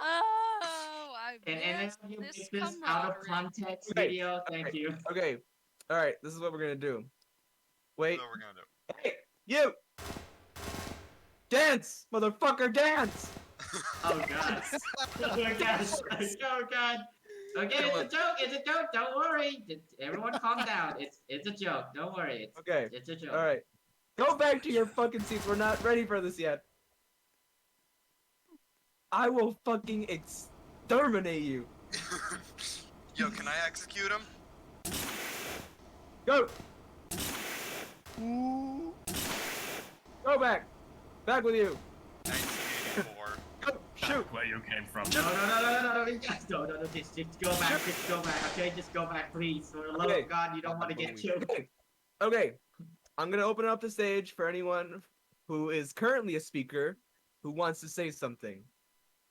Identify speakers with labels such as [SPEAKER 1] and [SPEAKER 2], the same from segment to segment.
[SPEAKER 1] Oh, I
[SPEAKER 2] And
[SPEAKER 1] missed
[SPEAKER 2] then you
[SPEAKER 1] this
[SPEAKER 2] make this out of context
[SPEAKER 3] Okay,
[SPEAKER 2] video. Thank you.
[SPEAKER 3] Okay. All right. This is what we're gonna do. Wait.
[SPEAKER 4] What we're gonna do?
[SPEAKER 3] Hey, you! Dance, motherfucker, dance!
[SPEAKER 2] Oh god. Oh god. Oh god. Okay, it's a joke. It's a joke. Don't worry. Everyone, calm down. It's a joke. Don't worry. It's a joke.
[SPEAKER 3] All right. Go back to your fucking seats. We're not ready for this yet. I will fucking exterminate you.
[SPEAKER 4] Yo, can I execute him?
[SPEAKER 3] Go. Go back. Back with you.
[SPEAKER 4] 1984.
[SPEAKER 3] Go. Shoot.
[SPEAKER 5] Where you came from.
[SPEAKER 2] No. Just go back. Just go back. Okay, just go back, please. For the love of God, you don't want to get killed.
[SPEAKER 3] Okay. I'm gonna open up the stage for anyone who is currently a speaker who wants to say something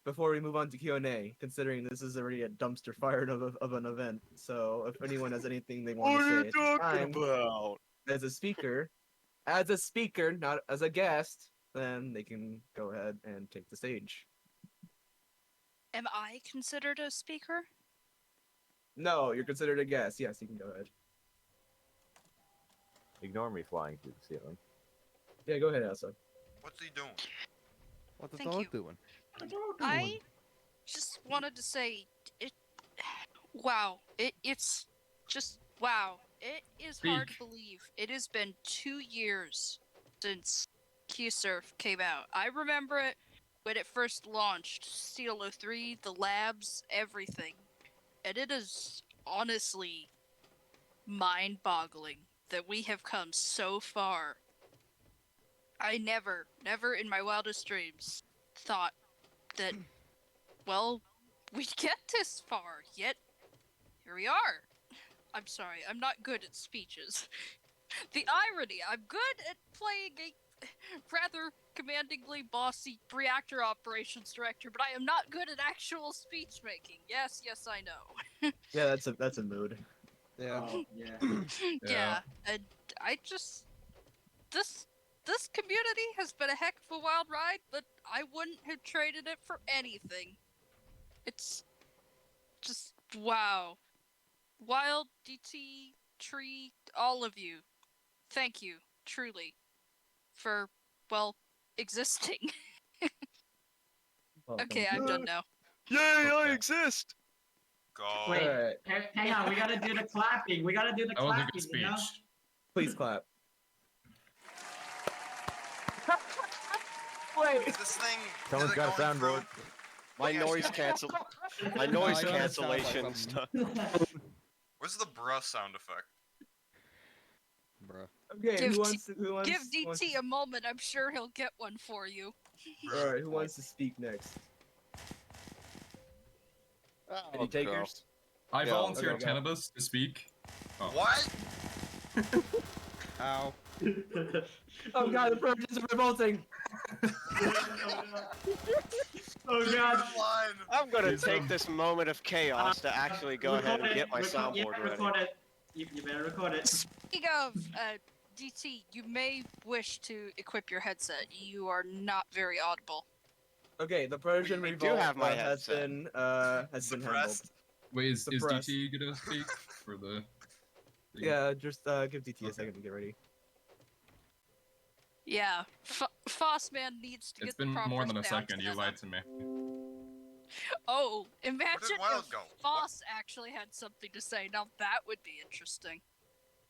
[SPEAKER 3] before we move on to Q&A, considering this is already a dumpster fire of an event. So if anyone has anything they want to say at this time, as a speaker, not as a guest, then they can go ahead and take the stage.
[SPEAKER 1] Am I considered a speaker?
[SPEAKER 3] No, you're considered a guest. Yes, you can go ahead.
[SPEAKER 6] Ignore me flying through the ceiling.
[SPEAKER 3] Yeah, go ahead, Elsa.
[SPEAKER 4] What's he doing?
[SPEAKER 7] What the
[SPEAKER 1] Thank
[SPEAKER 7] dog
[SPEAKER 1] you.
[SPEAKER 7] doing?
[SPEAKER 1] I just wanted to say, wow, it's just, wow. It is hard to believe. It has been 2 years since QSERF came out. I remember it when it first launched. Steel 03, the labs, everything. And it is honestly mind-boggling that we have come so far. I never in my wildest dreams thought that, well, we'd get this far, yet here we are. I'm sorry, I'm not good at speeches. The irony, I'm good at playing a rather commandingly bossy reactor operations director, but I am not good at actual speech making. Yes, I know.
[SPEAKER 3] Yeah, that's a mood.
[SPEAKER 7] Yeah.
[SPEAKER 2] Oh, yeah.
[SPEAKER 1] Yeah, and I just this community has been a heck of a wild ride, but I wouldn't have traded it for anything. It's just wow. Wild, DT, Tree, all of you. Thank you, truly, for, well, existing. Okay, I'm done now.
[SPEAKER 8] Yay, I exist!
[SPEAKER 4] Go.
[SPEAKER 2] Wait,
[SPEAKER 3] Alright.
[SPEAKER 2] hang on. We gotta do the clapping. We gotta do the
[SPEAKER 5] That was a
[SPEAKER 2] clapping,
[SPEAKER 5] good
[SPEAKER 2] you know?
[SPEAKER 5] speech.
[SPEAKER 3] Please clap. Wait.
[SPEAKER 4] This thing.
[SPEAKER 6] Someone's
[SPEAKER 4] is it
[SPEAKER 6] got a
[SPEAKER 4] going through-
[SPEAKER 6] soundboard.
[SPEAKER 8] My noise cancel. My noise
[SPEAKER 7] No, I gotta sound like
[SPEAKER 8] cancellation
[SPEAKER 7] something.
[SPEAKER 8] stuff.
[SPEAKER 4] Where's the bruh sound effect?
[SPEAKER 7] Bruh.
[SPEAKER 3] Okay,
[SPEAKER 1] Give
[SPEAKER 3] who wants
[SPEAKER 1] Give
[SPEAKER 3] wants
[SPEAKER 1] DT a moment, I'm sure he'll get one for you.
[SPEAKER 3] Alright, who wants to speak next? Any takers?
[SPEAKER 5] I
[SPEAKER 7] Yeah,
[SPEAKER 5] volunteer
[SPEAKER 3] okay,
[SPEAKER 5] 10 of us to speak. Oh.
[SPEAKER 4] What?
[SPEAKER 7] Ow.
[SPEAKER 3] Oh god, the protests are revolting!
[SPEAKER 2] Oh god.
[SPEAKER 4] Line.
[SPEAKER 8] I'm gonna
[SPEAKER 5] Please
[SPEAKER 8] take
[SPEAKER 5] don't.
[SPEAKER 8] this moment of chaos to actually go ahead and get my soundboard ready.
[SPEAKER 2] Record it. You better record it.
[SPEAKER 1] Speaking of, DT, you may wish to equip your headset. You are not very audible.
[SPEAKER 3] Okay, the Persian
[SPEAKER 8] We do
[SPEAKER 3] revolt
[SPEAKER 8] have my
[SPEAKER 3] has
[SPEAKER 8] headset.
[SPEAKER 3] been handled.
[SPEAKER 4] Suppressed.
[SPEAKER 5] Wait, is
[SPEAKER 3] Suppressed.
[SPEAKER 5] DT gonna speak for the? thing?
[SPEAKER 3] Yeah, just give DT a
[SPEAKER 5] Okay.
[SPEAKER 3] second to get ready.
[SPEAKER 1] Yeah, Fossman needs to
[SPEAKER 5] It's
[SPEAKER 1] get the
[SPEAKER 5] been
[SPEAKER 1] proper
[SPEAKER 5] more than a
[SPEAKER 1] sound
[SPEAKER 5] second. You
[SPEAKER 1] setup.
[SPEAKER 5] lied to me.
[SPEAKER 1] Oh, imagine
[SPEAKER 4] Wild
[SPEAKER 1] if
[SPEAKER 4] go?
[SPEAKER 1] Foss actually had something to say. Now that would be interesting.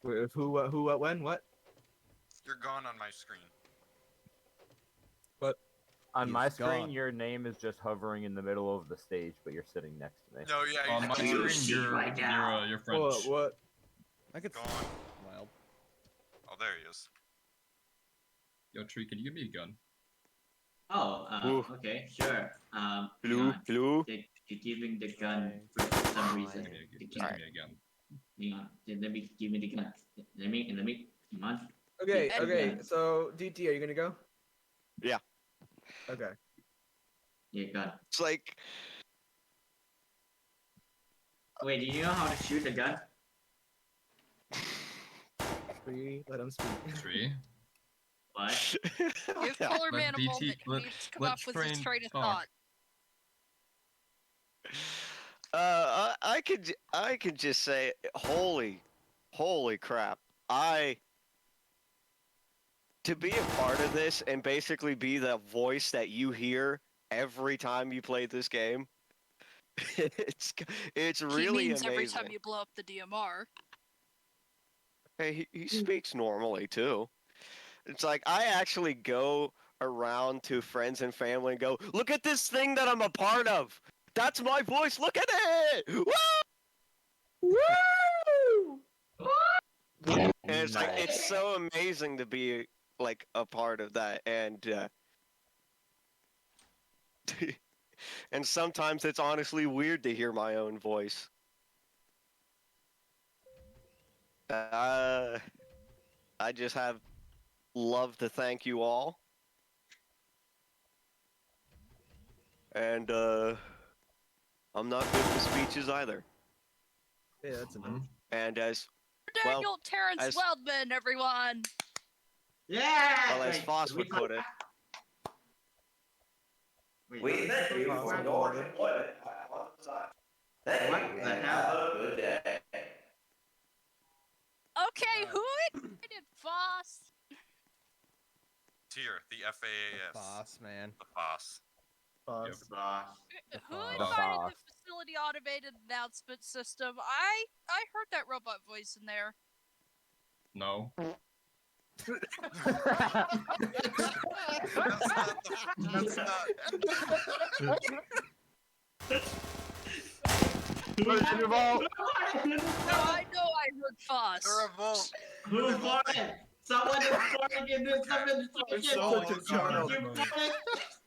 [SPEAKER 3] Wait, who, what, when, what?
[SPEAKER 4] You're gone on my screen.
[SPEAKER 6] On
[SPEAKER 7] He's
[SPEAKER 6] my screen,
[SPEAKER 7] gone.
[SPEAKER 6] your name is just hovering in the middle of the stage, but you're sitting next to me.
[SPEAKER 4] No, yeah,
[SPEAKER 5] On my
[SPEAKER 4] you're
[SPEAKER 5] screen, you're French.
[SPEAKER 3] What?
[SPEAKER 7] I could.
[SPEAKER 4] gone.
[SPEAKER 7] Wild.
[SPEAKER 4] Oh, there he is.
[SPEAKER 5] Yo, Tree, can you give me a gun?
[SPEAKER 2] Oh,
[SPEAKER 8] Ooh.
[SPEAKER 2] okay, sure. Hang
[SPEAKER 8] Blue,
[SPEAKER 2] on.
[SPEAKER 8] blue.
[SPEAKER 2] You're giving the gun for some reason.
[SPEAKER 5] Give me
[SPEAKER 2] The
[SPEAKER 5] give
[SPEAKER 2] gun.
[SPEAKER 5] me a gun.
[SPEAKER 2] Hang on. Give me the gun. Let me, come on.
[SPEAKER 3] Okay,
[SPEAKER 2] Yeah.
[SPEAKER 3] okay, so DT, are you gonna go?
[SPEAKER 8] Yeah.
[SPEAKER 3] Okay.
[SPEAKER 2] Yeah, gun.
[SPEAKER 8] It's like,
[SPEAKER 2] Wait, do you know how to shoot a gun?
[SPEAKER 3] Free, let him speak.
[SPEAKER 5] Tree.
[SPEAKER 2] What?
[SPEAKER 1] Give Polar
[SPEAKER 5] Let
[SPEAKER 1] Man a
[SPEAKER 5] DT
[SPEAKER 1] moment. He
[SPEAKER 5] let-
[SPEAKER 1] needs to come
[SPEAKER 5] let
[SPEAKER 1] up with his
[SPEAKER 5] Train
[SPEAKER 1] train of
[SPEAKER 5] talk.
[SPEAKER 1] thought.
[SPEAKER 8] I could just say, holy crap! To be a part of this and basically be the voice that you hear every time you play this game, it's
[SPEAKER 1] He
[SPEAKER 8] really
[SPEAKER 1] means
[SPEAKER 8] amazing.
[SPEAKER 1] every time you blow up the DMR.
[SPEAKER 8] Hey, he speaks normally too. It's like I actually go around to friends and family and go, "Look at this thing that I'm a part of. That's my voice. Look at it! Woo! And it's like it's so amazing to be like a part of that, and and sometimes it's honestly weird to hear my own voice. I just have love to thank you all, and I'm not good with speeches either.
[SPEAKER 3] Yeah, that's enough.
[SPEAKER 8] And as
[SPEAKER 1] Daniel Terrence
[SPEAKER 8] as-
[SPEAKER 1] Weldman, everyone.
[SPEAKER 2] Yeah!
[SPEAKER 8] well as
[SPEAKER 2] Wait,
[SPEAKER 8] Foss
[SPEAKER 2] did we
[SPEAKER 8] would put it,
[SPEAKER 2] Wait,
[SPEAKER 3] thank you for your
[SPEAKER 2] employment. What the hell?
[SPEAKER 1] Okay, who invited Foss?
[SPEAKER 4] Tier, the FAAS.
[SPEAKER 7] Boss, man.
[SPEAKER 4] The FAS.
[SPEAKER 3] Boss.
[SPEAKER 2] Boss.
[SPEAKER 1] Who
[SPEAKER 6] The
[SPEAKER 1] invited
[SPEAKER 6] Foss.
[SPEAKER 1] the facility automated announcement system? I heard that robot voice in there.
[SPEAKER 5] No.
[SPEAKER 4] That's not.
[SPEAKER 1] No, I know I heard Foss.
[SPEAKER 4] The revolt.
[SPEAKER 2] Who farted? Someone is farting in this administration!
[SPEAKER 3] so such a child.
[SPEAKER 2] You farted?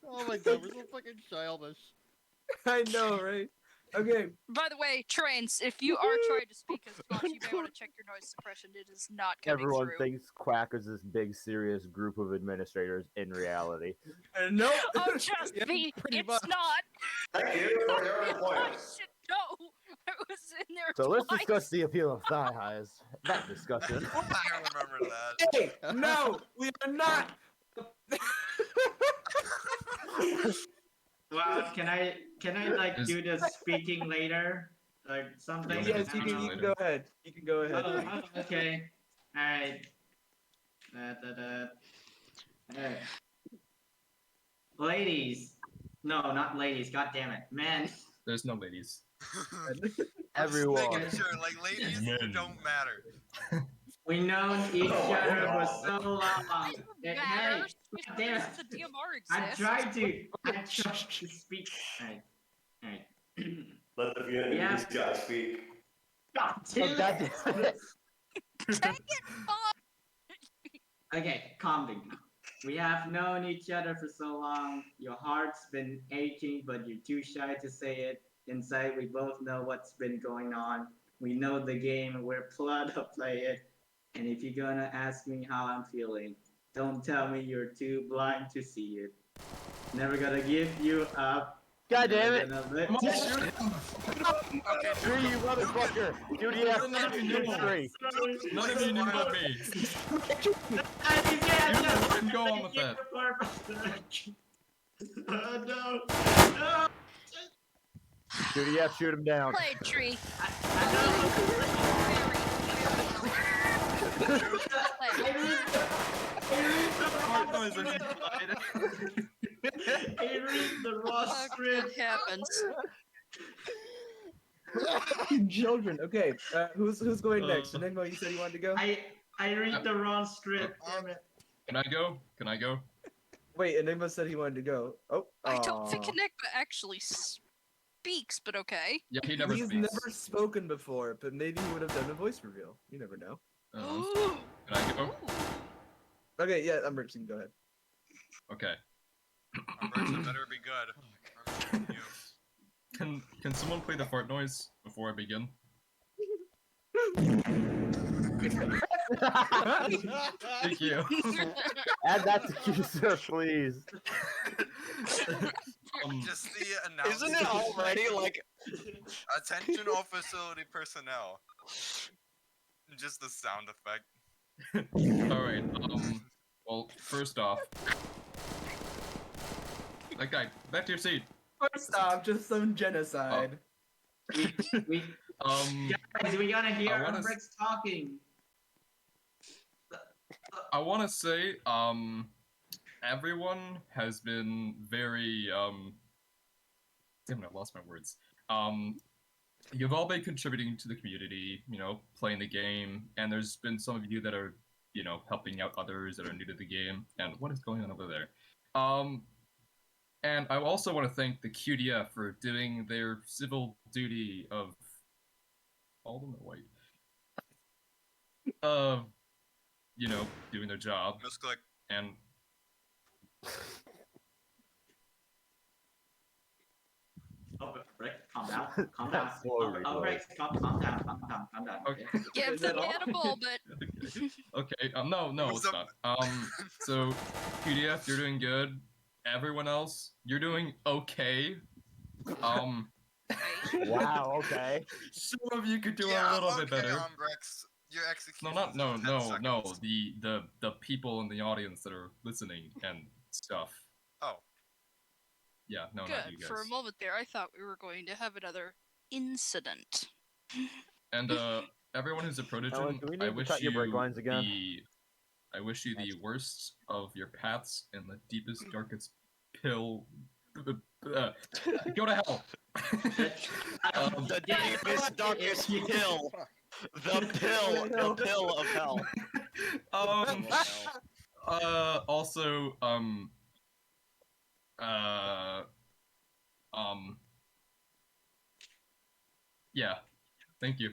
[SPEAKER 7] Oh my god, we're so fucking childish.
[SPEAKER 3] I know, right? Okay.
[SPEAKER 1] By the way, Trains, if you are trying to speak as Foss, you may want to check your noise suppression. It is not coming
[SPEAKER 6] Everyone
[SPEAKER 1] through.
[SPEAKER 6] thinks Quack is this big, serious group of administrators in reality.
[SPEAKER 3] Nope.
[SPEAKER 1] Oh, trust
[SPEAKER 7] Yeah,
[SPEAKER 1] me,
[SPEAKER 7] pretty
[SPEAKER 1] it's
[SPEAKER 7] much.
[SPEAKER 1] not.
[SPEAKER 8] thank you for your
[SPEAKER 1] I
[SPEAKER 8] employment.
[SPEAKER 1] should know. I was in there
[SPEAKER 6] So let's
[SPEAKER 1] twice.
[SPEAKER 6] discuss the appeal of thigh highs. That discussion.
[SPEAKER 4] I remember that.
[SPEAKER 3] Hey, no, we are not.
[SPEAKER 2] Well, can I like do the speaking later? Like something?
[SPEAKER 5] You want me to
[SPEAKER 3] Yes, you
[SPEAKER 5] speak
[SPEAKER 3] can. You
[SPEAKER 5] later?
[SPEAKER 3] can go ahead. You can go ahead.
[SPEAKER 2] Oh, okay. Alright. Alright. Ladies. No, not ladies, god damn it. Men.
[SPEAKER 5] There's no ladies.
[SPEAKER 6] Everyone.
[SPEAKER 4] Just making sure, like, ladies
[SPEAKER 5] Men.
[SPEAKER 4] don't matter.
[SPEAKER 2] We known each other for so long.
[SPEAKER 1] It
[SPEAKER 2] Hey,
[SPEAKER 1] matters.
[SPEAKER 2] god damn it.
[SPEAKER 1] The DMR
[SPEAKER 2] I
[SPEAKER 1] exists.
[SPEAKER 2] tried to speak. Alright.
[SPEAKER 9] Let the Vietnamese guy speak.
[SPEAKER 2] God damn it.
[SPEAKER 1] Dang it, Foss!
[SPEAKER 2] Okay, calm down. We have known each other for so long. Your heart's been aching, but you're too shy to say it. Inside, we both know what's been going on. We know the game, and we're proud to play it. And if you're gonna ask me how I'm feeling, don't tell me you're too blind to see it. Never gonna give you up.
[SPEAKER 6] God damn it!
[SPEAKER 2] Never gonna let
[SPEAKER 5] Come on,
[SPEAKER 2] you-
[SPEAKER 5] shoot him!
[SPEAKER 6] Screw you, motherfucker!
[SPEAKER 5] None of you knew.
[SPEAKER 6] Three.
[SPEAKER 5] None of you knew but me.
[SPEAKER 2] I
[SPEAKER 5] You can go on with that.
[SPEAKER 2] Oh no! No!
[SPEAKER 6] Duty F, shoot him down.
[SPEAKER 1] Play tree.
[SPEAKER 5] Fart noise as
[SPEAKER 2] I read the raw script.
[SPEAKER 1] It happens.
[SPEAKER 3] Children. Okay. Who's going next? Enigma, you said you wanted to go.
[SPEAKER 2] I read the wrong script. Damn it.
[SPEAKER 5] Can I go? Can I go?
[SPEAKER 3] Wait, Enigma said he wanted to go. Oh.
[SPEAKER 1] I don't think
[SPEAKER 3] aw.
[SPEAKER 1] Enigma actually speaks, but okay.
[SPEAKER 5] Yeah, he never
[SPEAKER 3] He's
[SPEAKER 5] speaks.
[SPEAKER 3] never spoken before, but maybe he would have done a voice reveal. You never know.
[SPEAKER 1] Ooh.
[SPEAKER 5] Can I go?
[SPEAKER 3] Okay, yeah, I'm Rich. You can go ahead.
[SPEAKER 5] Okay.
[SPEAKER 4] Umberto better be good. I'm you.
[SPEAKER 5] Can someone play the fart noise before I begin? Thank you.
[SPEAKER 6] Add that to QSERF, please.
[SPEAKER 4] Just the announcement.
[SPEAKER 8] Isn't it already like?
[SPEAKER 4] Attention all facility personnel. Just the sound effect.
[SPEAKER 5] All right. Well, first off, that guy, back to your seat.
[SPEAKER 3] First off, just some genocide.
[SPEAKER 2] We guys, we gotta hear Umbrix talking.
[SPEAKER 5] I want to say, everyone has been very, damn it, I lost my words. You've all been contributing to the community, you know, playing the game, and there's been some of you that are, you know, helping out others that are new to the game, and what is going on over there? And I also want to thank the QDF for doing their civil duty of all of them are white. You know, doing their job.
[SPEAKER 4] Misclick.
[SPEAKER 5] And
[SPEAKER 2] Oh, Rick, calm down. Calm down. Oh, Rick, calm down.
[SPEAKER 5] Okay.
[SPEAKER 1] Yeah, it's understandable, but
[SPEAKER 5] okay, no, it's not. So QDF, you're doing good. Everyone else, you're doing okay.
[SPEAKER 6] Wow, okay.
[SPEAKER 5] Some of you could do
[SPEAKER 4] Yeah,
[SPEAKER 5] a little
[SPEAKER 4] okay,
[SPEAKER 5] bit better.
[SPEAKER 4] Umbrex, your execution.
[SPEAKER 5] No. The people in the audience that are listening and stuff.
[SPEAKER 4] Oh.
[SPEAKER 5] Yeah, no, not you
[SPEAKER 1] good.
[SPEAKER 5] guys.
[SPEAKER 1] For a moment there, I thought we were going to have another incident.
[SPEAKER 5] And everyone who's a
[SPEAKER 6] Alan,
[SPEAKER 5] protogen,
[SPEAKER 6] do we need
[SPEAKER 5] I
[SPEAKER 6] to
[SPEAKER 5] wish
[SPEAKER 6] cut your break lines again?
[SPEAKER 5] I wish you the worst of your paths and the deepest, darkest pill. Go to hell.
[SPEAKER 8] The deepest, darkest hill. The pill of hell.
[SPEAKER 5] Also, yeah. Thank you.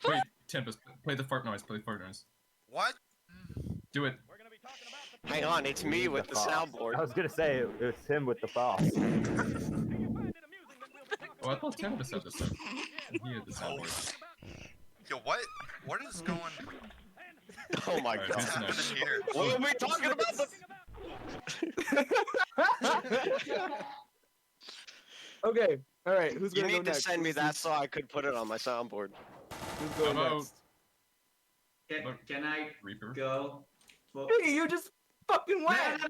[SPEAKER 5] Wait, Tempest, play the fart noise. Play the fart noise.
[SPEAKER 4] What?
[SPEAKER 5] Do it.
[SPEAKER 8] Hang on, it's me with the soundboard.
[SPEAKER 6] I was gonna say it's him with the sauce.
[SPEAKER 5] Oh, I thought Tempest had the sound. He had the soundboard.
[SPEAKER 4] Yo, what? What is going?
[SPEAKER 8] Oh my
[SPEAKER 5] Alright,
[SPEAKER 8] god.
[SPEAKER 5] who's
[SPEAKER 4] What's
[SPEAKER 5] next?
[SPEAKER 4] happening here?
[SPEAKER 8] What are we talking about?
[SPEAKER 3] Okay, alright, who's
[SPEAKER 8] You
[SPEAKER 3] gonna go
[SPEAKER 8] need to
[SPEAKER 3] next?
[SPEAKER 8] send me that so I could put it on my soundboard.
[SPEAKER 3] Who's going
[SPEAKER 5] Hello.
[SPEAKER 3] next?
[SPEAKER 2] Can I
[SPEAKER 5] Reaper.
[SPEAKER 2] go?
[SPEAKER 3] Hey, you just fucking went!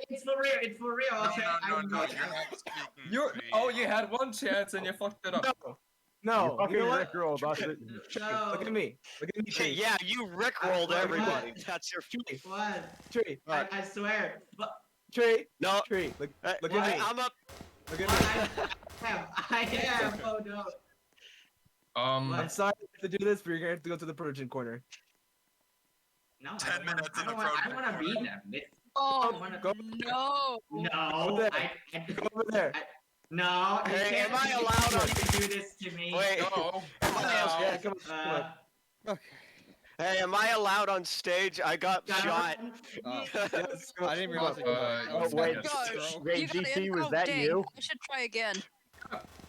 [SPEAKER 2] It's for real, it's for real, okay?
[SPEAKER 4] No, you're not speaking.
[SPEAKER 5] You had one chance and you fucked it up.
[SPEAKER 3] No,
[SPEAKER 6] fucking
[SPEAKER 3] you know what?
[SPEAKER 6] Rickrolled us.
[SPEAKER 2] No.
[SPEAKER 3] Look at me. Look at me, Tree.
[SPEAKER 8] Yeah, you rickrolled everybody. That's your
[SPEAKER 2] What?
[SPEAKER 3] Tree.
[SPEAKER 2] I swear. But
[SPEAKER 3] Tree.
[SPEAKER 8] No.
[SPEAKER 3] Tree. Look at
[SPEAKER 2] what?
[SPEAKER 3] me.
[SPEAKER 8] I'm up.
[SPEAKER 3] Look at me.
[SPEAKER 2] I am. Oh no.
[SPEAKER 3] I'm sorry to do this, but you're gonna have to go to the protein corner.
[SPEAKER 2] No.
[SPEAKER 4] 10 minutes in the
[SPEAKER 2] I wanna
[SPEAKER 4] program
[SPEAKER 2] be
[SPEAKER 4] corner.
[SPEAKER 2] them.
[SPEAKER 1] Oh,
[SPEAKER 3] Go.
[SPEAKER 1] no.
[SPEAKER 2] No.
[SPEAKER 3] Go over there.
[SPEAKER 2] No. You
[SPEAKER 8] Hey,
[SPEAKER 2] can't
[SPEAKER 8] am I allowed on-
[SPEAKER 2] do this to me.
[SPEAKER 8] Wait.
[SPEAKER 5] Oh.
[SPEAKER 3] Yeah, come on.
[SPEAKER 8] Hey, am I allowed on stage? I got shot.
[SPEAKER 7] Oh.
[SPEAKER 3] Yes, come on.
[SPEAKER 7] I didn't realize it.
[SPEAKER 6] Oh, wait.
[SPEAKER 1] Gosh.
[SPEAKER 6] Wait,
[SPEAKER 1] You got
[SPEAKER 6] GT,
[SPEAKER 1] in?
[SPEAKER 6] was
[SPEAKER 1] Oh,
[SPEAKER 6] that
[SPEAKER 1] dang.
[SPEAKER 6] you?
[SPEAKER 1] I should try again.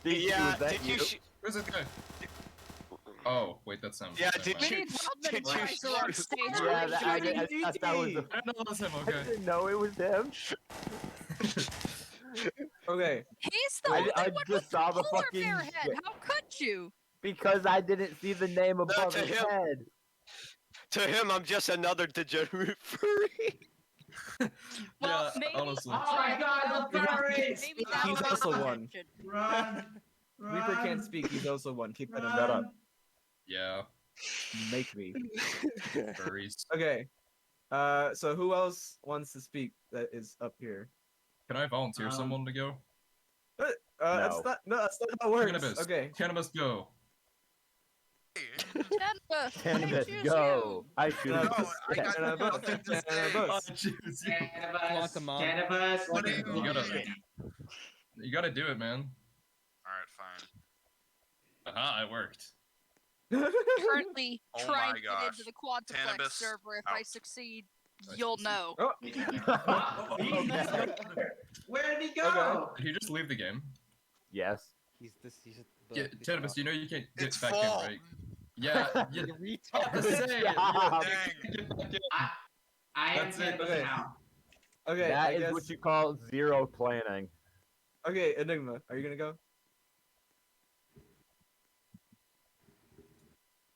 [SPEAKER 6] GT,
[SPEAKER 8] Yeah,
[SPEAKER 6] was that
[SPEAKER 8] did you?
[SPEAKER 5] Where's this guy? Oh, wait, that's him.
[SPEAKER 8] Yeah,
[SPEAKER 5] Never
[SPEAKER 8] did
[SPEAKER 5] mind.
[SPEAKER 1] We
[SPEAKER 8] you?
[SPEAKER 1] need help
[SPEAKER 8] Did
[SPEAKER 1] and
[SPEAKER 8] you
[SPEAKER 1] guys are on stage.
[SPEAKER 6] Yeah, I thought that was
[SPEAKER 5] I know that's him,
[SPEAKER 6] I
[SPEAKER 5] okay.
[SPEAKER 6] didn't know it was him.
[SPEAKER 3] Okay.
[SPEAKER 1] He's the
[SPEAKER 6] I
[SPEAKER 1] only one
[SPEAKER 6] just
[SPEAKER 1] with
[SPEAKER 6] saw the
[SPEAKER 1] polar
[SPEAKER 6] fucking-
[SPEAKER 1] bear head. How could you?
[SPEAKER 6] Because I didn't see the name above
[SPEAKER 8] to
[SPEAKER 6] his
[SPEAKER 8] him.
[SPEAKER 6] head.
[SPEAKER 8] To him, I'm just another degenerate furry.
[SPEAKER 1] Well,
[SPEAKER 5] Yeah,
[SPEAKER 1] maybe.
[SPEAKER 5] honestly.
[SPEAKER 2] Oh my god, the furries!
[SPEAKER 1] Maybe that
[SPEAKER 3] He's
[SPEAKER 1] was
[SPEAKER 3] also
[SPEAKER 1] the
[SPEAKER 3] one.
[SPEAKER 1] intention.
[SPEAKER 2] Run!
[SPEAKER 3] Reaper
[SPEAKER 2] Run!
[SPEAKER 3] can't speak. He's also one. Keep that in
[SPEAKER 2] Run!
[SPEAKER 3] mind.
[SPEAKER 5] Yeah,
[SPEAKER 3] Make me.
[SPEAKER 5] furries.
[SPEAKER 3] Okay. So who else wants to speak that is up here?
[SPEAKER 5] Can I volunteer
[SPEAKER 2] Um,
[SPEAKER 5] someone to go?
[SPEAKER 3] That's not how it works.
[SPEAKER 5] Cannabis.
[SPEAKER 3] Okay.
[SPEAKER 5] Cannabis, go.
[SPEAKER 1] Cannabis.
[SPEAKER 6] Cannabis,
[SPEAKER 1] I choose
[SPEAKER 6] go. I choose
[SPEAKER 2] No,
[SPEAKER 6] you.
[SPEAKER 4] I got
[SPEAKER 3] Cannabis.
[SPEAKER 4] nothing to say.
[SPEAKER 3] Cannabis.
[SPEAKER 2] Cannabis!
[SPEAKER 7] Quantum.
[SPEAKER 2] Cannabis!
[SPEAKER 4] What do you
[SPEAKER 5] You gotta-
[SPEAKER 4] mean?
[SPEAKER 5] You gotta do it, man.
[SPEAKER 4] Alright, fine.
[SPEAKER 5] Aha, it worked.
[SPEAKER 1] Currently
[SPEAKER 4] Oh
[SPEAKER 1] trying
[SPEAKER 4] my
[SPEAKER 1] to get
[SPEAKER 4] gosh.
[SPEAKER 1] into the Quadriplex
[SPEAKER 4] Cannabis
[SPEAKER 1] server. If I
[SPEAKER 4] out.
[SPEAKER 1] succeed,
[SPEAKER 5] I
[SPEAKER 1] you'll
[SPEAKER 5] succeed.
[SPEAKER 1] know.
[SPEAKER 3] Oh.
[SPEAKER 6] Okay.
[SPEAKER 2] Where did he go?
[SPEAKER 3] Okay.
[SPEAKER 5] Did he just leave the game?
[SPEAKER 6] Yes.
[SPEAKER 7] He's this. He's
[SPEAKER 5] Yeah, Cannabis, you know you can't get
[SPEAKER 4] It's
[SPEAKER 5] back
[SPEAKER 4] full.
[SPEAKER 5] in, right? Yeah, you
[SPEAKER 7] retard.
[SPEAKER 5] have to say it.
[SPEAKER 6] Good job.
[SPEAKER 5] You get back in.
[SPEAKER 2] I am
[SPEAKER 5] That's it,
[SPEAKER 2] Cannabis
[SPEAKER 3] okay.
[SPEAKER 2] now.
[SPEAKER 3] Okay.
[SPEAKER 6] That
[SPEAKER 3] I
[SPEAKER 6] is
[SPEAKER 3] guess.
[SPEAKER 6] what you call zero planning.
[SPEAKER 3] Okay, Enigma, are you gonna go?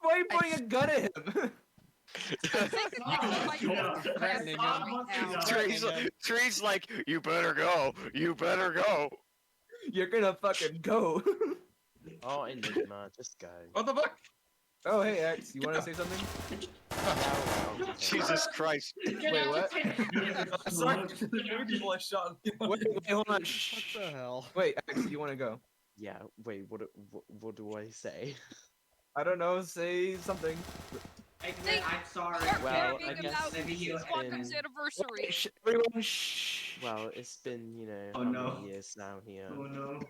[SPEAKER 3] Why are you pointing a gun at him?
[SPEAKER 1] I think the nigga might be
[SPEAKER 7] Threatening
[SPEAKER 1] right
[SPEAKER 7] him.
[SPEAKER 1] now.
[SPEAKER 8] Tree's like, you better go. You better go.
[SPEAKER 3] You're gonna fucking go.
[SPEAKER 10] Oh, Enigma, just go.
[SPEAKER 5] What the fuck?
[SPEAKER 3] Oh, hey, X, you want to say something?
[SPEAKER 8] Jesus Christ.
[SPEAKER 3] Wait, what?
[SPEAKER 5] I'm sorry. The people I shot.
[SPEAKER 3] Wait, hold on.
[SPEAKER 7] What
[SPEAKER 3] Shh.
[SPEAKER 7] the hell?
[SPEAKER 3] Wait, X, you want to go?
[SPEAKER 10] Yeah, wait, what do I say?
[SPEAKER 3] I don't know, say something.
[SPEAKER 2] Eggman, I'm sorry.
[SPEAKER 1] Start
[SPEAKER 10] Well,
[SPEAKER 1] bragging
[SPEAKER 10] I guess
[SPEAKER 1] about
[SPEAKER 2] maybe you
[SPEAKER 1] Squadron's
[SPEAKER 10] can-
[SPEAKER 1] anniversary.
[SPEAKER 3] Shh, everyone, shh.
[SPEAKER 10] Well, it's been, you know,
[SPEAKER 2] Oh,
[SPEAKER 10] how
[SPEAKER 2] no.
[SPEAKER 10] many years now here.
[SPEAKER 2] Oh no.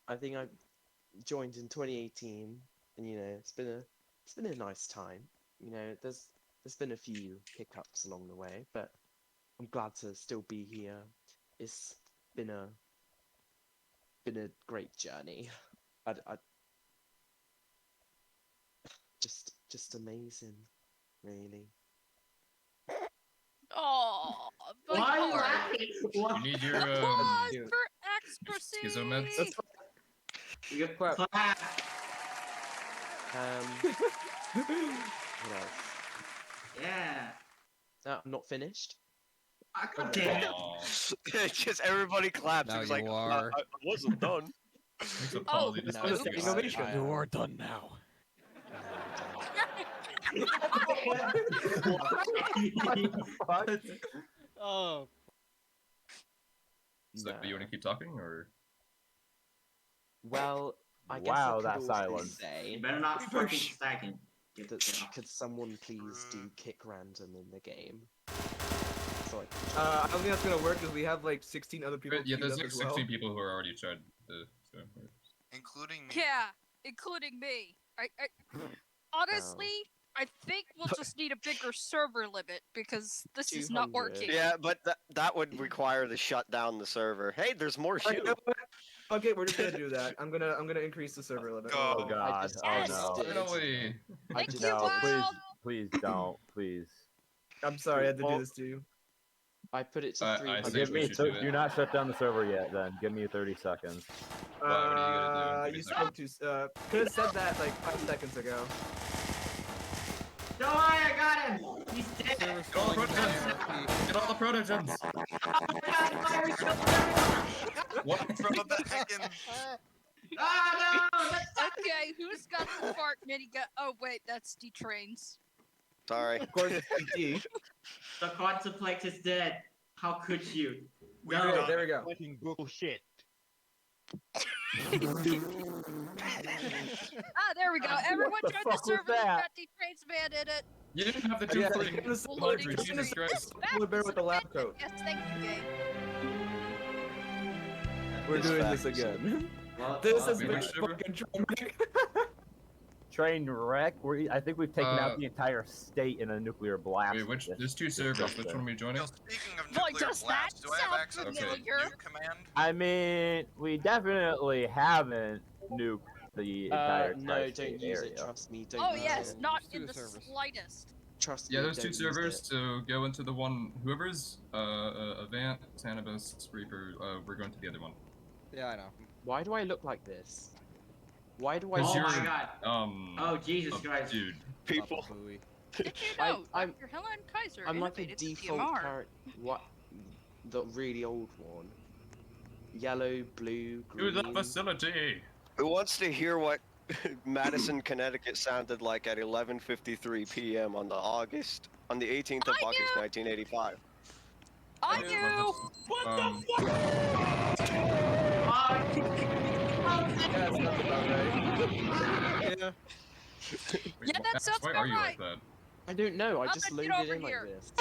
[SPEAKER 10] I think I joined in 2018, and you know, it's been a nice time. You know, there's been a few hiccups along the way, but I'm glad to still be here. It's been a great journey. I just amazing, really.
[SPEAKER 1] Oh, but
[SPEAKER 2] Why are you
[SPEAKER 1] hard.
[SPEAKER 2] laughing? Why?
[SPEAKER 5] You need your
[SPEAKER 1] Applause
[SPEAKER 3] dude.
[SPEAKER 1] for X
[SPEAKER 5] Schizo meds?
[SPEAKER 1] Qsi.
[SPEAKER 2] You
[SPEAKER 3] Clap.
[SPEAKER 2] clap.
[SPEAKER 10] What else?
[SPEAKER 2] Yeah.
[SPEAKER 10] I'm not finished.
[SPEAKER 2] I God damn it.
[SPEAKER 5] Aw.
[SPEAKER 8] Just everybody claps.
[SPEAKER 7] Now
[SPEAKER 8] It's
[SPEAKER 7] you
[SPEAKER 8] like,
[SPEAKER 7] are.
[SPEAKER 8] I wasn't done.
[SPEAKER 5] Makes a
[SPEAKER 1] Oh,
[SPEAKER 5] quality
[SPEAKER 10] no,
[SPEAKER 5] display.
[SPEAKER 3] it's
[SPEAKER 10] yes,
[SPEAKER 3] innovation.
[SPEAKER 10] I
[SPEAKER 7] You
[SPEAKER 10] am.
[SPEAKER 7] are done now. Oh.
[SPEAKER 5] So, do you want to keep talking, or?
[SPEAKER 10] Well, I guess
[SPEAKER 6] Wow,
[SPEAKER 10] I could
[SPEAKER 6] that
[SPEAKER 10] also
[SPEAKER 6] silence.
[SPEAKER 2] You
[SPEAKER 10] say
[SPEAKER 2] better not fucking stacking. Get
[SPEAKER 10] that
[SPEAKER 2] the
[SPEAKER 10] could someone please do kick random in the game? So
[SPEAKER 3] I don't think that's gonna work because we have like 16 other people.
[SPEAKER 5] Yeah,
[SPEAKER 3] queued
[SPEAKER 5] there's
[SPEAKER 3] up
[SPEAKER 5] like
[SPEAKER 3] as well.
[SPEAKER 5] 16 people who are already tried the. So,
[SPEAKER 4] Including me.
[SPEAKER 1] Yeah, including me. Honestly, I think we'll just need a bigger server limit because this is not
[SPEAKER 10] 200.
[SPEAKER 1] working.
[SPEAKER 8] Yeah, but that would require to shut down the server. Hey, there's more
[SPEAKER 3] Alright, you
[SPEAKER 8] shoe.
[SPEAKER 3] know what? Okay, we're just gonna do that. I'm gonna increase the server limit.
[SPEAKER 4] Go.
[SPEAKER 6] Oh god.
[SPEAKER 1] Yes!
[SPEAKER 6] Oh no.
[SPEAKER 5] Finally!
[SPEAKER 1] Thank
[SPEAKER 10] just
[SPEAKER 1] you,
[SPEAKER 6] No, please,
[SPEAKER 1] Wild!
[SPEAKER 6] please don't, please.
[SPEAKER 3] I'm sorry I had to do this to you.
[SPEAKER 10] I put it to
[SPEAKER 5] I
[SPEAKER 10] 300.
[SPEAKER 5] think
[SPEAKER 6] Give
[SPEAKER 5] we
[SPEAKER 6] me.
[SPEAKER 5] should do it.
[SPEAKER 6] Do not shut down the server yet. Then give me 30 seconds.
[SPEAKER 5] What are you gonna do?
[SPEAKER 3] You
[SPEAKER 5] 30
[SPEAKER 3] spoke to. Could have said that like 5 seconds ago.
[SPEAKER 2] Don't worry, I got him! He's dead!
[SPEAKER 7] Server's
[SPEAKER 5] Get all the
[SPEAKER 7] falling down.
[SPEAKER 5] protogens! Get all the protogens! What?
[SPEAKER 4] From the heckin'
[SPEAKER 2] Ah, no!
[SPEAKER 1] Okay, who's got the fart minigun? Oh, wait, that's D-Trains.
[SPEAKER 8] Sorry.
[SPEAKER 3] Of course, it's D.
[SPEAKER 2] The quadruplex is dead. How could you?
[SPEAKER 4] We
[SPEAKER 2] No.
[SPEAKER 4] are
[SPEAKER 3] Okay, there we go.
[SPEAKER 9] Fucking bullshit.
[SPEAKER 1] There we go. Everyone
[SPEAKER 6] the
[SPEAKER 1] join the
[SPEAKER 6] fuck was
[SPEAKER 1] server that's
[SPEAKER 6] that?
[SPEAKER 1] got D-Trains man in it.
[SPEAKER 5] You didn't have the two
[SPEAKER 3] Yeah,
[SPEAKER 5] fucking
[SPEAKER 3] I'm just-
[SPEAKER 5] laundry,
[SPEAKER 1] Loading
[SPEAKER 5] Jesus
[SPEAKER 1] screen.
[SPEAKER 5] Christ.
[SPEAKER 1] This
[SPEAKER 3] Polar bear
[SPEAKER 1] map
[SPEAKER 3] with
[SPEAKER 1] is
[SPEAKER 3] the lab
[SPEAKER 1] abandoned.
[SPEAKER 3] coat.
[SPEAKER 1] Yes, thank you, game.
[SPEAKER 3] We're
[SPEAKER 8] This
[SPEAKER 3] doing
[SPEAKER 8] fact
[SPEAKER 3] this
[SPEAKER 8] is
[SPEAKER 3] again.
[SPEAKER 2] Well,
[SPEAKER 3] This has
[SPEAKER 5] we
[SPEAKER 3] been
[SPEAKER 5] went server.
[SPEAKER 3] fucking traumatic.
[SPEAKER 6] Train wreck. I think we've taken out
[SPEAKER 5] Uh,
[SPEAKER 6] the entire state in a nuclear blast.
[SPEAKER 5] Wait, which?
[SPEAKER 6] This-
[SPEAKER 5] There's 2
[SPEAKER 6] this
[SPEAKER 5] servers. Which
[SPEAKER 6] cluster.
[SPEAKER 5] one are we joining?
[SPEAKER 4] Yo, speaking of
[SPEAKER 1] Boy,
[SPEAKER 4] nuclear
[SPEAKER 1] does that
[SPEAKER 4] blast, do I have
[SPEAKER 1] sound
[SPEAKER 4] access
[SPEAKER 1] familiar.
[SPEAKER 4] to nuke command?
[SPEAKER 6] I mean, we definitely haven't nuked the entire
[SPEAKER 10] No,
[SPEAKER 6] tri-state
[SPEAKER 10] don't use
[SPEAKER 6] area.
[SPEAKER 10] it. Trust me. Don't
[SPEAKER 1] Oh,
[SPEAKER 10] use
[SPEAKER 1] yes,
[SPEAKER 10] it.
[SPEAKER 1] not
[SPEAKER 7] Just
[SPEAKER 1] in
[SPEAKER 7] do
[SPEAKER 1] the
[SPEAKER 7] the servers.
[SPEAKER 1] slightest.
[SPEAKER 10] Trust
[SPEAKER 5] Yeah,
[SPEAKER 10] me.
[SPEAKER 5] there's 2
[SPEAKER 10] don't use
[SPEAKER 5] servers,
[SPEAKER 10] it.
[SPEAKER 5] so go into the one, whoever's, Avant, Tanibus, Reaper, we're going to the other one.
[SPEAKER 7] Yeah, I know.
[SPEAKER 10] Why do I look like this? Why do I?
[SPEAKER 5] Because
[SPEAKER 2] Oh
[SPEAKER 5] you're,
[SPEAKER 2] my god. Oh, Jesus
[SPEAKER 5] a
[SPEAKER 2] Christ.
[SPEAKER 5] dude.
[SPEAKER 8] People.
[SPEAKER 7] Papa Booey.
[SPEAKER 1] Did you know
[SPEAKER 10] I'm-
[SPEAKER 1] Dr. Helen Kaiser
[SPEAKER 10] I'm like a
[SPEAKER 1] innovated the
[SPEAKER 10] default
[SPEAKER 1] DMR?
[SPEAKER 10] character. What? The really old one. Yellow, blue,
[SPEAKER 5] To
[SPEAKER 10] green.
[SPEAKER 5] the facility!
[SPEAKER 8] Who wants to hear what Madison, Connecticut sounded like at 11:53 p.m. on the 18th of
[SPEAKER 1] I
[SPEAKER 8] August,
[SPEAKER 1] knew.
[SPEAKER 8] 1985?
[SPEAKER 1] I knew!
[SPEAKER 3] Yeah, that sounds about right.
[SPEAKER 7] Yeah.
[SPEAKER 1] Yeah, that sounds
[SPEAKER 5] Why
[SPEAKER 1] about
[SPEAKER 5] are you
[SPEAKER 1] right.
[SPEAKER 5] like that?
[SPEAKER 10] I don't know. I
[SPEAKER 1] I'll
[SPEAKER 10] just
[SPEAKER 1] get
[SPEAKER 10] loaded
[SPEAKER 1] over
[SPEAKER 10] in like
[SPEAKER 1] here.
[SPEAKER 10] this.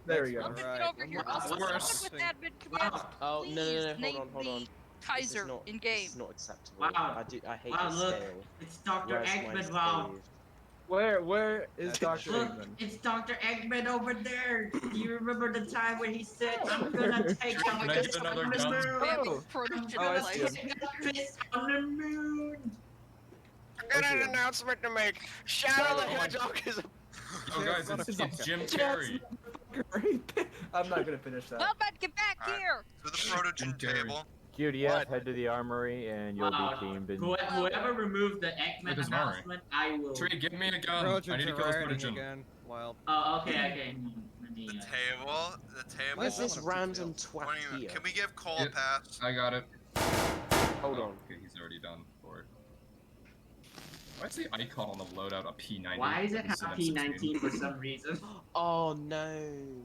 [SPEAKER 3] There we
[SPEAKER 1] I'll
[SPEAKER 3] go.
[SPEAKER 1] get
[SPEAKER 7] Alright,
[SPEAKER 1] over here.
[SPEAKER 7] I'm
[SPEAKER 1] Also,
[SPEAKER 7] not
[SPEAKER 1] someone
[SPEAKER 2] worse.
[SPEAKER 1] with admin commands,
[SPEAKER 10] Oh no,
[SPEAKER 1] please
[SPEAKER 10] no, no!
[SPEAKER 1] name
[SPEAKER 10] Hold on, hold on.
[SPEAKER 1] me
[SPEAKER 10] This
[SPEAKER 1] Kaiser
[SPEAKER 10] is not,
[SPEAKER 1] in
[SPEAKER 10] This
[SPEAKER 1] game.
[SPEAKER 10] is not acceptable.
[SPEAKER 2] Wow.
[SPEAKER 10] I hate
[SPEAKER 2] Wow,
[SPEAKER 10] this
[SPEAKER 2] look.
[SPEAKER 10] scale.
[SPEAKER 2] It's Dr.
[SPEAKER 10] Where's my
[SPEAKER 2] Eggman, wow.
[SPEAKER 10] save?
[SPEAKER 3] Where is
[SPEAKER 7] That's
[SPEAKER 3] Dr.
[SPEAKER 2] Look,
[SPEAKER 3] Eggman?
[SPEAKER 2] it's Dr. Eggman over there. Do you remember the time when he said, I'm gonna take
[SPEAKER 1] Oh
[SPEAKER 2] out
[SPEAKER 1] my
[SPEAKER 5] Can I
[SPEAKER 2] this
[SPEAKER 5] get
[SPEAKER 1] goodness,
[SPEAKER 5] another
[SPEAKER 2] on the
[SPEAKER 5] gun?
[SPEAKER 2] moon?
[SPEAKER 3] Oh.
[SPEAKER 1] Production
[SPEAKER 3] Oh, I
[SPEAKER 1] place.
[SPEAKER 3] see him.
[SPEAKER 2] Take out this on the moon.
[SPEAKER 8] I got
[SPEAKER 3] Okay.
[SPEAKER 8] an announcement to make. Shadow the Hedgehog is.
[SPEAKER 5] Oh, guys, it's Jim Carrey.
[SPEAKER 3] I'm not gonna finish that.
[SPEAKER 1] Well, man, get back
[SPEAKER 4] Alright.
[SPEAKER 1] here!
[SPEAKER 4] To the protogen
[SPEAKER 5] Jerry.
[SPEAKER 4] table.
[SPEAKER 6] QDF,
[SPEAKER 8] What?
[SPEAKER 6] head to the armory, and you'll
[SPEAKER 2] Wow.
[SPEAKER 6] be teamed in.
[SPEAKER 2] Whoever removed the Eggman
[SPEAKER 5] There's an armory.
[SPEAKER 2] announcement, I will.
[SPEAKER 5] Tree, give me a gun. I
[SPEAKER 7] Trojans
[SPEAKER 5] need to
[SPEAKER 7] are
[SPEAKER 5] kill this
[SPEAKER 7] rioting
[SPEAKER 5] Trojan.
[SPEAKER 7] again. Wild.
[SPEAKER 2] Oh, okay. Let me,
[SPEAKER 4] The table.
[SPEAKER 10] Why is this
[SPEAKER 7] Someone have
[SPEAKER 10] random
[SPEAKER 7] details.
[SPEAKER 10] twat
[SPEAKER 4] What do you-
[SPEAKER 10] here?
[SPEAKER 4] Can we give Cole
[SPEAKER 5] Yeah.
[SPEAKER 4] a pass?
[SPEAKER 5] I got it.
[SPEAKER 10] Hold
[SPEAKER 5] Oh,
[SPEAKER 10] on.
[SPEAKER 5] Okay, he's already done for it. Why is the icon on the loadout a P90?
[SPEAKER 2] Why is it
[SPEAKER 5] instead
[SPEAKER 2] a
[SPEAKER 5] of
[SPEAKER 2] P19
[SPEAKER 5] 16?
[SPEAKER 2] for some reason?
[SPEAKER 10] Oh no.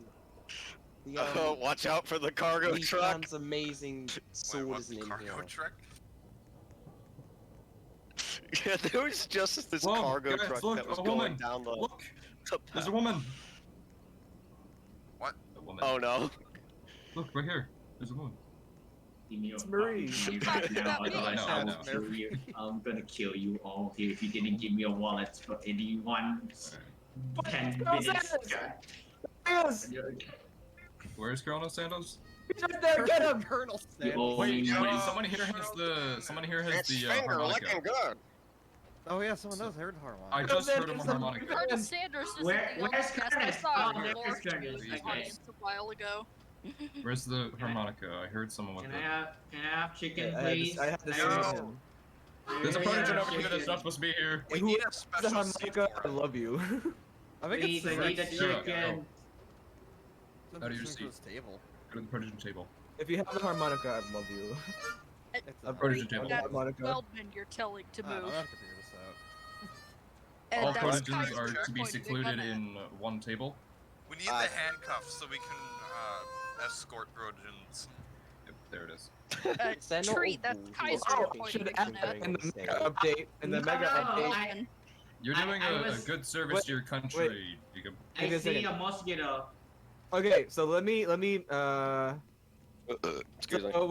[SPEAKER 10] The,
[SPEAKER 8] Oh, watch out for the cargo
[SPEAKER 10] Lee
[SPEAKER 8] truck.
[SPEAKER 10] Khan's amazing
[SPEAKER 4] Wait,
[SPEAKER 10] sword
[SPEAKER 4] what's
[SPEAKER 10] isn't in
[SPEAKER 4] cargo
[SPEAKER 10] here.
[SPEAKER 4] truck?
[SPEAKER 8] Yeah, there was just this
[SPEAKER 5] Whoa,
[SPEAKER 8] cargo
[SPEAKER 5] guys,
[SPEAKER 8] truck
[SPEAKER 5] look,
[SPEAKER 8] that was
[SPEAKER 5] a
[SPEAKER 8] going
[SPEAKER 5] woman.
[SPEAKER 8] down the.
[SPEAKER 5] Look,
[SPEAKER 8] the
[SPEAKER 5] there's a
[SPEAKER 8] path.
[SPEAKER 5] woman.
[SPEAKER 4] What?
[SPEAKER 5] A woman.
[SPEAKER 8] Oh no.
[SPEAKER 5] Look, right here. There's a woman.
[SPEAKER 2] Give me your
[SPEAKER 3] It's Marie.
[SPEAKER 2] fucking
[SPEAKER 1] Talking
[SPEAKER 2] money
[SPEAKER 1] about
[SPEAKER 2] right
[SPEAKER 1] me.
[SPEAKER 2] now,
[SPEAKER 5] I know, I
[SPEAKER 2] otherwise
[SPEAKER 5] know.
[SPEAKER 2] I will kill you. I'm gonna kill you all here if you didn't give me your wallets for anyone. 10 minutes.
[SPEAKER 3] Yes!
[SPEAKER 5] Where's Colonel Santos?
[SPEAKER 3] He's right there, get him!
[SPEAKER 7] Colonel
[SPEAKER 2] You
[SPEAKER 7] Sanders.
[SPEAKER 2] owe
[SPEAKER 5] Wait,
[SPEAKER 2] me
[SPEAKER 5] wait,
[SPEAKER 2] money.
[SPEAKER 5] someone here has the
[SPEAKER 8] Its finger
[SPEAKER 5] harmonica.
[SPEAKER 8] looking good.
[SPEAKER 7] Oh yeah, someone does heard harmonic.
[SPEAKER 5] I just heard him a harmonica.
[SPEAKER 1] Colonel Sanders isn't
[SPEAKER 2] Where-
[SPEAKER 1] the only
[SPEAKER 2] where's
[SPEAKER 1] guest. I
[SPEAKER 2] Curtis?
[SPEAKER 1] saw
[SPEAKER 2] Oh,
[SPEAKER 1] Lord
[SPEAKER 2] there's
[SPEAKER 1] in
[SPEAKER 2] Curtis.
[SPEAKER 1] the
[SPEAKER 2] Okay.
[SPEAKER 1] audience a while ago.
[SPEAKER 5] Where's the harmonica? I heard someone with
[SPEAKER 2] Can
[SPEAKER 5] it.
[SPEAKER 2] I have chicken,
[SPEAKER 3] I had
[SPEAKER 2] please?
[SPEAKER 3] to, I had to
[SPEAKER 2] I
[SPEAKER 3] save
[SPEAKER 2] have-
[SPEAKER 3] him.
[SPEAKER 5] There's a
[SPEAKER 2] I
[SPEAKER 5] protege
[SPEAKER 2] have
[SPEAKER 5] over here that's
[SPEAKER 2] chicken.
[SPEAKER 5] not supposed to be here.
[SPEAKER 4] We
[SPEAKER 3] Who
[SPEAKER 4] need a
[SPEAKER 3] The
[SPEAKER 4] special seat
[SPEAKER 3] harmonica,
[SPEAKER 4] for
[SPEAKER 3] I
[SPEAKER 4] him.
[SPEAKER 3] love you.
[SPEAKER 7] I think
[SPEAKER 2] Please,
[SPEAKER 7] it's
[SPEAKER 2] I need a
[SPEAKER 5] Sure,
[SPEAKER 2] chicken.
[SPEAKER 5] Out of your
[SPEAKER 7] This
[SPEAKER 5] seat.
[SPEAKER 7] table.
[SPEAKER 5] Go to the protege table.
[SPEAKER 3] If you have the harmonica, I love you.
[SPEAKER 7] It's
[SPEAKER 3] A
[SPEAKER 7] a
[SPEAKER 5] protege table.
[SPEAKER 1] That's
[SPEAKER 3] harmonica.
[SPEAKER 1] Weldman you're telling to
[SPEAKER 7] I don't know,
[SPEAKER 1] move.
[SPEAKER 7] I have to figure this out.
[SPEAKER 1] And
[SPEAKER 5] All
[SPEAKER 1] that's
[SPEAKER 5] proteges
[SPEAKER 1] Kai's
[SPEAKER 5] are to be
[SPEAKER 1] point,
[SPEAKER 5] secluded
[SPEAKER 1] they're gonna-
[SPEAKER 5] in one table.
[SPEAKER 4] We need the handcuffs so we can escort Trojans.
[SPEAKER 5] Yep, there it is.
[SPEAKER 10] They're not
[SPEAKER 1] Tree,
[SPEAKER 10] all
[SPEAKER 1] that's
[SPEAKER 10] ghouls,
[SPEAKER 1] Kai's
[SPEAKER 10] they're
[SPEAKER 3] Oh,
[SPEAKER 1] point
[SPEAKER 3] should
[SPEAKER 1] they're
[SPEAKER 3] add
[SPEAKER 1] gonna-
[SPEAKER 3] that in the
[SPEAKER 10] Stay.
[SPEAKER 3] mega update. In the
[SPEAKER 2] No,
[SPEAKER 3] mega
[SPEAKER 2] no,
[SPEAKER 3] update.
[SPEAKER 2] I-
[SPEAKER 5] You're doing
[SPEAKER 2] I
[SPEAKER 5] a
[SPEAKER 2] was-
[SPEAKER 5] good service
[SPEAKER 3] Wait,
[SPEAKER 5] to your country, Jacob.
[SPEAKER 2] I
[SPEAKER 3] Give me a
[SPEAKER 2] see
[SPEAKER 3] second.
[SPEAKER 2] a mosquito.
[SPEAKER 3] Okay, so let me
[SPEAKER 8] Excuse me.
[SPEAKER 3] so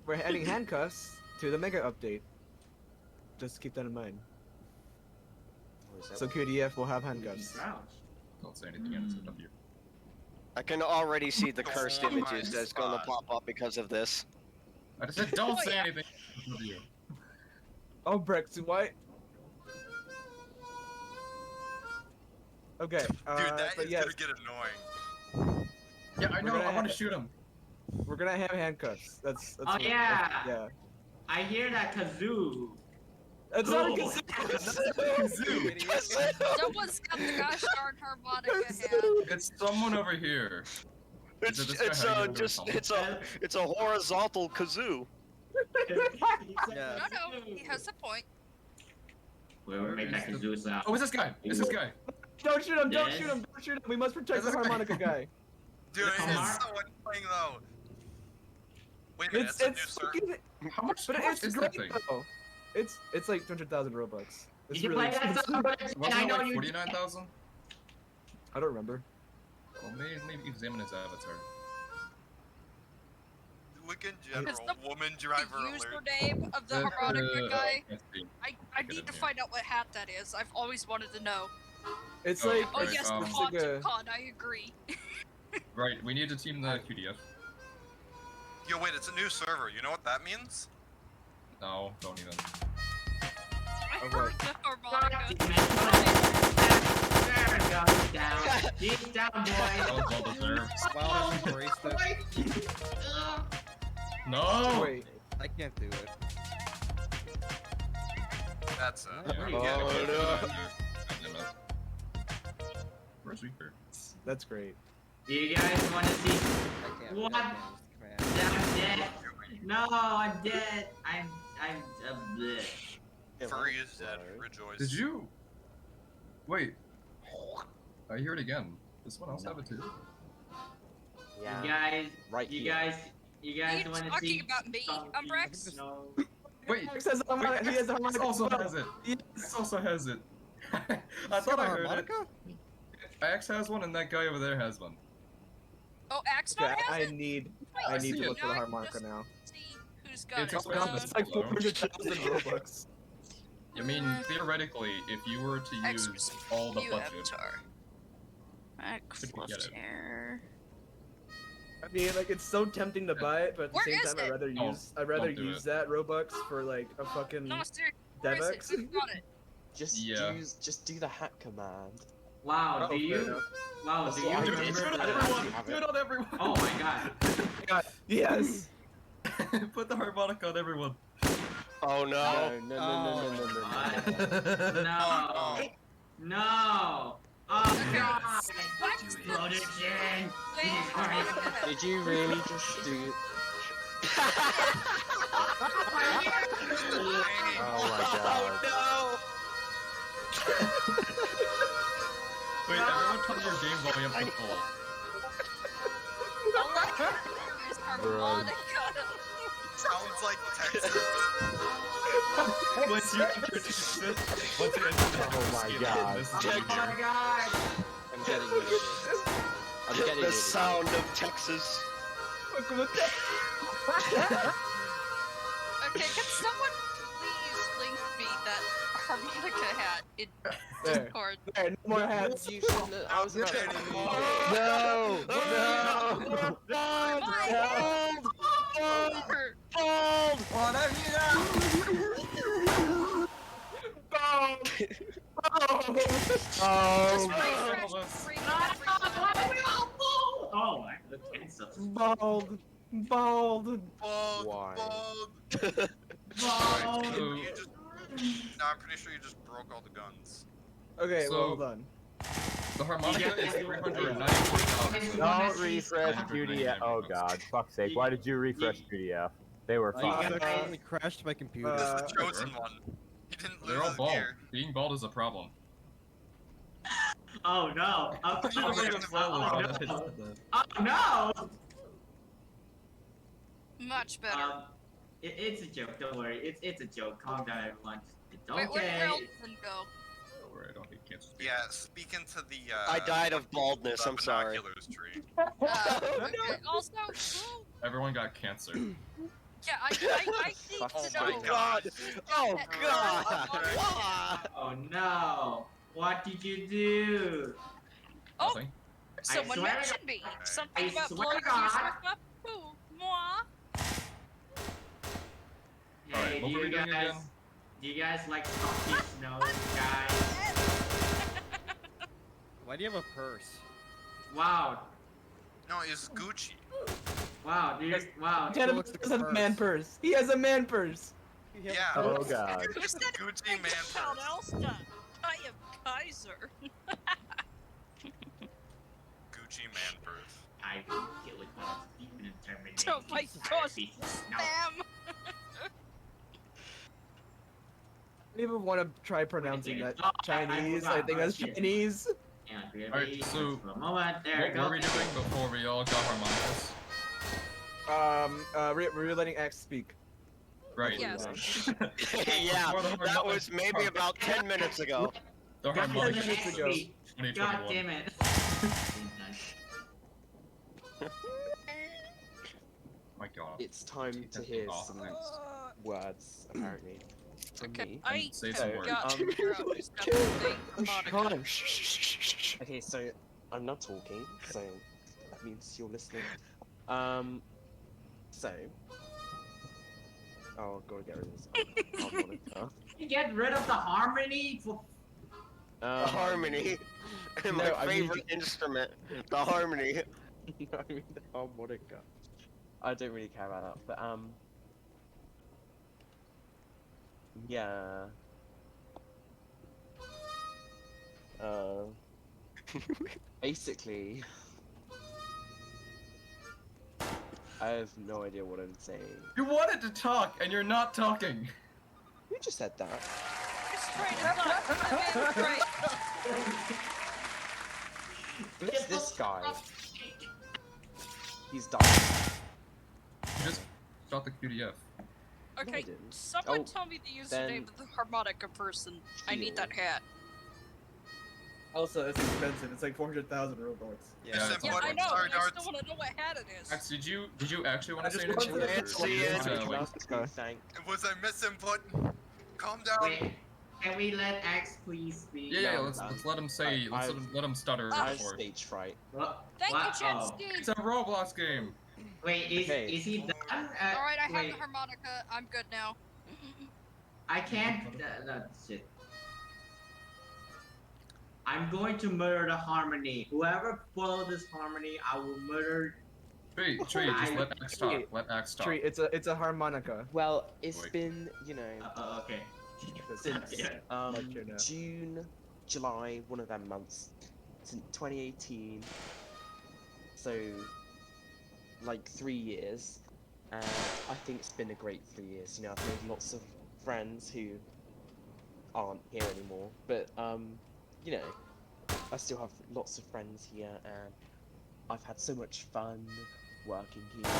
[SPEAKER 3] we're adding handcuffs to the mega update. Just keep that in mind.
[SPEAKER 10] Or is that
[SPEAKER 3] So
[SPEAKER 10] what-
[SPEAKER 3] QDF will have handcuffs.
[SPEAKER 2] Ouch.
[SPEAKER 5] Don't say anything and it's up to you.
[SPEAKER 8] I can already see the cursed
[SPEAKER 4] Oh my
[SPEAKER 8] images that's gonna
[SPEAKER 4] God.
[SPEAKER 8] pop up because of this.
[SPEAKER 5] I just said don't
[SPEAKER 1] Oh,
[SPEAKER 5] say
[SPEAKER 1] yeah.
[SPEAKER 5] anything. It's up to you.
[SPEAKER 3] Oh, Brex, why? Okay,
[SPEAKER 4] Dude, that
[SPEAKER 3] but
[SPEAKER 4] is
[SPEAKER 3] yes,
[SPEAKER 4] gonna get annoying.
[SPEAKER 5] Yeah, I
[SPEAKER 3] We're
[SPEAKER 5] know.
[SPEAKER 3] gonna
[SPEAKER 5] I want to
[SPEAKER 3] have-
[SPEAKER 5] shoot him.
[SPEAKER 3] we're gonna have handcuffs. That's
[SPEAKER 2] Oh,
[SPEAKER 3] what-
[SPEAKER 2] yeah.
[SPEAKER 3] yeah.
[SPEAKER 2] I hear that kazoo.
[SPEAKER 3] It's not a
[SPEAKER 2] Oh.
[SPEAKER 3] kazoo.
[SPEAKER 1] Someone's got the gosh darn harmonica hand.
[SPEAKER 5] It's someone over here.
[SPEAKER 8] It's
[SPEAKER 5] Is it this guy
[SPEAKER 8] it's
[SPEAKER 5] hiding over
[SPEAKER 8] just
[SPEAKER 5] something?
[SPEAKER 8] it's a horizontal kazoo.
[SPEAKER 7] Yeah.
[SPEAKER 1] No, he has a point.
[SPEAKER 2] Whoever made that kazoo sound.
[SPEAKER 5] Oh, it's this guy. It's this guy.
[SPEAKER 3] Don't shoot him! Don't
[SPEAKER 2] Yes.
[SPEAKER 3] shoot him! Don't shoot him! We must protect
[SPEAKER 5] Is
[SPEAKER 3] the
[SPEAKER 5] this guy-
[SPEAKER 3] harmonica guy.
[SPEAKER 4] Dude,
[SPEAKER 2] The
[SPEAKER 4] it's
[SPEAKER 2] Hamar-
[SPEAKER 4] so annoying though. Wait a minute,
[SPEAKER 3] It's
[SPEAKER 4] it's a new
[SPEAKER 3] it's
[SPEAKER 4] server.
[SPEAKER 3] fucking,
[SPEAKER 5] How much,
[SPEAKER 3] but
[SPEAKER 5] how much
[SPEAKER 3] it's
[SPEAKER 5] is
[SPEAKER 3] great
[SPEAKER 5] that thing?
[SPEAKER 3] though. It's like 200,000 Robux. It's
[SPEAKER 2] Did you
[SPEAKER 3] really
[SPEAKER 2] play that
[SPEAKER 3] expensive.
[SPEAKER 2] song?
[SPEAKER 5] Wasn't
[SPEAKER 2] I
[SPEAKER 5] it
[SPEAKER 2] know
[SPEAKER 5] like
[SPEAKER 2] you.
[SPEAKER 5] 49,000?
[SPEAKER 3] I don't remember.
[SPEAKER 5] Well, maybe examine his avatar.
[SPEAKER 4] Look in
[SPEAKER 1] Is
[SPEAKER 4] general,
[SPEAKER 1] the-
[SPEAKER 4] woman
[SPEAKER 1] The
[SPEAKER 4] driver alert.
[SPEAKER 1] username of the harmonica guy.
[SPEAKER 5] let's see.
[SPEAKER 1] I need to find out what hat that is. I've always wanted to know.
[SPEAKER 3] It's
[SPEAKER 5] Oh,
[SPEAKER 3] like
[SPEAKER 1] Oh
[SPEAKER 5] Right,
[SPEAKER 1] yes,
[SPEAKER 3] it's
[SPEAKER 1] con
[SPEAKER 3] like
[SPEAKER 1] to
[SPEAKER 3] a,
[SPEAKER 1] con. I agree.
[SPEAKER 5] Right, we need to team the QDF.
[SPEAKER 4] Yo, wait, it's a new server. You know what that means?
[SPEAKER 5] No, don't even.
[SPEAKER 1] I
[SPEAKER 3] Oh,
[SPEAKER 1] heard the harmonica.
[SPEAKER 2] There it goes. He's down. He's down,
[SPEAKER 5] That
[SPEAKER 2] boy.
[SPEAKER 5] was well deserved.
[SPEAKER 7] Wow, I embraced it.
[SPEAKER 5] No!
[SPEAKER 3] wait.
[SPEAKER 7] I can't do it.
[SPEAKER 4] That's
[SPEAKER 5] Yeah,
[SPEAKER 7] Oh,
[SPEAKER 5] we
[SPEAKER 8] no.
[SPEAKER 5] gotta go for that, dude. Where's Reaper?
[SPEAKER 3] That's great.
[SPEAKER 2] Do you guys want to see?
[SPEAKER 7] I can't.
[SPEAKER 2] What?
[SPEAKER 7] I can't use the command.
[SPEAKER 2] I'm dead. No, I'm dead. I'm bleh.
[SPEAKER 4] Furry is dead. Rejoice.
[SPEAKER 5] Did you? Wait. I hear it again. Does someone else have it too?
[SPEAKER 10] Yeah.
[SPEAKER 2] You guys,
[SPEAKER 10] Right
[SPEAKER 2] you
[SPEAKER 10] here.
[SPEAKER 2] guys
[SPEAKER 1] You're
[SPEAKER 2] want to
[SPEAKER 1] talking
[SPEAKER 2] see?
[SPEAKER 1] about me,
[SPEAKER 2] something?
[SPEAKER 1] Umbrex?
[SPEAKER 2] No.
[SPEAKER 5] Wait.
[SPEAKER 3] Brex has the harmonica. He has the
[SPEAKER 5] This
[SPEAKER 3] harmonica.
[SPEAKER 5] also
[SPEAKER 3] as well.
[SPEAKER 5] has it.
[SPEAKER 3] Yes.
[SPEAKER 5] This also has it. I
[SPEAKER 7] It's
[SPEAKER 5] thought
[SPEAKER 7] got
[SPEAKER 5] I
[SPEAKER 7] a
[SPEAKER 5] heard it.
[SPEAKER 7] harmonica?
[SPEAKER 5] Axe has one and that guy over there has one.
[SPEAKER 1] Oh, Axnar
[SPEAKER 3] Okay,
[SPEAKER 1] has
[SPEAKER 3] I
[SPEAKER 1] it?
[SPEAKER 3] need
[SPEAKER 1] Wait,
[SPEAKER 3] I need
[SPEAKER 5] see
[SPEAKER 3] to
[SPEAKER 5] it.
[SPEAKER 3] look for
[SPEAKER 1] now
[SPEAKER 3] the
[SPEAKER 1] I can
[SPEAKER 3] harmonica
[SPEAKER 1] just
[SPEAKER 3] now.
[SPEAKER 1] see who's got
[SPEAKER 5] It's
[SPEAKER 1] it.
[SPEAKER 5] on
[SPEAKER 3] It's like 400,000 Robux.
[SPEAKER 5] I mean, theoretically, if you were to use
[SPEAKER 1] X's
[SPEAKER 5] all the
[SPEAKER 1] Q
[SPEAKER 5] budget,
[SPEAKER 1] avatar. Max
[SPEAKER 5] Could we get
[SPEAKER 1] left
[SPEAKER 5] it?
[SPEAKER 1] here.
[SPEAKER 3] I mean, like it's so tempting to buy it, but at the
[SPEAKER 1] Where
[SPEAKER 3] same
[SPEAKER 1] is
[SPEAKER 3] time,
[SPEAKER 1] it?
[SPEAKER 3] I'd rather
[SPEAKER 5] don't do
[SPEAKER 3] use
[SPEAKER 5] it.
[SPEAKER 3] that Robux for like a fucking
[SPEAKER 1] No, seriously, where is it?
[SPEAKER 3] Devex.
[SPEAKER 1] Who got it?
[SPEAKER 5] Yeah.
[SPEAKER 10] Just do the hat command.
[SPEAKER 2] Wow,
[SPEAKER 3] Oh,
[SPEAKER 2] do
[SPEAKER 3] fair
[SPEAKER 2] you?
[SPEAKER 3] enough.
[SPEAKER 2] Wow,
[SPEAKER 10] That's
[SPEAKER 2] do
[SPEAKER 10] what
[SPEAKER 2] you
[SPEAKER 10] I
[SPEAKER 5] do
[SPEAKER 10] remember
[SPEAKER 5] it
[SPEAKER 2] remember
[SPEAKER 5] on
[SPEAKER 10] that-
[SPEAKER 2] the?
[SPEAKER 5] everyone!
[SPEAKER 10] have
[SPEAKER 5] Do
[SPEAKER 10] it.
[SPEAKER 5] it on everyone!
[SPEAKER 2] Oh my god.
[SPEAKER 3] God, yes.
[SPEAKER 5] Put the harmonica on everyone.
[SPEAKER 8] Oh no.
[SPEAKER 10] No.
[SPEAKER 2] No. No. Oh God. Explosion. Jesus Christ.
[SPEAKER 10] Did you really just do? Oh my god.
[SPEAKER 5] Wait, everyone turn your game volume to full.
[SPEAKER 1] All I can hear is harmonica.
[SPEAKER 4] Sounds like Texas.
[SPEAKER 5] Once you introduce it, once you introduce
[SPEAKER 6] Oh my god.
[SPEAKER 5] this is
[SPEAKER 2] Oh
[SPEAKER 5] what you
[SPEAKER 2] my
[SPEAKER 5] hear.
[SPEAKER 2] God.
[SPEAKER 10] I'm getting it. I'm getting
[SPEAKER 8] The
[SPEAKER 10] it.
[SPEAKER 8] sound of Texas.
[SPEAKER 1] Okay, can someone please link me that harmonica hat in
[SPEAKER 3] There.
[SPEAKER 1] Discord?
[SPEAKER 3] There, no more hats.
[SPEAKER 10] You shouldn't. I was about to.
[SPEAKER 1] What have you done?
[SPEAKER 2] Oh my goodness.
[SPEAKER 3] Bald.
[SPEAKER 4] Bald.
[SPEAKER 10] Why?
[SPEAKER 4] Bald.
[SPEAKER 2] Bald.
[SPEAKER 4] You just. No, I'm pretty sure you just broke all the guns.
[SPEAKER 3] Okay,
[SPEAKER 5] So-
[SPEAKER 3] well, hold on.
[SPEAKER 5] The harmonica is 394,000.
[SPEAKER 6] Don't refresh QDF. Oh god, fuck's sake. Why did you refresh QDF? They were
[SPEAKER 7] I
[SPEAKER 6] fine.
[SPEAKER 7] accidentally crashed my computer.
[SPEAKER 4] This is the chosen one. He didn't lose
[SPEAKER 5] They're all
[SPEAKER 4] his
[SPEAKER 5] bald.
[SPEAKER 4] gear.
[SPEAKER 5] Being bald is a problem.
[SPEAKER 2] Oh no. Oh
[SPEAKER 5] You were
[SPEAKER 2] no.
[SPEAKER 5] slowly,
[SPEAKER 2] Oh
[SPEAKER 5] but I
[SPEAKER 2] no.
[SPEAKER 5] said that.
[SPEAKER 2] Oh no.
[SPEAKER 1] Much better.
[SPEAKER 2] It's a joke. Don't worry. It's a joke. Calm down, everyone. It's
[SPEAKER 1] Wait, where did
[SPEAKER 2] okay.
[SPEAKER 1] Relton go?
[SPEAKER 5] Don't worry, I don't think cancer.
[SPEAKER 4] Yeah, speak into the.
[SPEAKER 8] I died of baldness. I'm sorry.
[SPEAKER 4] binoculars tree.
[SPEAKER 1] Okay. Also, who?
[SPEAKER 5] Everyone got cancer.
[SPEAKER 1] Yeah, I need
[SPEAKER 10] Fuck
[SPEAKER 1] to
[SPEAKER 10] sake.
[SPEAKER 1] know.
[SPEAKER 8] Oh god! Oh god!
[SPEAKER 2] Oh no. What did you do?
[SPEAKER 1] Oh,
[SPEAKER 5] Nothing.
[SPEAKER 1] someone
[SPEAKER 2] swear to
[SPEAKER 1] mentioned me. Something
[SPEAKER 2] I
[SPEAKER 1] about
[SPEAKER 2] swear
[SPEAKER 1] blowing
[SPEAKER 2] to God.
[SPEAKER 1] QSERF up. Who? Moi?
[SPEAKER 5] Alright,
[SPEAKER 2] Hey,
[SPEAKER 5] what were we doing again?
[SPEAKER 2] do you guys like Puppy Snow, guys?
[SPEAKER 7] Why do you have a purse?
[SPEAKER 2] Wow.
[SPEAKER 4] No, it's Gucci.
[SPEAKER 2] Wow, dude. Wow.
[SPEAKER 3] Lieutenant
[SPEAKER 7] looks like a
[SPEAKER 3] has a
[SPEAKER 7] purse.
[SPEAKER 3] man purse. He has a man purse.
[SPEAKER 4] Yeah.
[SPEAKER 6] Oh god.
[SPEAKER 1] Who said
[SPEAKER 4] Gucci man
[SPEAKER 1] Town
[SPEAKER 4] purse.
[SPEAKER 1] Elsta? I am Kaiser.
[SPEAKER 4] Gucci man purse.
[SPEAKER 2] I will kill it once, even in Terminator.
[SPEAKER 1] Oh my gosh, spam.
[SPEAKER 3] I don't even want to try pronouncing that
[SPEAKER 2] Oh,
[SPEAKER 3] Chinese.
[SPEAKER 2] I
[SPEAKER 3] I think that's
[SPEAKER 2] forgot.
[SPEAKER 3] Chinese.
[SPEAKER 2] And really,
[SPEAKER 5] Alright, so-
[SPEAKER 2] for a moment, there
[SPEAKER 5] What
[SPEAKER 2] we go.
[SPEAKER 5] were we doing before we all got harmonicas?
[SPEAKER 3] We're letting X speak.
[SPEAKER 5] Right.
[SPEAKER 1] Yes.
[SPEAKER 8] Yeah,
[SPEAKER 5] Before the
[SPEAKER 8] that
[SPEAKER 5] harmonica-
[SPEAKER 8] was maybe about 10 minutes ago.
[SPEAKER 5] The
[SPEAKER 2] God
[SPEAKER 5] harmonica
[SPEAKER 3] minutes ago.
[SPEAKER 5] 2021.
[SPEAKER 2] damn it.
[SPEAKER 5] My god.
[SPEAKER 10] It's time to hear some words, apparently, from
[SPEAKER 1] Okay,
[SPEAKER 10] me.
[SPEAKER 1] I
[SPEAKER 5] Say
[SPEAKER 10] So,
[SPEAKER 5] some words.
[SPEAKER 1] got to
[SPEAKER 10] um,
[SPEAKER 1] figure out who's got the thing. Harmonica.
[SPEAKER 10] Okay, so I'm not talking, so that means you're listening. So. Oh, gotta get rid of this harmonica.
[SPEAKER 2] Get rid of the harmony for
[SPEAKER 8] Harmony.
[SPEAKER 10] No,
[SPEAKER 8] My
[SPEAKER 10] I mean-
[SPEAKER 8] favorite instrument. The harmony.
[SPEAKER 10] No, I mean the harmonica. I don't really care about that, but yeah. Basically, I have no idea what I'm saying.
[SPEAKER 5] You wanted to talk, and you're not talking.
[SPEAKER 10] Who just said that?
[SPEAKER 1] His train is not. Right.
[SPEAKER 10] Who's this guy? He's dying.
[SPEAKER 5] You just got the QDF.
[SPEAKER 10] I
[SPEAKER 1] Okay,
[SPEAKER 10] didn't.
[SPEAKER 1] someone
[SPEAKER 10] Oh,
[SPEAKER 1] tell me the
[SPEAKER 10] then-
[SPEAKER 1] username of the harmonica person. I need that hat.
[SPEAKER 3] Also, it's expensive. It's like 400,000 Robux.
[SPEAKER 5] Yeah, it's
[SPEAKER 1] Yeah,
[SPEAKER 5] all
[SPEAKER 1] I
[SPEAKER 5] right.
[SPEAKER 1] know,
[SPEAKER 4] Sorry,
[SPEAKER 1] but I
[SPEAKER 4] Darts.
[SPEAKER 1] still want to know what hat it is.
[SPEAKER 5] Max, did you actually want
[SPEAKER 3] I
[SPEAKER 5] to say
[SPEAKER 3] just
[SPEAKER 5] anything?
[SPEAKER 3] wanted
[SPEAKER 5] or
[SPEAKER 8] to
[SPEAKER 5] did you
[SPEAKER 8] see
[SPEAKER 5] wanna,
[SPEAKER 8] it.
[SPEAKER 5] like,
[SPEAKER 10] Thank.
[SPEAKER 4] Was I misinput? Calm down.
[SPEAKER 2] Wait, can we let X please speak?
[SPEAKER 5] Yeah,
[SPEAKER 10] No,
[SPEAKER 5] let's
[SPEAKER 10] no.
[SPEAKER 5] let him say.
[SPEAKER 10] I-
[SPEAKER 5] Let him stutter
[SPEAKER 10] I have
[SPEAKER 5] before.
[SPEAKER 10] stage fright.
[SPEAKER 2] What?
[SPEAKER 1] Thank
[SPEAKER 2] what?
[SPEAKER 1] you, Jet
[SPEAKER 2] Oh.
[SPEAKER 1] Steve.
[SPEAKER 5] It's a Roblox game.
[SPEAKER 2] Wait,
[SPEAKER 10] Okay.
[SPEAKER 2] is he done?
[SPEAKER 1] Alright, I have
[SPEAKER 2] wait,
[SPEAKER 1] the harmonica. I'm good now.
[SPEAKER 2] I can't. Shit. I'm going to murder the harmony. Whoever follows this harmony, I will murder
[SPEAKER 5] Tree, just let Axe talk. Let Axe talk.
[SPEAKER 3] Tree, it's a harmonica.
[SPEAKER 10] Well, it's
[SPEAKER 5] Wait.
[SPEAKER 10] been,
[SPEAKER 2] Okay.
[SPEAKER 10] since
[SPEAKER 2] Yeah.
[SPEAKER 3] Let you know.
[SPEAKER 10] June, July, one of them months, since 2018. So, like 3 years. And I think it's been a great 3 years. I've made lots of friends who aren't here anymore. But I still have lots of friends here, and I've had so much fun working here.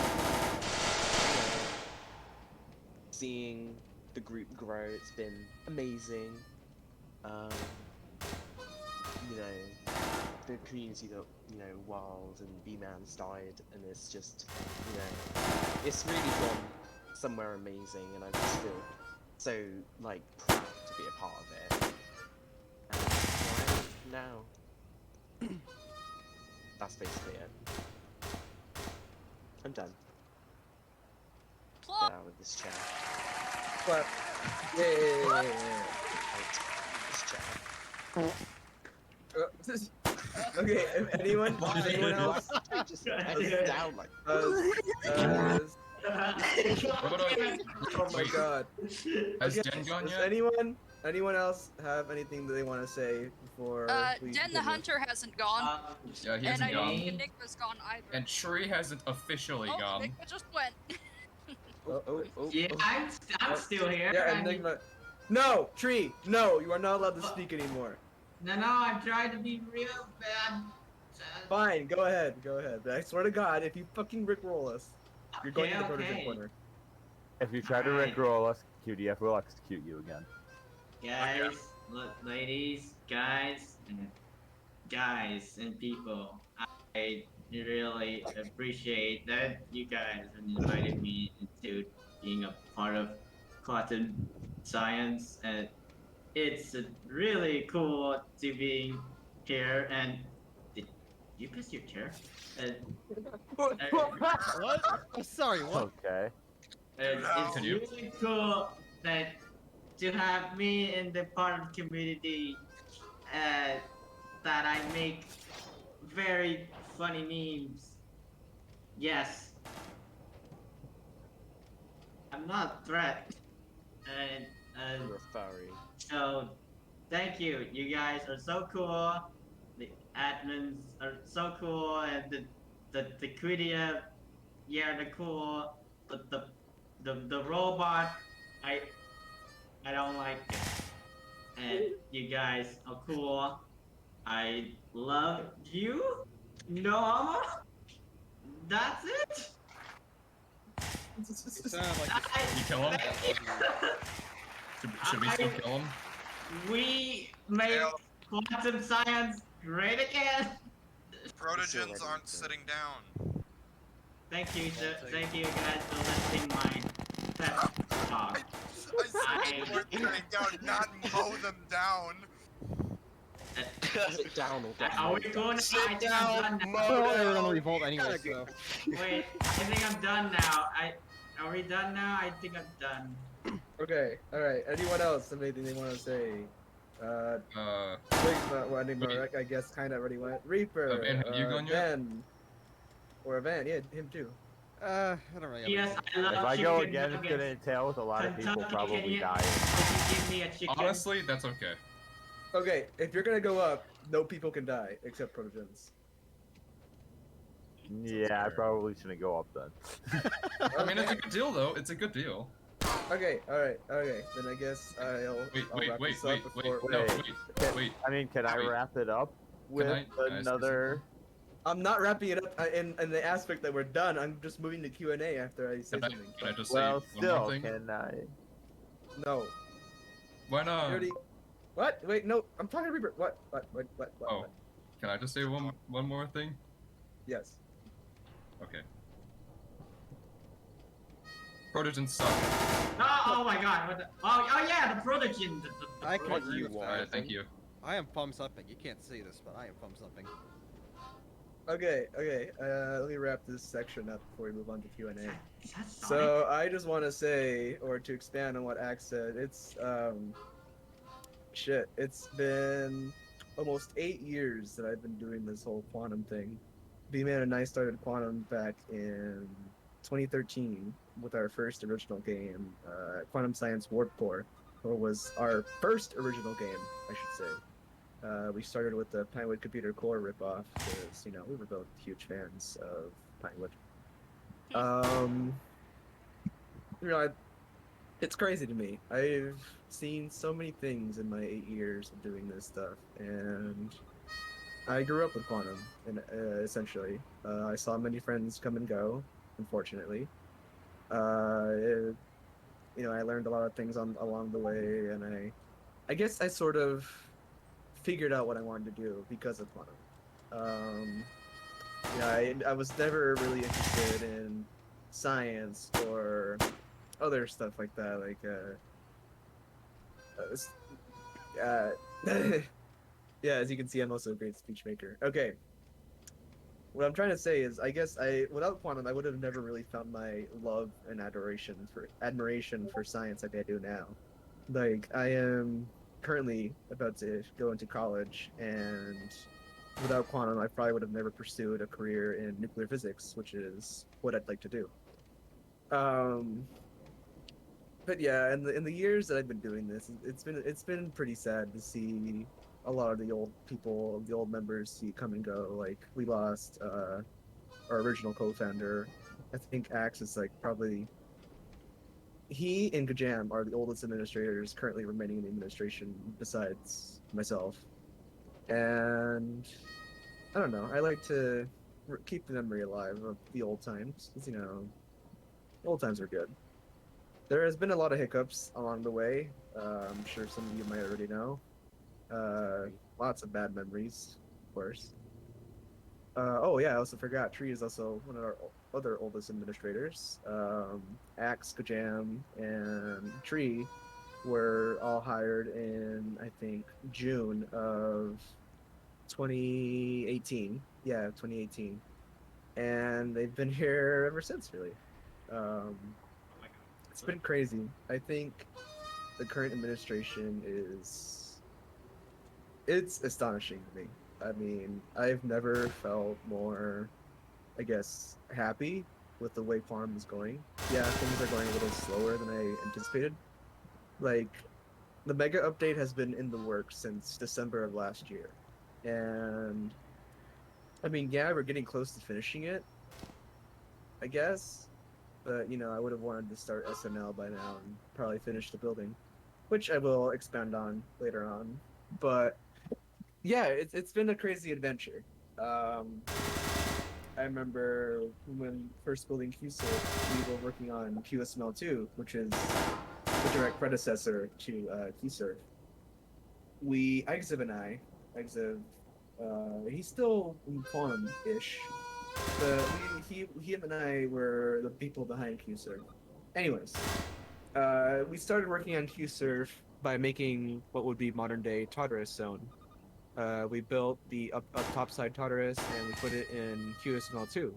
[SPEAKER 10] Seeing the group grow, it's been amazing. The community that, Wild and B-Man's died, and it's just, it's really gone somewhere amazing, and I just feel so, proud to be a part of it. And that's why now. That's basically it. I'm done.
[SPEAKER 1] Plop.
[SPEAKER 10] Get out of this chair.
[SPEAKER 3] But yeah.
[SPEAKER 10] Out this chair.
[SPEAKER 3] Okay, if anyone else
[SPEAKER 10] Just down like.
[SPEAKER 3] Oh my god.
[SPEAKER 5] Has
[SPEAKER 3] Okay,
[SPEAKER 5] Den gone
[SPEAKER 3] does
[SPEAKER 5] yet?
[SPEAKER 3] anyone else have anything that they want to say before we
[SPEAKER 1] Den the
[SPEAKER 3] continue?
[SPEAKER 1] Hunter hasn't gone,
[SPEAKER 5] Yeah, he
[SPEAKER 1] and
[SPEAKER 5] hasn't
[SPEAKER 1] I don't
[SPEAKER 5] gone.
[SPEAKER 1] think Enigma's gone either.
[SPEAKER 5] And Tree hasn't officially
[SPEAKER 1] Oh,
[SPEAKER 5] gone.
[SPEAKER 1] Enigma just went.
[SPEAKER 2] Yeah, I'm still here.
[SPEAKER 3] Yeah,
[SPEAKER 2] I mean,
[SPEAKER 3] Enigma. No, Tree, no, you are not allowed to speak anymore.
[SPEAKER 2] no, I'm trying to be real bad.
[SPEAKER 3] Fine, go ahead. But I swear to God, if you fucking rickroll us, you're going to the prototype corner.
[SPEAKER 6] If you try to
[SPEAKER 2] Alright.
[SPEAKER 6] rickroll us, QDF will execute you again.
[SPEAKER 2] Guys, look, ladies, guys, and people, I really appreciate that you guys invited me into being a part of quantum science, and it's really cool to be here. And did you piss your chair?
[SPEAKER 7] What? I'm sorry, what?
[SPEAKER 6] Okay.
[SPEAKER 2] It's
[SPEAKER 5] Continue.
[SPEAKER 2] really cool that to have me in the part of the community that I make very funny memes. Yes. I'm not a threat. And
[SPEAKER 10] You're a furry.
[SPEAKER 2] so thank you. You guys are so cool. The admins are so cool, and the Quidia, yeah, they're cool. But the robot, I don't like it. And you guys are cool. I love you. No homo. That's it.
[SPEAKER 7] You sound like
[SPEAKER 5] You kill him? Should we still kill him?
[SPEAKER 2] We make quantum science great again.
[SPEAKER 4] Protogens aren't sitting down.
[SPEAKER 2] Thank you guys for listening my pet talk.
[SPEAKER 4] I said we're sitting down, not mow them down.
[SPEAKER 10] Sit down or get
[SPEAKER 2] Are we
[SPEAKER 10] mowed
[SPEAKER 2] going?
[SPEAKER 8] Sit
[SPEAKER 2] I think
[SPEAKER 8] down,
[SPEAKER 2] I'm done now.
[SPEAKER 7] well, they were gonna revolt anyway, so.
[SPEAKER 2] Wait, I think I'm done now. Are we done now? I think I'm done.
[SPEAKER 3] Okay, alright. Anyone else have anything they want to say? Enigma, I guess kind of already went. Reaper,
[SPEAKER 5] Van, have you gone yet?
[SPEAKER 3] Van. Or Van, yeah, him too.
[SPEAKER 7] I don't really have
[SPEAKER 2] Yes,
[SPEAKER 7] anything.
[SPEAKER 2] I love
[SPEAKER 6] If I go
[SPEAKER 2] chicken
[SPEAKER 6] again, it's gonna
[SPEAKER 2] nuggets.
[SPEAKER 6] entail with a lot of people
[SPEAKER 2] Kentucky,
[SPEAKER 6] probably
[SPEAKER 2] can you
[SPEAKER 6] dying.
[SPEAKER 2] give me a chicken?
[SPEAKER 5] Honestly, that's okay.
[SPEAKER 3] Okay, if you're gonna go up, no people can die except protogens.
[SPEAKER 6] Yeah, I probably shouldn't go up then.
[SPEAKER 5] I mean, it's a good deal, though. It's a good deal.
[SPEAKER 3] Okay, alright, okay. Then I guess I'll wrap this up before.
[SPEAKER 5] No,
[SPEAKER 6] Can-
[SPEAKER 5] wait.
[SPEAKER 6] I mean, can I
[SPEAKER 5] Wait.
[SPEAKER 6] wrap it up with
[SPEAKER 5] Can I say
[SPEAKER 6] another?
[SPEAKER 3] I'm not wrapping it up in the aspect that we're done. I'm just moving to Q&A after I say
[SPEAKER 5] Can I,
[SPEAKER 3] something.
[SPEAKER 5] can I just
[SPEAKER 6] Well,
[SPEAKER 5] say one
[SPEAKER 6] still,
[SPEAKER 5] more thing?
[SPEAKER 6] can I?
[SPEAKER 3] No.
[SPEAKER 5] Why
[SPEAKER 3] You
[SPEAKER 5] not?
[SPEAKER 3] already... What? Wait, no. I'm talking to Reaper. What?
[SPEAKER 5] Oh,
[SPEAKER 3] What?
[SPEAKER 5] can I just say one more thing?
[SPEAKER 3] Yes.
[SPEAKER 5] Okay. Protogens suck.
[SPEAKER 2] Oh my god, what the... Oh yeah, the protogen.
[SPEAKER 7] I can
[SPEAKER 10] What
[SPEAKER 7] agree
[SPEAKER 10] you
[SPEAKER 7] with
[SPEAKER 10] want?
[SPEAKER 7] that.
[SPEAKER 5] Alright, thank you.
[SPEAKER 7] I am thumbs upping. You can't see this, but I am thumbs upping.
[SPEAKER 3] Okay. Let me wrap this section up before we move on to Q&A.
[SPEAKER 2] Is that Sonic?
[SPEAKER 3] So I just want to say, or to expand on what Axe said, it's shit. It's been almost 8 years that I've been doing this whole quantum thing, B-Man and I started Quantum back in 2013 with our first original game, Quantum Science Warp Core, or was our first original game, I should say. We started with the Pinewood Computer Core ripoff because, you know, we were both huge fans of Pinewood. You know, it's crazy to me. I've seen so many things in my 8 years of doing this stuff, and I grew up with Quantum, and essentially, I saw many friends come and go. Unfortunately, it, you know, I learned a lot of things along the way, and I guess I sort of figured out what I wanted to do because of Quantum. Yeah, I was never really interested in science or other stuff like that, like yeah, as you can see, I'm also a great speech maker. Okay, what I'm trying to say is, I guess without Quantum, I would have never really found my love and admiration for science like I do now. Like, I am currently about to go into college, and without Quantum, I probably would have never pursued a career in nuclear physics, which is what I'd like to do. Um, but yeah, in the years that I've been doing this, it's been pretty sad to see a lot of the old people, the old members, see come and go. Like, we lost our original co-founder. I think Axe is like probably he and Gajam are the oldest administrators currently remaining in the administration besides myself. And I don't know. I like to keep the memory alive of the old times, 'cause, you know, old times are good. There has been a lot of hiccups along the way. I'm sure some of you might already know. Lots of bad memories, of course. Oh yeah, I also forgot. Tree is also one of our other oldest administrators. Axe, Kajam, and Tree were all hired in, I think, June of 2018. Yeah, 2018. And they've been here ever since, really. Um, it's been crazy. I think the current administration it's astonishing to me. I mean, I've never felt more, I guess, happy with the way Quantum is going. Yeah, things are going a little slower than I anticipated. Like, the mega update has been in the works since December of last year. And I mean, yeah, we're getting close to finishing it, I guess. But, you know, I would have wanted to start SNL by now and probably finish the building, which I will expand on later on. But yeah, it's been a crazy adventure. I remember when first building QSERF, we were working on QSML2, which is the direct predecessor to QSERF. Exib and I, Exib, he's still in quantum-ish, but him and I were the people behind QSERF. Anyways, we started working on QSERF by making what would be modern day Tartarus Zone. We built the up topside Tartarus and we put it in QSML2.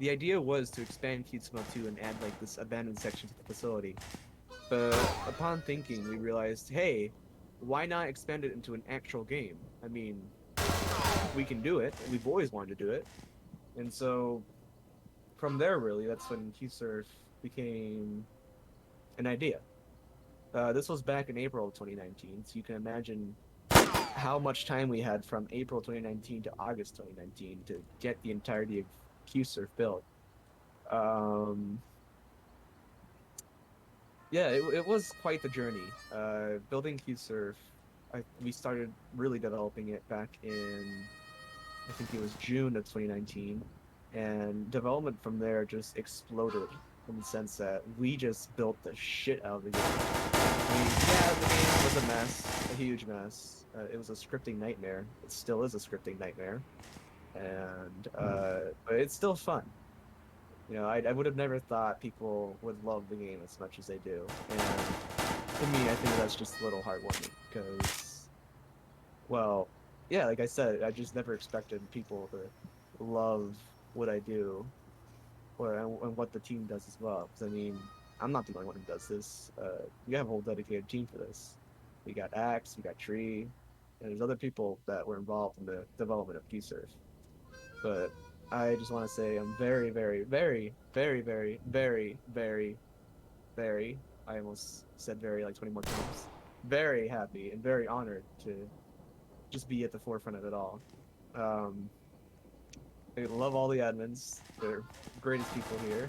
[SPEAKER 3] The idea was to expand QSML2 and add like this abandoned section to the facility. But upon thinking, we realized, hey, why not expand it into an actual game? I mean, we can do it. We've always wanted to do it. And so from there, really, that's when QSERF became an idea. This was back in April of 2019, so you can imagine how much time we had from April 2019 to August 2019 to get the entirety of QSERF built. Yeah, it was quite the journey. Building QSERF, we started really developing it back in, I think it was June of 2019, and development from there just exploded in the sense that we just built the shit out of the game. I mean, yeah, the game was a mess, a huge mess. It was a scripting nightmare. It still is a scripting nightmare, and but it's still fun. You know, I would have never thought people would love the game as much as they do, and to me, I think that's just a little heartwarming because, well, yeah, like I said, I just never expected people to love what I do, and what the team does as well. Because I mean, I'm not the only one who does this. We have a whole dedicated team for this. We got Axe, we got Tree, and there's other people that were involved in the development of QSERF. But I just want to say I'm very, very, very, very, very, very, very, very. I almost said very like 20 more times. Very happy and very honored to just be at the forefront of it all. Um, I love all the admins. They're the greatest people here.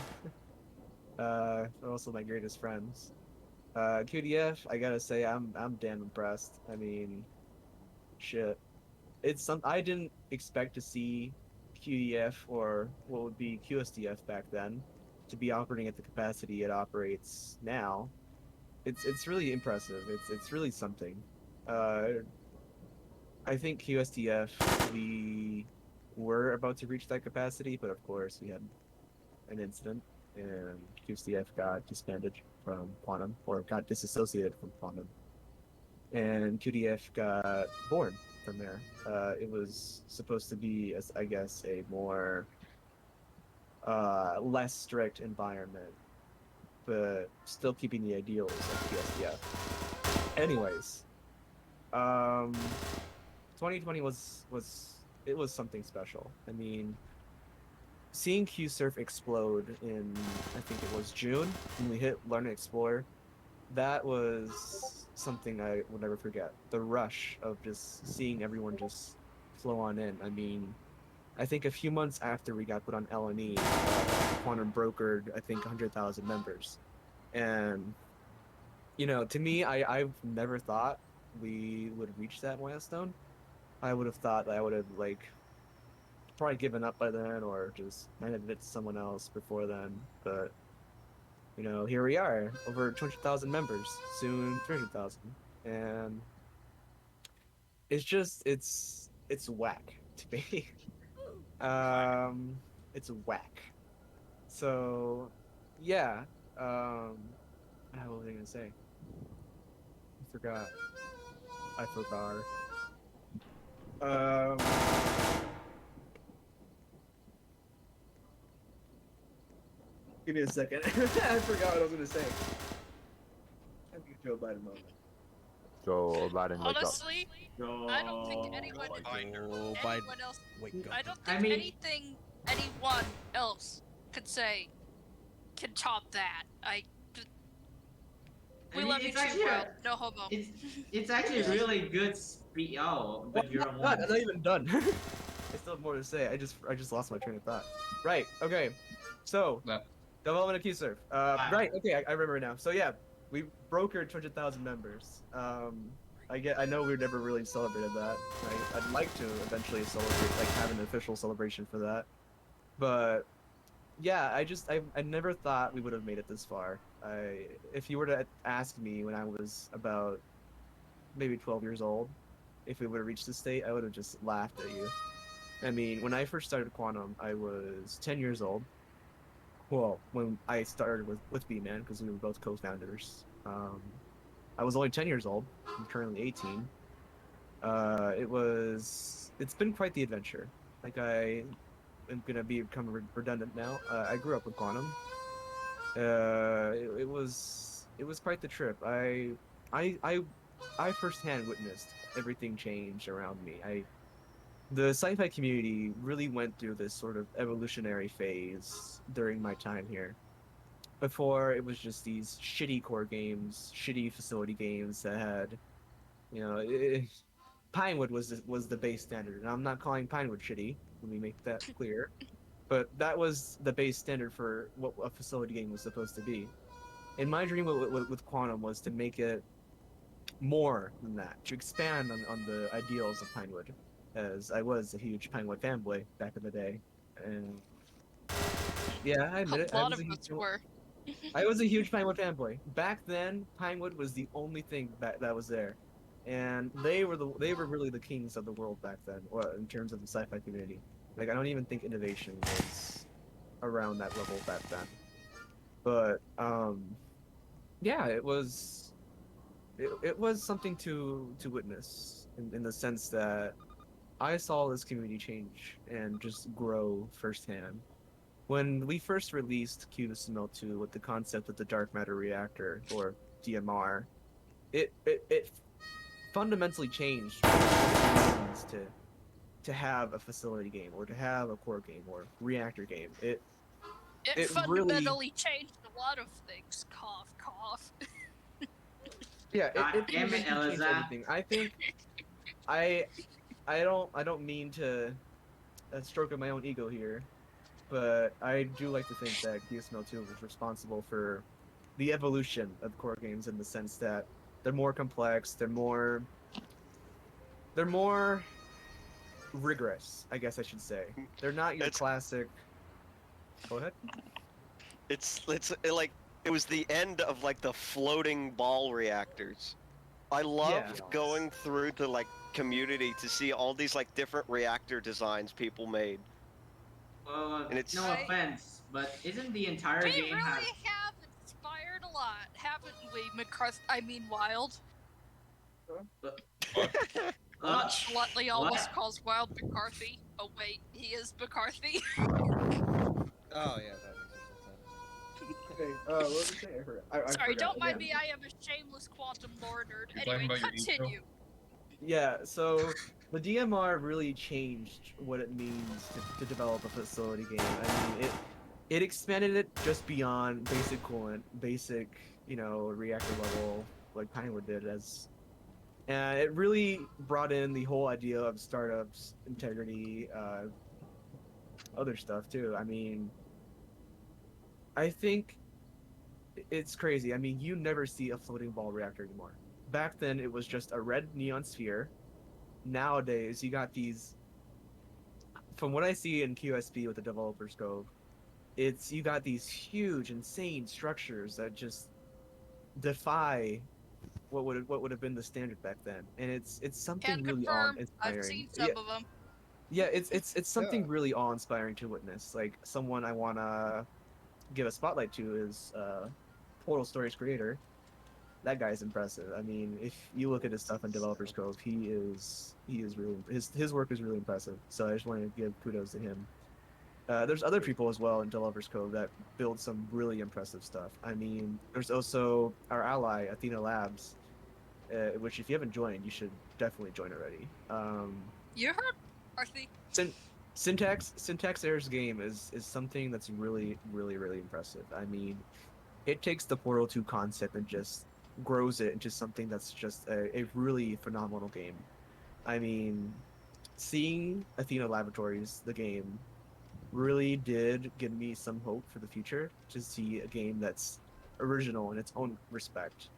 [SPEAKER 3] They're also my greatest friends. QDF, I gotta say, I'm damn impressed. I mean, shit. It's some I didn't expect to see QDF or what would be QSDF back then to be operating at the capacity it operates now. It's really impressive. It's really something. Uh, I think QSDF we were about to reach that capacity, but of course we had an incident and QSDF got disbanded from Quantum or got disassociated from Quantum, and QDF got born from there. It was supposed to be, as I guess, a more less strict environment, but still keeping the ideals of QSDF. Anyways, 2020 was something special. I mean, seeing QSERF explode in, I think it was June when we hit Learn and Explore, that was something I will never forget. The rush of just seeing everyone just flow on in. I mean, I think a few months after we got put on LNE, Quantum brokered, I think, 100,000 members. And, you know, to me, I've never thought we would reach that milestone. I would have thought that I would have, like, probably given up by then or just handed it to someone else before then. But, you know, here we are, over 200,000 members, soon 300,000. And it's just, it's whack to me. It's whack. So, yeah. What was I gonna say? I forgot. Give me a second. I forgot what I was gonna say. I'll give Joe Biden a moment.
[SPEAKER 6] Joe Biden, wake up.
[SPEAKER 1] Honestly, I don't think anyone else.
[SPEAKER 7] Wake up.
[SPEAKER 1] I don't think anyone else could say can top that. We love you too, bro. No homo.
[SPEAKER 2] It's actually really good speed. Oh, but you're
[SPEAKER 3] I'm not even done. I still have more to say. I just lost my train of thought. Right. Okay. So, development of QSERF. Right. Okay. I remember now. So yeah, we brokered 200,000 members. I know we never really celebrated that. I'd like to eventually celebrate, like have an official celebration for that. But yeah, I never thought we would have made it this far. If you were to ask me when I was about maybe 12 years old, if we would have reached this state, I would have just laughed at you. I mean, when I first started Quantum, I was 10 years old. Well, when I started with B-Man, because we were both co-founders. I was only 10 years old. I'm currently 18. It's been quite the adventure. Like, I am gonna become redundant now. I grew up with Quantum. It was quite the trip. I firsthand witnessed everything change around me. The sci-fi community really went through this sort of evolutionary phase during my time here. Before, it was just these shitty core games, shitty facility games that had, you know, Pinewood was the base standard, and I'm not calling Pinewood shitty. Let me make that clear. But that was the base standard for what a facility game was supposed to be. And my dream with Quantum was to make it more than that, to expand on the ideals of Pinewood, as I was a huge Pinewood fanboy back in the day. And yeah, I admit it.
[SPEAKER 1] A lot of us were.
[SPEAKER 3] I was a huge Pinewood fanboy. Back then, Pinewood was the only thing that was there. And they were really the kings of the world back then, or in terms of the sci-fi community. Like, I don't even think innovation was around that level back then. But yeah, it was something to witness in the sense that I saw this community change and just grow firsthand. When we first released QSML 2 with the concept of the dark matter reactor, or DMR, it fundamentally changed what it means to have a facility game or to have a core game or reactor game.
[SPEAKER 1] It
[SPEAKER 3] It
[SPEAKER 1] fundamentally
[SPEAKER 3] really,
[SPEAKER 1] changed a lot of things. Cough, cough.
[SPEAKER 3] yeah,
[SPEAKER 2] God
[SPEAKER 3] it
[SPEAKER 2] damn it,
[SPEAKER 3] fundamentally changed
[SPEAKER 2] Eliza.
[SPEAKER 3] everything. I think I don't mean to stroke my own ego here, but I do like to think that QSML2 was responsible for the evolution of core games in the sense that they're more complex, they're more rigorous, I guess I should say. They're not your
[SPEAKER 8] It's
[SPEAKER 3] classic. Go ahead.
[SPEAKER 8] like it was the end of like the floating ball reactors. I
[SPEAKER 3] Yeah.
[SPEAKER 8] loved going through the like community to see all these like different reactor designs people made.
[SPEAKER 2] Well,
[SPEAKER 8] And it's
[SPEAKER 2] no offense, but isn't the entire
[SPEAKER 1] We
[SPEAKER 2] game have?
[SPEAKER 1] really have inspired a lot, haven't we, McCarthy? I mean, Wild. Which Lutley almost calls Wild McCarthy. Oh wait, he is McCarthy.
[SPEAKER 7] Oh yeah, that makes sense.
[SPEAKER 3] Okay. What was I saying? I
[SPEAKER 1] Sorry,
[SPEAKER 3] forgot
[SPEAKER 1] don't mind
[SPEAKER 3] again.
[SPEAKER 1] me. I am a shameless quantum lore nerd.
[SPEAKER 5] You're talking
[SPEAKER 1] Anyway,
[SPEAKER 5] about your ego?
[SPEAKER 1] continue.
[SPEAKER 3] Yeah. So the DMR really changed what it means to develop a facility game. I mean, it expanded it just beyond basic coolant, basic, reactor level, like Pinewood did, and it really brought in the whole idea of startups, integrity, other stuff too. I mean, I think it's crazy. I mean, you never see a floating ball reactor anymore. Back then, it was just a red neon sphere. Nowadays, you got these. From what I see in QSP with the developer scope, you got these huge, insane structures that just defy what would have been the standard back then, and it's something
[SPEAKER 1] Can
[SPEAKER 3] really
[SPEAKER 1] confirm. I've
[SPEAKER 3] awe-inspiring.
[SPEAKER 1] seen some of them.
[SPEAKER 3] Yeah, it's something
[SPEAKER 7] Yeah.
[SPEAKER 3] really awe-inspiring to witness. Like someone I wanna give a spotlight to is Portal Stories creator. That guy's impressive. I mean, if you look at his stuff in Developer's Cove, he is really his work is really impressive. So I just wanted to give kudos to him. There's other people as well in Developer's Cove that build some really impressive stuff. I mean, there's also our ally Athena Labs, which if you haven't joined, you should definitely join already.
[SPEAKER 1] You heard, Arthi?
[SPEAKER 3] Syntax Error's game is something that's really, really, really impressive. I mean, it takes the Portal 2 concept and just grows it into something that's just a really phenomenal game. I mean, seeing Athena Laboratories, the game, really did give me some hope for the future to see a game that's original in its own respect.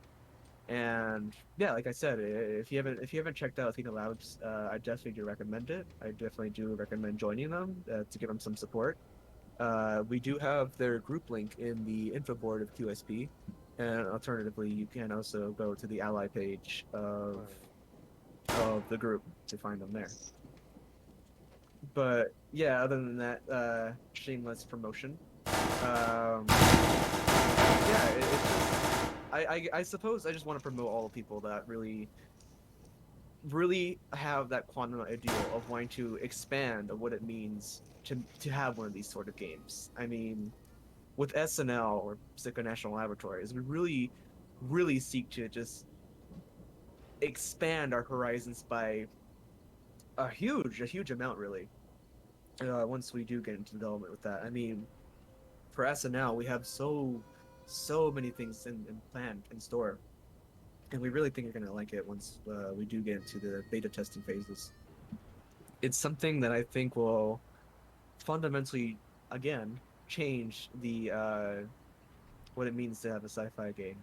[SPEAKER 3] And yeah, like I said, if you haven't checked out Athena Labs, I definitely do recommend it. I definitely do recommend joining them to give them some support. We do have their group link in the info board of QSP, and alternatively, you can also go to the ally page of the group to find them there. But yeah, other than that, shameless promotion. Yeah, it's just, I suppose I just want to promote all the people that really have that quantum ideal of wanting to expand of what it means to have one of these sort of games. I mean, with SNL or Pacific National Laboratories, we really seek to just expand our horizons by a huge amount, really. Once we do get into development with that, I mean, for SNL, we have so many things in planned in store, and we really think you're gonna like it once we do get into the beta testing phases. It's something that I think will fundamentally, again, change the what it means to have a sci-fi game.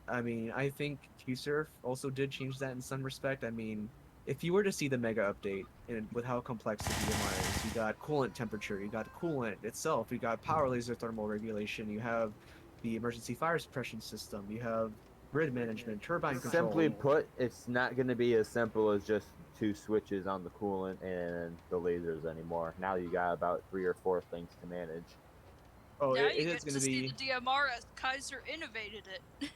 [SPEAKER 3] I mean, I think QSERF also did change that in some respect. I mean, if you were to see the mega update and with how complex the DMR is, you got coolant temperature, you got coolant itself, you got power laser thermal regulation, you have the emergency fire suppression system, you have grid management, turbine control.
[SPEAKER 6] Simply put, it's not going to be as simple as just 2 switches on the coolant and the lasers anymore. Now you got about 3 or 4 things to manage.
[SPEAKER 3] Oh,
[SPEAKER 1] now
[SPEAKER 3] it
[SPEAKER 1] you
[SPEAKER 3] is
[SPEAKER 1] get
[SPEAKER 3] going
[SPEAKER 1] to
[SPEAKER 3] to
[SPEAKER 1] see
[SPEAKER 3] be.
[SPEAKER 1] the DMR as Kaiser innovated it.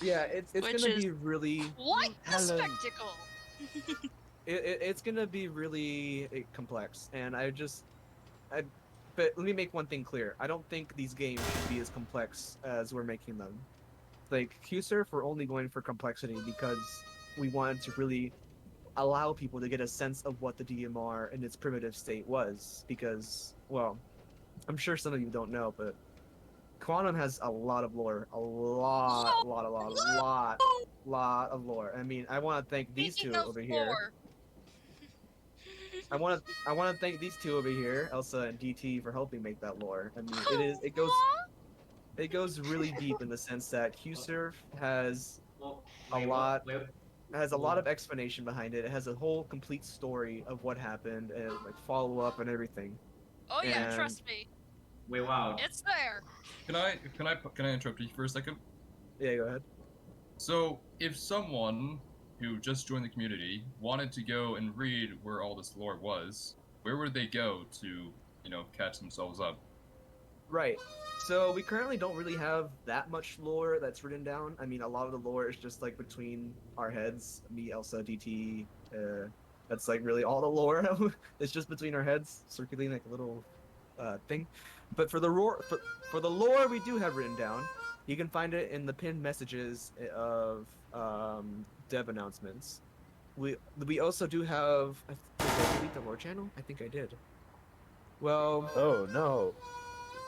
[SPEAKER 3] Yeah, it's
[SPEAKER 1] Which
[SPEAKER 3] going to
[SPEAKER 1] is
[SPEAKER 3] be really.
[SPEAKER 1] quite the
[SPEAKER 6] Helen.
[SPEAKER 1] spectacle.
[SPEAKER 3] It's going to be really complex, and but let me make one thing clear. I don't think these games should be as complex as we're making them. Like QSERF, we're only going for complexity because we wanted to really allow people to get a sense of what the DMR in its primitive state was, because, well, I'm sure some of you don't know, but Quantum has a lot of lore, a lot of lore. I mean, I want to thank these
[SPEAKER 1] Speaking
[SPEAKER 3] two
[SPEAKER 1] of
[SPEAKER 3] over here.
[SPEAKER 1] lore.
[SPEAKER 3] I want to thank these two over here, Elsa and DT, for helping make that lore. I mean, it goes really deep in the sense that QSERF has
[SPEAKER 2] Well,
[SPEAKER 3] a
[SPEAKER 2] wait,
[SPEAKER 3] lot
[SPEAKER 2] wait,
[SPEAKER 3] has a lot of explanation behind it. It has a whole complete story of what happened and like follow up and everything.
[SPEAKER 1] Oh yeah,
[SPEAKER 3] And-
[SPEAKER 1] trust me,
[SPEAKER 2] wait, wow.
[SPEAKER 1] it's there.
[SPEAKER 5] Can I interrupt you for a second?
[SPEAKER 3] Yeah, go ahead.
[SPEAKER 5] So, if someone who just joined the community wanted to go and read where all this lore was, where would they go to, catch themselves up?
[SPEAKER 3] Right. So we currently don't really have that much lore that's written down. I mean, a lot of the lore is just like between our heads, me, Elsa, DT. That's like really all the lore. It's just between our heads, circulating like a little thing. But for the lore we do have written down, you can find it in the pinned messages of dev announcements. We also do have. Did I delete the lore channel? I think I did. Well.
[SPEAKER 6] Oh no.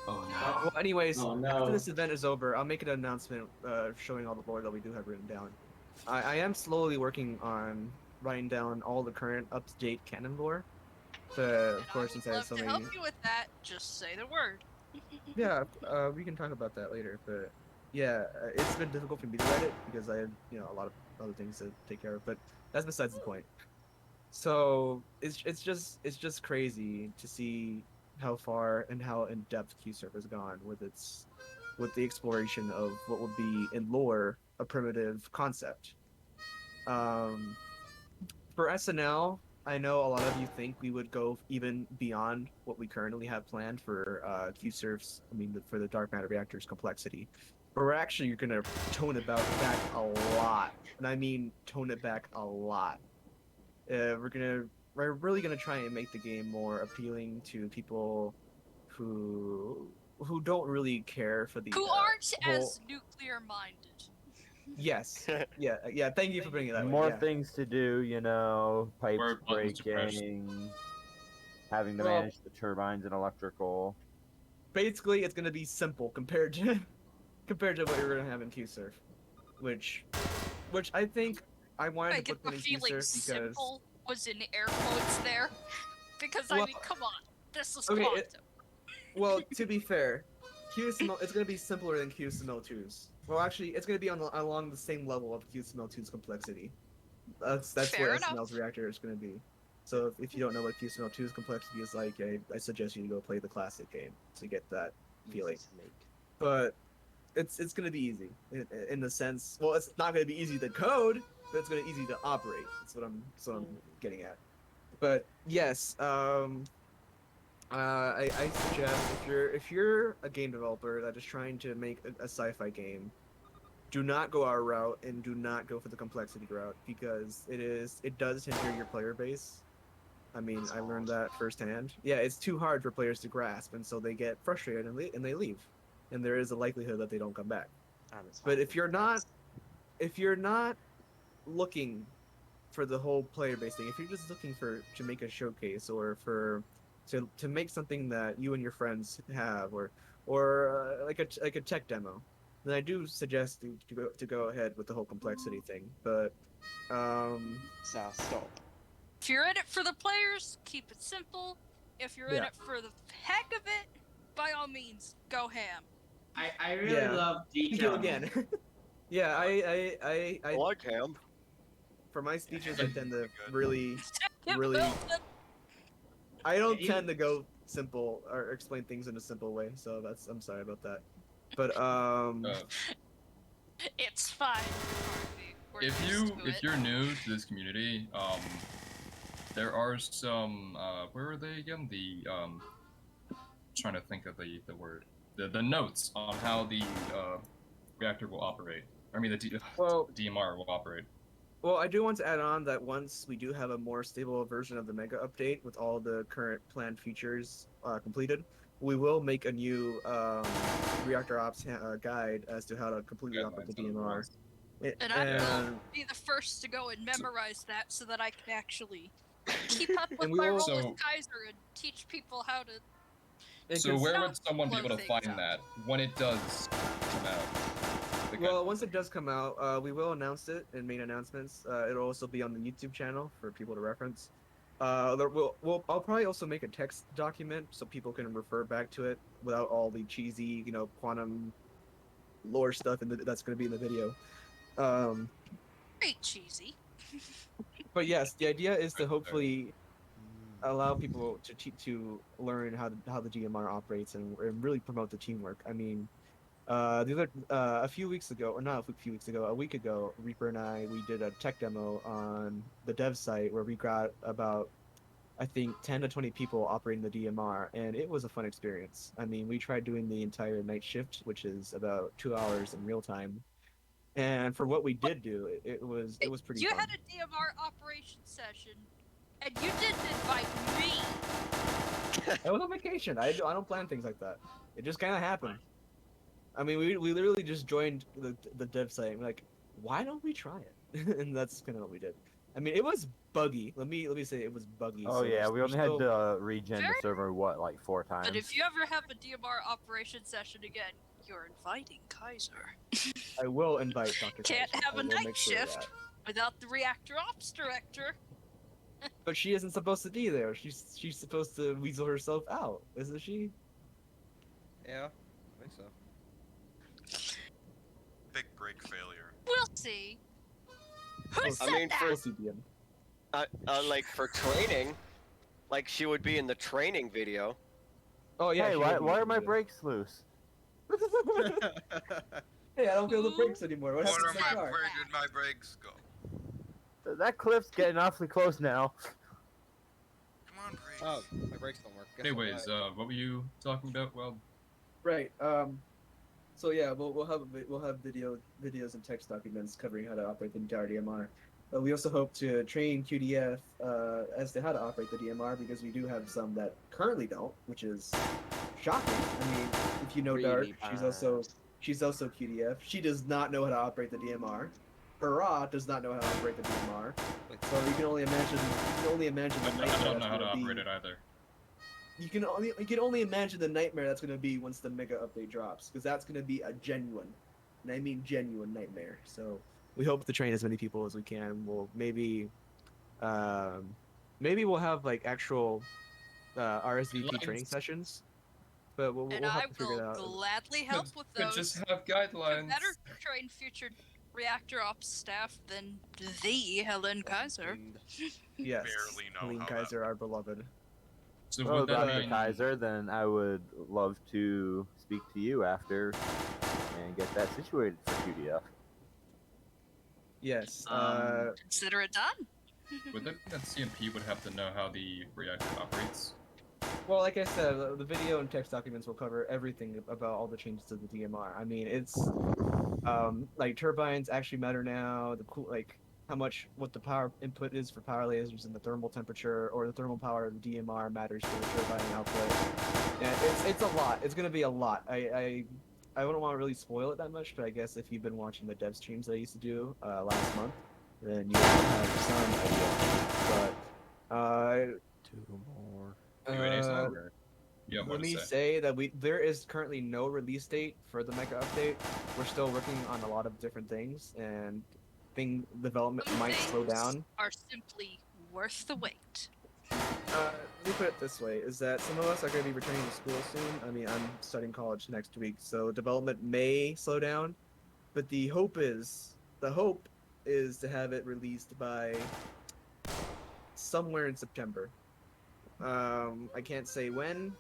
[SPEAKER 5] Oh
[SPEAKER 3] Well, anyways,
[SPEAKER 2] Oh, no.
[SPEAKER 3] after this event is over, I'll make an announcement showing all the lore that we do have written down. I am slowly working on writing down all the current up-to-date canon lore. Of course, since I have
[SPEAKER 1] Love
[SPEAKER 3] so
[SPEAKER 1] to
[SPEAKER 3] many.
[SPEAKER 1] help you with that. Just say the word.
[SPEAKER 3] Yeah, we can talk about that later. But yeah, it's been difficult for me to write it because I have a lot of other things to take care of. But that's besides the point. So it's just crazy to see how far and how in depth QSERF has gone with the exploration of what would be in lore a primitive concept. For SNL, I know a lot of you think we would go even beyond what we currently have planned for QSERF's. I mean, for the dark matter reactor's complexity. But we're actually gonna tone it back a lot, and I mean tone it back a lot. We're really gonna try and make the game more appealing to people who don't really care for the
[SPEAKER 1] Who aren't
[SPEAKER 3] whole...
[SPEAKER 1] as nuclear minded.
[SPEAKER 3] Yes. Yeah. Thank you for bringing it that way.
[SPEAKER 6] More
[SPEAKER 3] Yeah.
[SPEAKER 6] things to do, pipes
[SPEAKER 5] Where buttons to press.
[SPEAKER 6] breaking, having to
[SPEAKER 3] Well-
[SPEAKER 6] manage the turbines and electrical.
[SPEAKER 3] Basically, it's gonna be simple compared to what you're gonna have in QSERF, which I think I wanted
[SPEAKER 1] I
[SPEAKER 3] to
[SPEAKER 1] get
[SPEAKER 3] put
[SPEAKER 1] the
[SPEAKER 3] in
[SPEAKER 1] feeling
[SPEAKER 3] QSERF because
[SPEAKER 1] simple was in air quotes there. Because I
[SPEAKER 3] Well,
[SPEAKER 1] mean, come on, this is
[SPEAKER 3] okay,
[SPEAKER 1] quantum.
[SPEAKER 3] well, to be fair, QSML it's gonna be simpler than QSML2's. Well, actually, it's gonna be along the same level of QSML2's complexity. That's
[SPEAKER 1] Fair
[SPEAKER 3] what
[SPEAKER 1] enough.
[SPEAKER 3] SML's reactor is gonna be. So if you don't know what QSML2's complexity is like, I suggest you to go play the classic game to get that feeling.
[SPEAKER 10] Easy to make.
[SPEAKER 3] But it's gonna be easy in the sense. Well, it's not gonna be easy to code, but it's gonna be easy to operate. That's what I'm getting at. But yes, I suggest if you're a game developer that is trying to make a sci-fi game, do not go our route and do not go for the complexity route because it does hinder your player base. I mean, I learned that firsthand. Yeah, it's too hard for players to grasp, and so they get frustrated and they leave, and there is a likelihood that they don't come back.
[SPEAKER 10] And it's
[SPEAKER 3] But
[SPEAKER 10] hard
[SPEAKER 3] if
[SPEAKER 10] to
[SPEAKER 3] you're
[SPEAKER 10] progress.
[SPEAKER 3] not looking for the whole player base thing, if you're just looking to make a showcase or to make something that you and your friends have or like a tech demo, then I do suggest to go ahead with the whole complexity thing. But
[SPEAKER 10] So stop.
[SPEAKER 1] If you're in it for the players, keep it simple. If you're in
[SPEAKER 3] Yeah.
[SPEAKER 1] it for the heck of it, by all means, go ham.
[SPEAKER 2] I really
[SPEAKER 3] Yeah.
[SPEAKER 2] love
[SPEAKER 3] thank you
[SPEAKER 2] detail.
[SPEAKER 3] again. Yeah,
[SPEAKER 8] I like him.
[SPEAKER 3] for my speeches I tend to
[SPEAKER 4] Good.
[SPEAKER 3] really
[SPEAKER 1] Get
[SPEAKER 3] Really-
[SPEAKER 1] Wilson.
[SPEAKER 3] I don't
[SPEAKER 2] You-
[SPEAKER 3] tend to go simple or explain things in a simple way, so I'm sorry about that. But
[SPEAKER 1] It's fine, Harvey. We're
[SPEAKER 5] If
[SPEAKER 1] used to it.
[SPEAKER 5] you're new to this community, there are some where are they again? The trying to think of the word. The notes on how the reactor will operate. I mean the
[SPEAKER 3] Well-
[SPEAKER 5] DMR will operate.
[SPEAKER 3] Well, I do want to add on that once we do have a more stable version of the Mega Update with all the current planned features completed, we will make a new reactor ops guide as to how to completely operate the
[SPEAKER 5] Guidelines on it
[SPEAKER 3] DMR.
[SPEAKER 5] once.
[SPEAKER 1] And I will be the first to go and memorize that so that I can actually keep up with
[SPEAKER 3] we
[SPEAKER 1] my
[SPEAKER 3] will-
[SPEAKER 1] role
[SPEAKER 5] So-
[SPEAKER 1] as Kaiser and teach people how to.
[SPEAKER 5] So where would
[SPEAKER 1] Not
[SPEAKER 5] someone be
[SPEAKER 1] blow
[SPEAKER 5] able to
[SPEAKER 1] things
[SPEAKER 5] find
[SPEAKER 1] up.
[SPEAKER 5] that when it does come out? Like,
[SPEAKER 3] Well, once it does come out, we will announce it in main announcements. It'll also be on the YouTube channel for people to reference. I'll probably also make a text document so people can refer back to it without all the cheesy, quantum lore stuff that's going to be in the video.
[SPEAKER 1] Very cheesy.
[SPEAKER 3] But yes, the idea is to
[SPEAKER 5] Right there.
[SPEAKER 3] hopefully allow people to learn how the GMR operates and really promote the teamwork. I mean, a few weeks ago, or not a few weeks ago, a week ago, Reaper and we did a tech demo on the dev site where we got about, I think, 10 to 20 people operating the DMR, and it was a fun experience. I mean, we tried doing the entire night shift, which is about 2 hours in real time, and for what we did do, it was pretty
[SPEAKER 1] You
[SPEAKER 3] fun.
[SPEAKER 1] had a DMR operation session, and you didn't invite me.
[SPEAKER 3] I was on vacation. I don't plan things like that. It just kind of happened. I mean, we literally just joined the dev site and we're like, why don't we try it? And that's kind of what we did. I mean, it was buggy. Let me say it was buggy.
[SPEAKER 6] Oh
[SPEAKER 3] so
[SPEAKER 6] yeah, we
[SPEAKER 3] we're
[SPEAKER 6] only had
[SPEAKER 3] still-
[SPEAKER 6] to regen the
[SPEAKER 1] Very-
[SPEAKER 6] server like 4 times.
[SPEAKER 1] But if you ever have a DMR operation session again, you're inviting Kaiser.
[SPEAKER 3] I will invite Dr.
[SPEAKER 1] Can't
[SPEAKER 3] Kaiser.
[SPEAKER 1] have
[SPEAKER 3] I
[SPEAKER 1] a
[SPEAKER 3] will
[SPEAKER 1] night
[SPEAKER 3] make sure of
[SPEAKER 1] shift
[SPEAKER 3] that.
[SPEAKER 1] without the reactor ops director.
[SPEAKER 3] But she isn't supposed to be there. She's supposed to weasel herself out, isn't she?
[SPEAKER 7] Yeah, I think so.
[SPEAKER 4] Big break failure.
[SPEAKER 1] We'll see. Who
[SPEAKER 3] Oh,
[SPEAKER 1] said
[SPEAKER 8] I mean,
[SPEAKER 1] that?
[SPEAKER 8] for
[SPEAKER 3] CBM.
[SPEAKER 8] like for training, like she would be in the training video.
[SPEAKER 3] Oh yeah.
[SPEAKER 6] Hey,
[SPEAKER 3] she
[SPEAKER 6] why
[SPEAKER 3] would be
[SPEAKER 6] are
[SPEAKER 3] able
[SPEAKER 6] my
[SPEAKER 3] to do
[SPEAKER 6] brakes loose?
[SPEAKER 3] that. Hey, I don't feel the
[SPEAKER 1] Who
[SPEAKER 3] brakes anymore. What
[SPEAKER 4] Where
[SPEAKER 3] happened to my car?
[SPEAKER 4] where did my brakes go?
[SPEAKER 6] That cliff's getting awfully close now.
[SPEAKER 4] Come on, brakes.
[SPEAKER 7] Oh, my brakes don't work. Guess
[SPEAKER 5] anyways,
[SPEAKER 7] what?
[SPEAKER 5] what were you talking about? Well,
[SPEAKER 3] Right. So yeah, we'll have videos and text documents covering how to operate the entire DMR. We also hope to train QDF as to how to operate the DMR because we do have some that currently don't, which is shocking. I mean, if you know
[SPEAKER 10] Really
[SPEAKER 3] Dark,
[SPEAKER 10] bad.
[SPEAKER 3] she's also QDF. She does not know how to operate the DMR. Hurrah does not know how to operate the DMR. So you can only imagine the
[SPEAKER 5] I
[SPEAKER 3] nightmare
[SPEAKER 5] don't know
[SPEAKER 3] that's
[SPEAKER 5] how to
[SPEAKER 3] gonna be.
[SPEAKER 5] operate it either.
[SPEAKER 3] You can only imagine the nightmare that's gonna be once the mega update drops, because that's gonna be a genuine, and I mean genuine nightmare. So we hope to train as many people as we can. We'll maybe we'll have like actual RSVP training
[SPEAKER 5] Guidelines.
[SPEAKER 3] sessions, but we'll
[SPEAKER 1] And
[SPEAKER 3] have
[SPEAKER 1] I
[SPEAKER 3] to figure it
[SPEAKER 1] will
[SPEAKER 3] out.
[SPEAKER 1] gladly help with
[SPEAKER 5] Could
[SPEAKER 1] those.
[SPEAKER 5] just have
[SPEAKER 1] To
[SPEAKER 5] guidelines.
[SPEAKER 1] better train future reactor ops staff than the Helen Kaiser.
[SPEAKER 7] And
[SPEAKER 3] Yes,
[SPEAKER 4] barely know
[SPEAKER 3] Helene
[SPEAKER 4] how that
[SPEAKER 3] Kaiser, our beloved.
[SPEAKER 5] So
[SPEAKER 6] Well,
[SPEAKER 5] would that
[SPEAKER 6] Dr.
[SPEAKER 5] mean
[SPEAKER 6] Kaiser, then I would love to speak to you after and get that situated for QDF.
[SPEAKER 3] Yes.
[SPEAKER 1] Consider it done.
[SPEAKER 5] would that mean that CMP would have to know how the reactor operates?
[SPEAKER 3] Well, like I said, the video and text documents will cover everything about all the changes to the DMR. I mean, it's like turbines actually matter now. What the power input is for power lasers and the thermal temperature or the thermal power of the DMR matters for the turbine output. And it's a lot. It's gonna be a lot. I wouldn't want to really spoil it that much, but I guess if you've been watching the dev streams that I used to do last month, then you will have some idea. But
[SPEAKER 6] 2 more.
[SPEAKER 5] Q&A's on? You have more
[SPEAKER 3] let
[SPEAKER 5] to
[SPEAKER 3] me
[SPEAKER 5] say.
[SPEAKER 3] say that there is currently no release date for the mega update. We're still working on a lot of different things, and development
[SPEAKER 1] Some
[SPEAKER 3] might slow
[SPEAKER 1] things
[SPEAKER 3] down.
[SPEAKER 1] Are simply worth the wait.
[SPEAKER 3] Let me put it this way: is that some of us are going to be returning to school soon. I mean, I'm starting college next week, so development may slow down. But the hope is to have it released by somewhere in September. I can't say when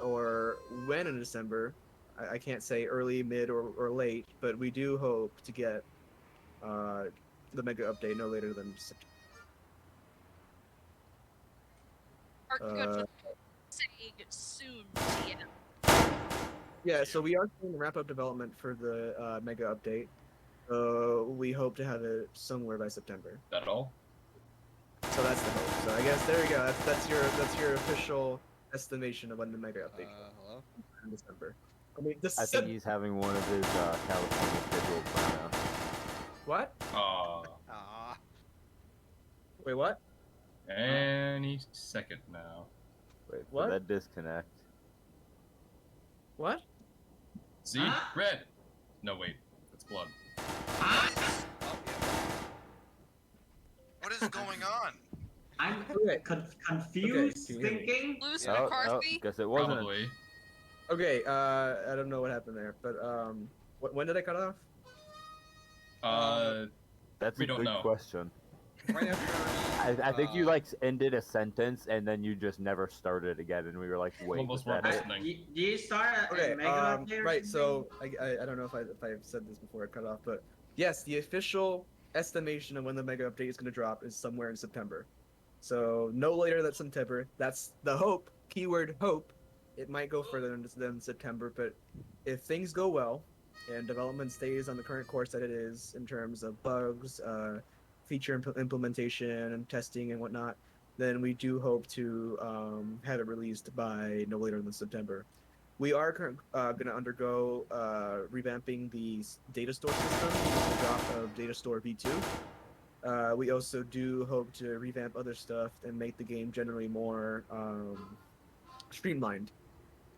[SPEAKER 3] in December. I can't say early, mid, or late, but we do hope to get the mega update no later than September.
[SPEAKER 1] Are good
[SPEAKER 3] Uh,
[SPEAKER 1] with saying soon, TM.
[SPEAKER 3] Yeah, so we are going to wrap up development for the mega update. We hope to have it somewhere by September.
[SPEAKER 5] That all?
[SPEAKER 3] So that's the hope. So I guess there you go. That's your official estimation of when the mega update
[SPEAKER 7] hello?
[SPEAKER 3] in December. I mean,
[SPEAKER 6] I think he's having one of his California schedules right now.
[SPEAKER 3] What?
[SPEAKER 7] Ah.
[SPEAKER 3] Wait, what?
[SPEAKER 5] Any second now.
[SPEAKER 6] Wait for
[SPEAKER 3] What?
[SPEAKER 6] that disconnect.
[SPEAKER 3] What?
[SPEAKER 5] See?
[SPEAKER 2] Huh?
[SPEAKER 5] Red! No, wait. That's blood.
[SPEAKER 4] What is going on?
[SPEAKER 2] I'm
[SPEAKER 3] Okay.
[SPEAKER 2] confused,
[SPEAKER 3] can you hear me?
[SPEAKER 2] thinking.
[SPEAKER 1] Lewis
[SPEAKER 6] Oh,
[SPEAKER 1] McCarthy?
[SPEAKER 6] guess it wasn't.
[SPEAKER 5] Probably.
[SPEAKER 3] Okay, I don't know what happened there, but when did I cut off?
[SPEAKER 6] That's
[SPEAKER 5] We
[SPEAKER 6] a
[SPEAKER 5] don't
[SPEAKER 6] good
[SPEAKER 5] know.
[SPEAKER 6] question.
[SPEAKER 7] Right after.
[SPEAKER 6] I think you like ended a sentence and then you just never started again, and we were like, wait,
[SPEAKER 5] Almost
[SPEAKER 6] was that
[SPEAKER 5] weren't
[SPEAKER 6] it?
[SPEAKER 5] listening.
[SPEAKER 2] Do you start at
[SPEAKER 3] Okay,
[SPEAKER 2] Mega Update or
[SPEAKER 3] right.
[SPEAKER 2] something?
[SPEAKER 3] So I don't know if I've said this before I cut off, but yes, the official estimation of when the mega update is going to drop is somewhere in September. So no later than September. That's the hope. Keyword hope. It might go further than September, but if things go well and development stays on the current course that it is in terms of bugs, feature implementation and testing and whatnot, then we do hope to have it released by no later than September. We are going to undergo revamping the data store system with the drop of Data Store V2. We also do hope to revamp other stuff and make the game generally more streamlined.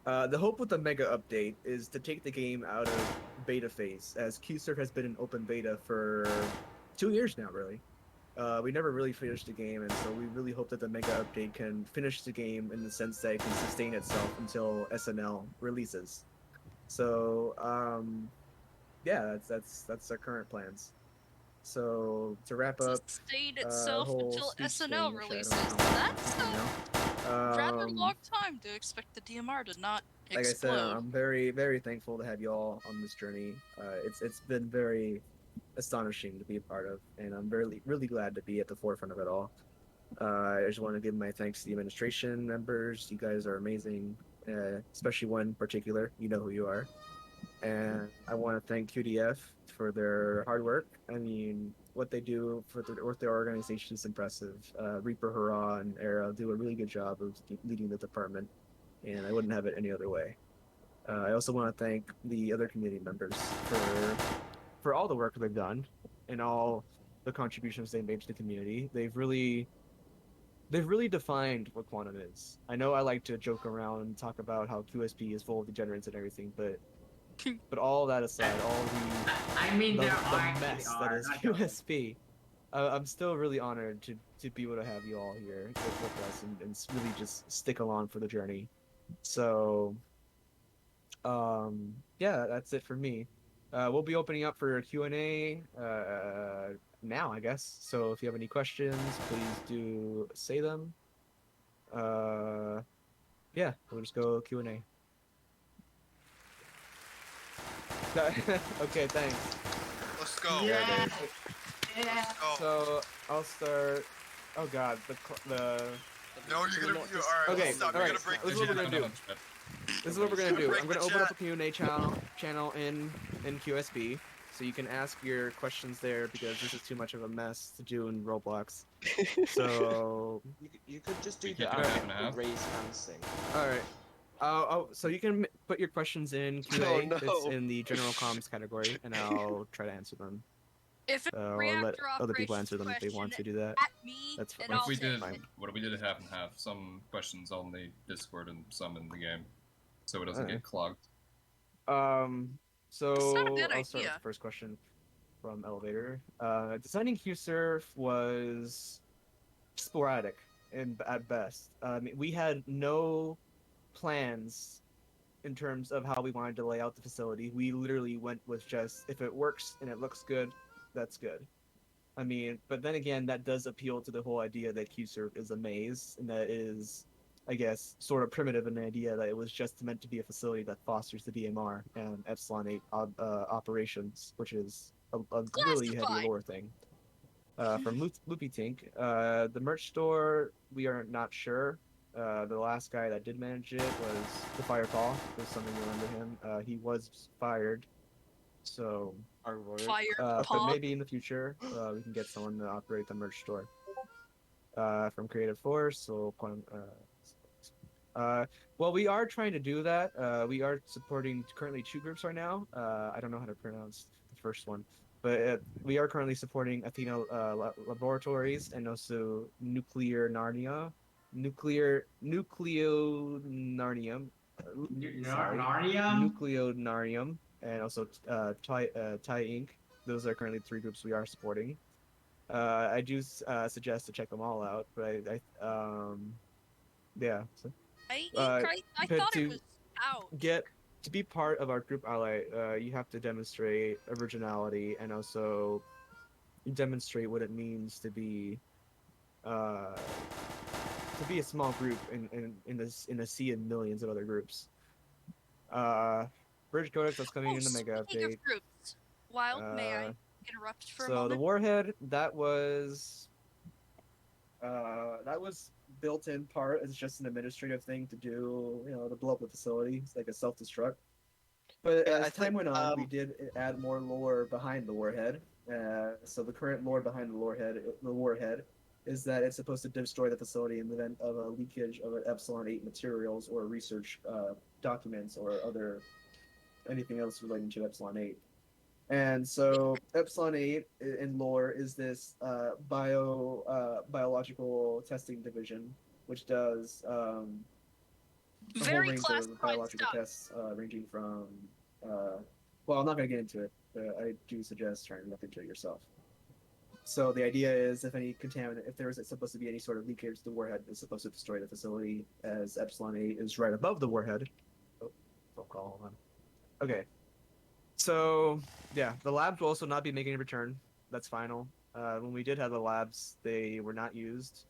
[SPEAKER 3] The hope with the mega update is to take the game out of beta phase, as QSERF has been in open beta for 2 years now, really. We never really finished the game, and so we really hope that the mega update can finish the game in the sense that it can sustain itself until SNL releases. So, yeah, that's our current plans. So to wrap up,
[SPEAKER 1] Sustained itself
[SPEAKER 3] whole
[SPEAKER 1] until
[SPEAKER 3] speech
[SPEAKER 1] SNL
[SPEAKER 3] thing, which I
[SPEAKER 1] releases.
[SPEAKER 3] don't know how much
[SPEAKER 1] That's
[SPEAKER 3] you
[SPEAKER 1] a
[SPEAKER 3] know.
[SPEAKER 1] rather long time to expect the DMR to not
[SPEAKER 3] Like I said,
[SPEAKER 1] explode.
[SPEAKER 3] I'm very, very thankful to have you all on this journey. It's been very astonishing to be a part of, and I'm really, really glad to be at the forefront of it all. I just want to give my thanks to the administration members. You guys are amazing, especially one in particular. You know who you are. And I want to thank QDF for their hard work. I mean, what they do with their organization is impressive. Reaper Hurrah and Era do a really good job of leading the department, and I wouldn't have it any other way. I also want to thank the other community members for all the work they've done and all the contributions they made to the community. They've really defined what quantum is. I know I like to joke around and talk about how QSP is full of degenerates and everything, but all that aside, all
[SPEAKER 2] I mean,
[SPEAKER 3] the
[SPEAKER 2] there are
[SPEAKER 3] mess that is
[SPEAKER 2] not joking.
[SPEAKER 3] QSP, I'm still really honored to be able to have you all here with us and really just stick along for the journey. So, yeah, that's it for me. We'll be opening up for Q&A now, I guess. So if you have any questions, please do say them. Yeah, we'll just go Q&A. Okay, thanks.
[SPEAKER 4] Let's go.
[SPEAKER 2] Yeah.
[SPEAKER 4] Let's go.
[SPEAKER 3] So I'll start. Oh God, the.
[SPEAKER 4] No, you're gonna. Alright,
[SPEAKER 3] Okay,
[SPEAKER 4] stop.
[SPEAKER 3] all
[SPEAKER 4] You're
[SPEAKER 3] right.
[SPEAKER 4] gonna break
[SPEAKER 3] This is
[SPEAKER 4] the
[SPEAKER 3] what we're
[SPEAKER 4] chat.
[SPEAKER 3] gonna do. This is what we're gonna do. I'm gonna open up a Q&A channel in QSB, so you can ask your questions there because this is too much of a mess to do in Roblox. So.
[SPEAKER 10] You could just do
[SPEAKER 5] We
[SPEAKER 10] the
[SPEAKER 5] can't do half and half.
[SPEAKER 10] raise hands thing.
[SPEAKER 3] All right. So you can put your questions in QA.
[SPEAKER 8] Oh, no.
[SPEAKER 3] It's in the general comms category, and I'll try to answer them.
[SPEAKER 1] If it's
[SPEAKER 3] I'll let
[SPEAKER 1] reactor
[SPEAKER 3] other people answer
[SPEAKER 1] operations
[SPEAKER 3] them if they want to do that.
[SPEAKER 1] at me,
[SPEAKER 3] That's
[SPEAKER 1] and
[SPEAKER 3] fine.
[SPEAKER 1] I'll
[SPEAKER 5] What if we
[SPEAKER 1] take
[SPEAKER 5] did?
[SPEAKER 1] it.
[SPEAKER 5] What if we did it half and half? Some questions on the Discord and some in the game, so it doesn't
[SPEAKER 3] Alright.
[SPEAKER 5] get clogged.
[SPEAKER 3] So
[SPEAKER 1] It's not a bad
[SPEAKER 3] I'll start with
[SPEAKER 1] idea.
[SPEAKER 3] the first question from Elevator. Designing QSERF was sporadic at best. We had no plans in terms of how we wanted to lay out the facility. We literally went with just, if it works and it looks good, that's good. I mean, but then again, that does appeal to the whole idea that QSERF is a maze, and that is, I guess, sort of primitive in the idea that it was just meant to be a facility that fosters the DMR and Epsilon 8 operations, which is a really heavy
[SPEAKER 1] Classified.
[SPEAKER 3] lore thing. From Loopy Tink, the merch store, we are not sure. The last guy that did manage it was the Fire Paul. There's something you remember him. He was fired, so
[SPEAKER 1] Fire
[SPEAKER 3] but
[SPEAKER 1] Paul.
[SPEAKER 3] maybe in the future we can get someone to operate the merch store. From Creative Force, so Well, we are trying to do that. We are supporting currently 2 groups right now. I don't know how to pronounce the first one, but we are currently supporting Athena Laboratories and also Nucleonarium. Sorry,
[SPEAKER 2] Narium?
[SPEAKER 3] Nucleonarium, and also Thai Inc. Those are currently 3 groups we are supporting. I do suggest to check them all out, but yeah. So,
[SPEAKER 1] I
[SPEAKER 3] but
[SPEAKER 1] thought it
[SPEAKER 3] to
[SPEAKER 1] was out.
[SPEAKER 3] get to be part of our group ally, you have to demonstrate originality and also demonstrate what it means uh, to be a small group in a sea of millions of other groups. Bridge Codex that's coming in the mega
[SPEAKER 1] Speaking of
[SPEAKER 3] update.
[SPEAKER 1] groups, Wild, may I interrupt for a
[SPEAKER 3] So the
[SPEAKER 1] moment?
[SPEAKER 3] warhead that was built in part as just an administrative thing to do, to blow up the facility. It's like a self-destruct. But
[SPEAKER 8] Yeah,
[SPEAKER 3] as time went on, we did add more lore behind the warhead. So the current lore behind the warhead, is that it's supposed to destroy the facility in the event of a leakage of Epsilon 8 materials or research documents or anything else relating to Epsilon 8. And so Epsilon 8 in lore is this biological testing division, which does a whole
[SPEAKER 1] Very
[SPEAKER 3] range of
[SPEAKER 1] classified
[SPEAKER 3] biological
[SPEAKER 1] stuff.
[SPEAKER 3] tests, ranging from, well, I'm not going to get into it, but I do suggest trying to look into it yourself. So the idea is, if there is supposed to be any sort of leakage, the warhead is supposed to destroy the facility, as Epsilon 8 is right above the warhead. Oh, phone call, hold on. Okay. So, yeah, the labs will also not be making a return. That's final. When we did have the labs, they were not used.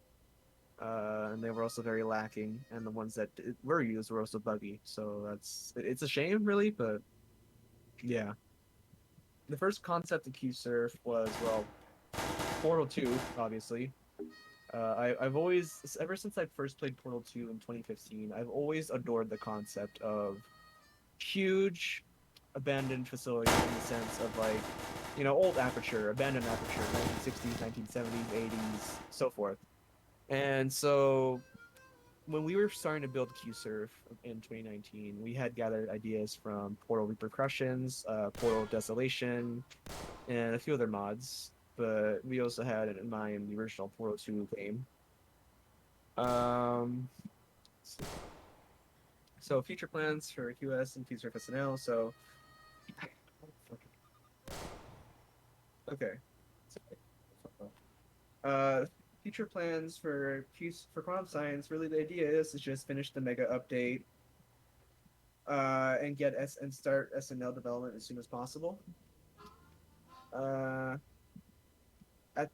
[SPEAKER 3] And they were also very lacking, and the ones that were used were also buggy. So it's a shame, really, but yeah. The first concept of QSERF was, well, Portal 2, obviously. I've always, ever since I first played Portal 2 in 2015, I've always adored the concept of huge abandoned facilities, in the sense of, like, old Aperture, abandoned Aperture, 1960s, 1970s, 80s, so forth. And so when we were starting to build QSERF in 2019, we had gathered ideas from Portal Repercussions, Portal Desolation, and a few other mods. But we also had in mind the original Portal 2 game. So future plans for QS and QSERF SNL. So, okay. Future plans for Quantum Science. Really, the idea is to just finish the mega update, and start SNL development as soon as possible. At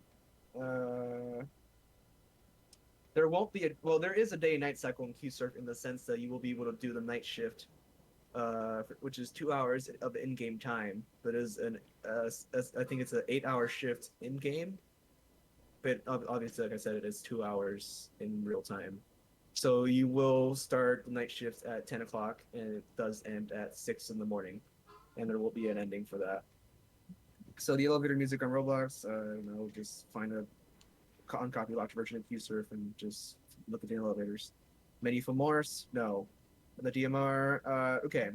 [SPEAKER 3] There won't be there is a day and night cycle in QSERF, in the sense that you will be able to do the night shift, which is 2 hours of in-game time, but is I think it's an 8-hour shift in game. But obviously, like I said, it is 2 hours in real time. So you will start the night shifts at 10 o'clock, and it does end at 6 in the morning, and there will be an ending for that. So the elevator music on Roblox, just find a uncopy locked version of QSERF and just look at the elevators. Menu for Morse? No. The DMR, okay.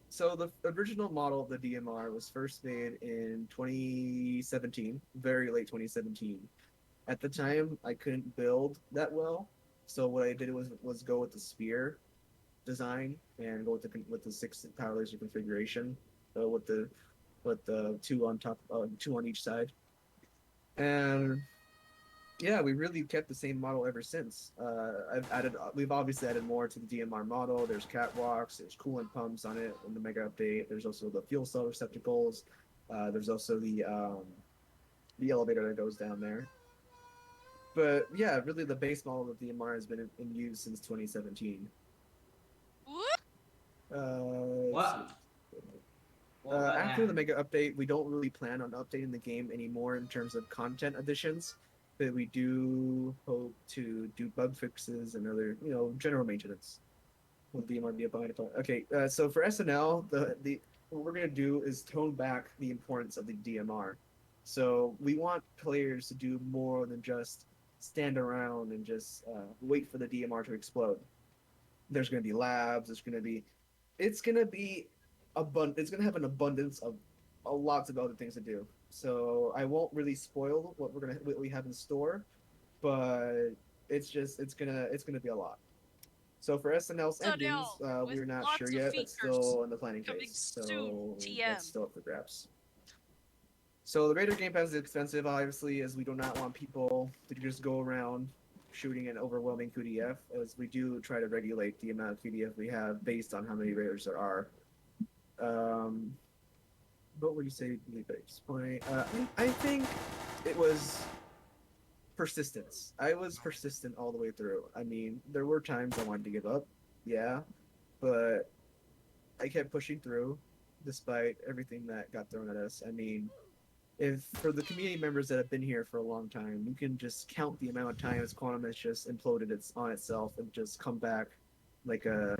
[SPEAKER 3] So the original model of the DMR was first made in 2017, very late 2017. At the time, I couldn't build that well, so what I did was go with the sphere design and go with the 6 power laser configuration, with the 2 on top, 2 on each side, and yeah, we really kept the same model ever since. We've obviously added more to the DMR model. There's catwalks, there's coolant pumps on it in the mega update. There's also the fuel cell receptacles. There's also the elevator that goes down there. But yeah, really the base model of the DMR has been in use since 2017.
[SPEAKER 2] What?
[SPEAKER 3] After the mega update, we don't really plan on updating the game anymore in terms of content additions, but we do hope to do bug fixes and other, general maintenance. Will DMR be a behind? Okay, so for SNL, what we're gonna do is tone back the importance of the DMR. So we want players to do more than just stand around and just wait for the DMR to explode. There's going to be labs. It's going to be it's going to have an abundance of lots of other things to do. So I won't really spoil what we have in store, but it's gonna be a lot. So for SNL's
[SPEAKER 1] So
[SPEAKER 3] endings,
[SPEAKER 1] now, with
[SPEAKER 3] we're not sure
[SPEAKER 1] lots of
[SPEAKER 3] yet. That's
[SPEAKER 1] features
[SPEAKER 3] still in the planning
[SPEAKER 1] coming
[SPEAKER 3] phase.
[SPEAKER 1] soon,
[SPEAKER 3] So
[SPEAKER 1] TM.
[SPEAKER 3] that's still up for grabs. So the Raider Game Pass is expensive, obviously, as we do not want people to just go around shooting an overwhelming QDF, as we do try to regulate the amount of QDF we have based on how many Raiders there are. What would you say? I think it was persistence. I was persistent all the way through. I mean, there were times I wanted to give up, yeah, but I kept pushing through despite everything that got thrown at us. I mean, if for the community members that have been here for a long time, you can just count the amount of times Quantum has just imploded on itself and just come back like a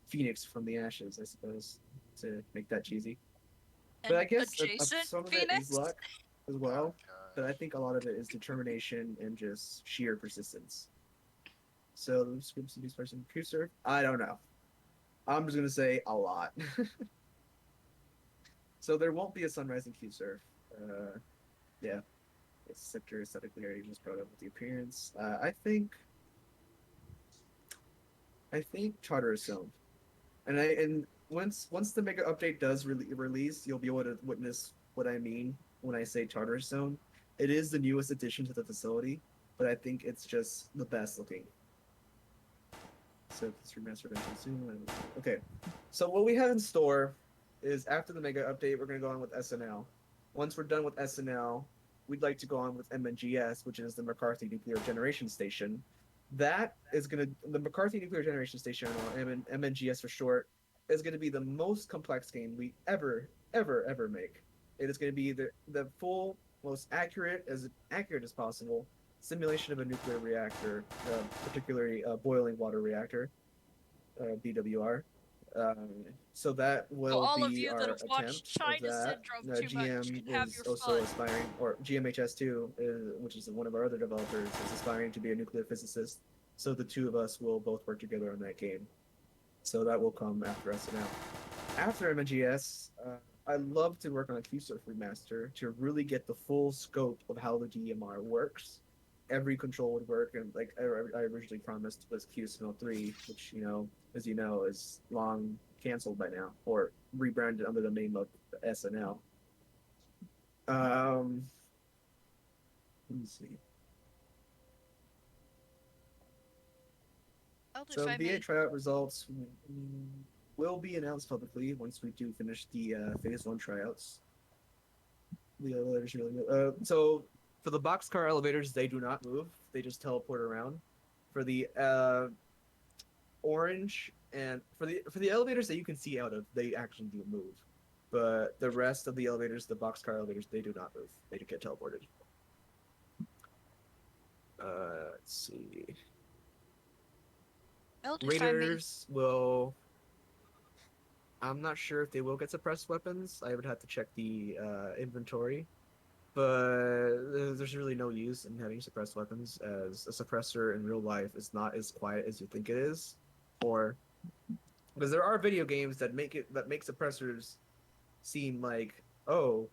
[SPEAKER 3] phoenix from the ashes, I suppose, to make that cheesy. But I guess
[SPEAKER 1] adjacent
[SPEAKER 3] some of it is
[SPEAKER 1] Phoenix?
[SPEAKER 3] luck as well. But I think a lot of it is determination and just sheer persistence. So the scripts of this person, QSERF, I don't know. I'm just gonna say a lot. So there won't be a sunrise in QSERF. Yeah, it's sector aesthetically already just brought up with the appearance. I think Charter is sown, and once the mega update does release, you'll be able to witness what I mean when I say Charter Zone. It is the newest addition to the facility, but I think it's just the best looking. So it's remastered soon. Okay, so what we have in store is after the mega update, we're gonna go on with SNL. Once we're done with SNL, we'd like to go on with MNGS, which is the McCarthy Nuclear Generation Station. The McCarthy Nuclear Generation Station, or MNGS for short, is going to be the most complex game we ever make. It is going to be the full, most accurate as possible simulation of a nuclear reactor, particularly a boiling water reactor, BWR. So that will
[SPEAKER 1] all of
[SPEAKER 3] be
[SPEAKER 1] you that
[SPEAKER 3] our
[SPEAKER 1] have watched
[SPEAKER 3] attempt of
[SPEAKER 1] China
[SPEAKER 3] that.
[SPEAKER 1] Syndrome too much
[SPEAKER 3] GM
[SPEAKER 1] can have
[SPEAKER 3] is
[SPEAKER 1] your
[SPEAKER 3] also
[SPEAKER 1] fun.
[SPEAKER 3] aspiring, or GMHS2, which is one of our other developers, is aspiring to be a nuclear physicist. So the two of us will both work together on that game. So that will come after SNL. After MNGS, I'd love to work on a QSERF remaster to really get the full scope of how the DMR works. Every control would work, and like I originally promised was QSML 3, which as you know, is long canceled by now or rebranded under the name of SNL. Let me see. So VA tryout results will be announced publicly once we do finish the phase 1 tryouts. The elevators really move. So for the boxcar elevators, they do not move; they just teleport around. For the orange and for the elevators that you can see out of, they actually do move. But the rest of the elevators, the boxcar elevators, they do not move; they get teleported. Let's see. Raiders will. I'm not sure if they will get suppressed weapons. I would have to check the inventory. But there's really no use in having suppressed weapons, as a suppressor in real life is not as quiet as you think it is. Or because there are video games that make suppressors seem like, oh,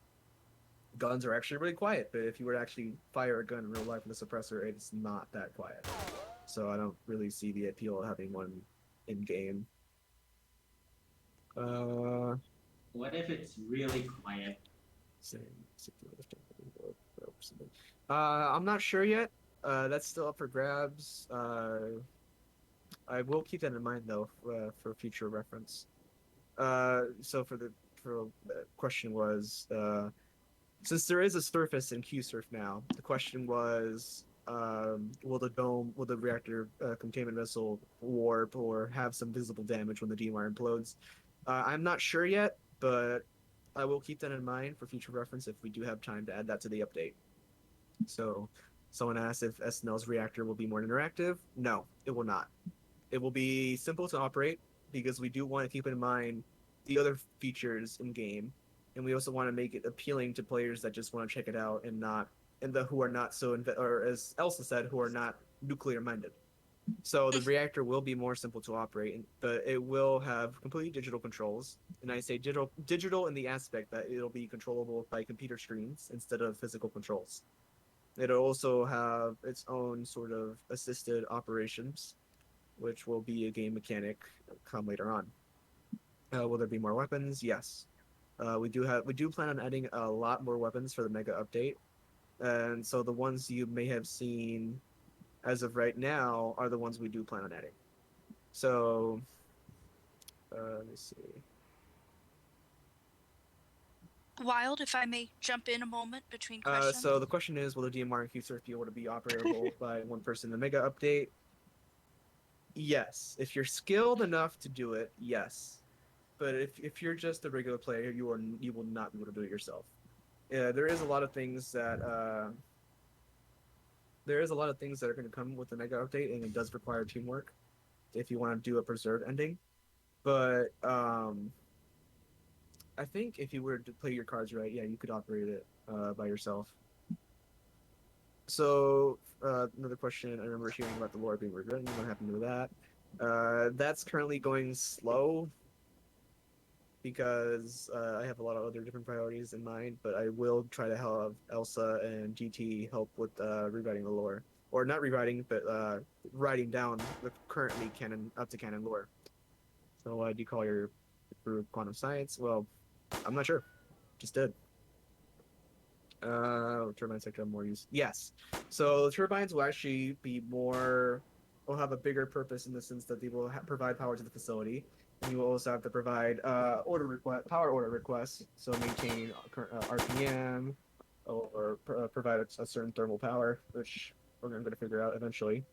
[SPEAKER 3] guns are actually really quiet, but if you were to actually fire a gun in real life with a suppressor, it's not that quiet. So I don't really see the appeal of having one in game.
[SPEAKER 2] What if it's really quiet?
[SPEAKER 3] I'm not sure yet. That's still up for grabs. I will keep that in mind though for future reference. So for the question was, since there is a surface in QSERF now, the question was, will the reactor containment missile warp or have some visible damage when the DMR implodes? I'm not sure yet, but I will keep that in mind for future reference if we do have time to add that to the update. So someone asked if SNL's reactor will be more interactive. No, it will not. It will be simple to operate because we do want to keep in mind the other features in game, and we also want to make it appealing to players that just want to check it out and who are not so or as Elsa said, who are not nuclear minded. So the reactor will be more simple to operate, but it will have completely digital controls. And I say digital in the aspect that it'll be controllable by computer screens instead of physical controls. It'll also have its own sort of assisted operations, which will be a game mechanic come later on. Will there be more weapons? Yes. We do plan on adding a lot more weapons for the mega update, and so the ones you may have seen as of right now are the ones we do plan on adding. So, let me see.
[SPEAKER 1] Wild, if I may jump in a moment between questions.
[SPEAKER 3] So the question is, will the DMR and QSERF be able to be operable by one person in the mega update? Yes. If you're skilled enough to do it, yes. But if you're just a regular player, you will not be able to do it yourself. There is a lot of things that are going to come with the mega update, and it does require teamwork if you want to do a preserved ending. But I think if you were to play your cards right, yeah, you could operate it by yourself. So another question, I remember hearing about the lore being rewritten. What happened to that? That's currently going slow because I have a lot of other different priorities in mind, but I will try to have Elsa and GT help with rewriting the lore. Or not rewriting, but writing down the currently canon, up to canon lore. So do you call your group quantum science? Well, I'm not sure. Just did. Turbine sector more use. Yes. So turbines will actually be more, will have a bigger purpose in the sense that they will provide power to the facility. And you will also have to provide power order requests. So maintain RPM or provide a certain thermal power, which we're going to figure out eventually.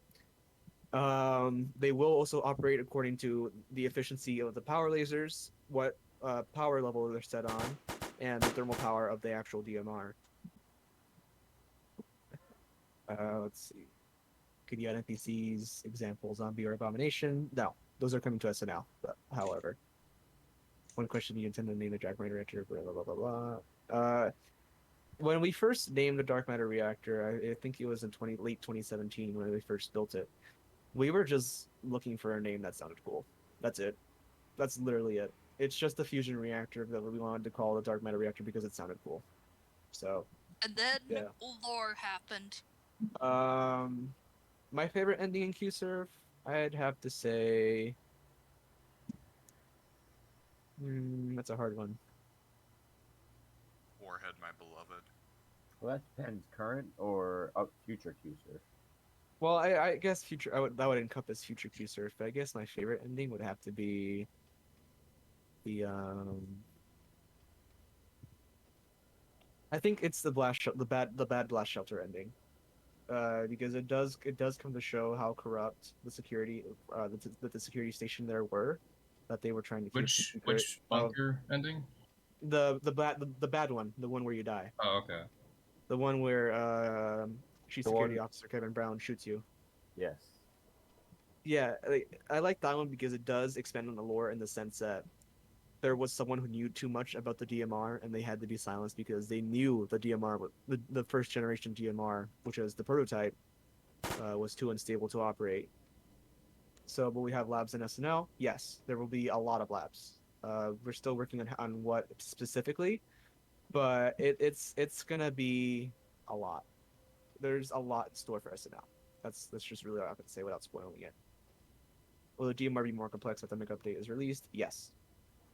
[SPEAKER 3] They will also operate according to the efficiency of the power lasers, what power level they're set on, and the thermal power of the actual DMR. Let's see. Could you add NPCs, example, zombie or abomination? No, those are coming to us now. But, however, one question: you intend to name the dark matter reactor? Blah blah blah blah blah. When we first named the dark matter reactor, I think it was in late 2017 when we first built it. We were just looking for a name that sounded cool. That's it. That's literally it. It's just a fusion reactor that we wanted to call the dark matter reactor because it sounded cool. So.
[SPEAKER 1] And then
[SPEAKER 3] yeah.
[SPEAKER 1] lore happened.
[SPEAKER 3] My favorite ending in QSERF, I'd have to say. That's a hard one.
[SPEAKER 4] Warhead, my beloved.
[SPEAKER 6] Well, that depends. Current or future QSERF?
[SPEAKER 3] Well, I guess future. That would encompass future QSERF, but I guess my favorite ending would have to be the I think it's the bad blast shelter ending, because it does come to show how corrupt the security the security station there were, that they were trying to keep
[SPEAKER 5] which bunker ending?
[SPEAKER 3] The bad one, the one where you die.
[SPEAKER 5] Oh, okay.
[SPEAKER 3] The one where Chief Security Officer Kevin Brown shoots you.
[SPEAKER 6] Yes.
[SPEAKER 3] Yeah, I like that one because it does expand on the lore in the sense that there was someone who knew too much about the DMR and they had to be silenced because they knew the DMR, the first generation DMR, which is the prototype, was too unstable to operate. So, will we have labs in SNL? Yes, there will be a lot of labs. We're still working on what specifically, but it's gonna be a lot. There's a lot in store for SNL. That's just really all I can say without spoiling it. Will the DMR be more complex after the mega update is released? Yes.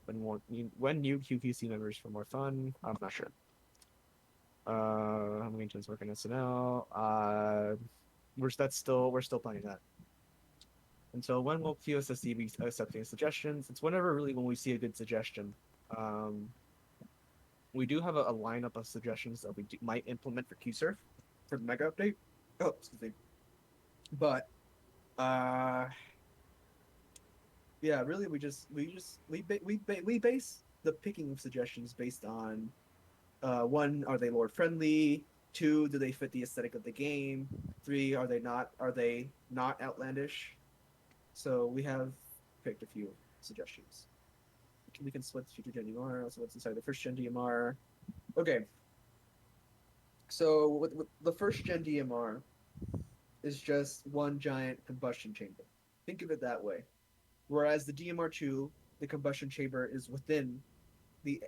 [SPEAKER 3] When new QQC members for more fun? I'm not sure. How many interns work in SNL? We're still planning that. Until when will QSSC be accepting suggestions? It's whenever really when we see a good suggestion. We do have a lineup of suggestions that we might implement for QSERF for the mega update. Oh, excuse me. But yeah, really, we base the picking of suggestions based on one, are they lore friendly? Two, do they fit the aesthetic of the game? Three, are they not outlandish? So we have picked a few suggestions. We can split future Gen DMR. So what's inside the first Gen DMR? Okay. So with the first Gen DMR, is just one giant combustion chamber. Think of it that way. Whereas the DMR2, the combustion chamber is within the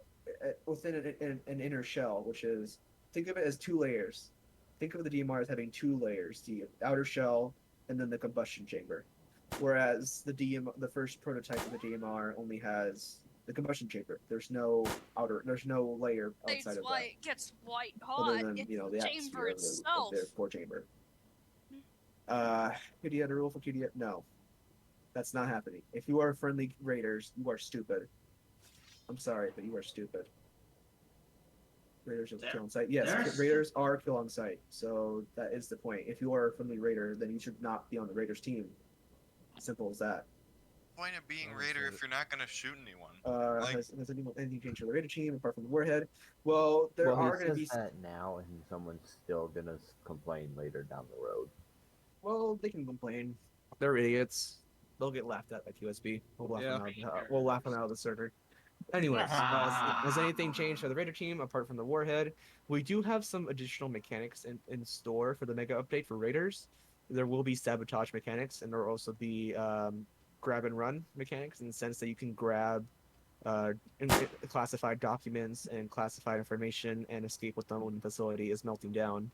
[SPEAKER 3] within an inner shell, which is, think of it as two layers. Think of the DMR as having two layers: the outer shell and then the combustion chamber. Whereas the first prototype of the DMR only has the combustion chamber. There's no layer outside
[SPEAKER 1] That's
[SPEAKER 3] of
[SPEAKER 1] why
[SPEAKER 3] that,
[SPEAKER 1] it gets white
[SPEAKER 3] other
[SPEAKER 1] hot.
[SPEAKER 3] than
[SPEAKER 1] It's
[SPEAKER 3] the
[SPEAKER 1] the
[SPEAKER 3] atmosphere
[SPEAKER 1] chamber
[SPEAKER 3] of
[SPEAKER 1] itself.
[SPEAKER 3] their core chamber. Could you add a rule for QDF? No, that's not happening. If you are friendly raiders, you are stupid. I'm sorry, but you are stupid. Raiders kill on site. Yes, raiders are kill on site. So that is the point. If you are a friendly raider, then you should not be on the raiders team. Simple as that.
[SPEAKER 4] Point of being raider if you're not gonna shoot anyone.
[SPEAKER 3] Has anything changed for the raider team apart from the warhead? Well, there are going to be.
[SPEAKER 6] That now, and someone's still gonna complain later down the road.
[SPEAKER 3] Well, they can complain. They're idiots. They'll get laughed at by QSB. We'll laugh them out of the server. Anyways, has anything changed for the Raider team apart from the Warhead? We do have some additional mechanics in store for the Mega Update for Raiders. There will be sabotage mechanics, and there will also be grab and run mechanics in the sense that you can grab classified documents and classified information and escape with them when the facility is melting down,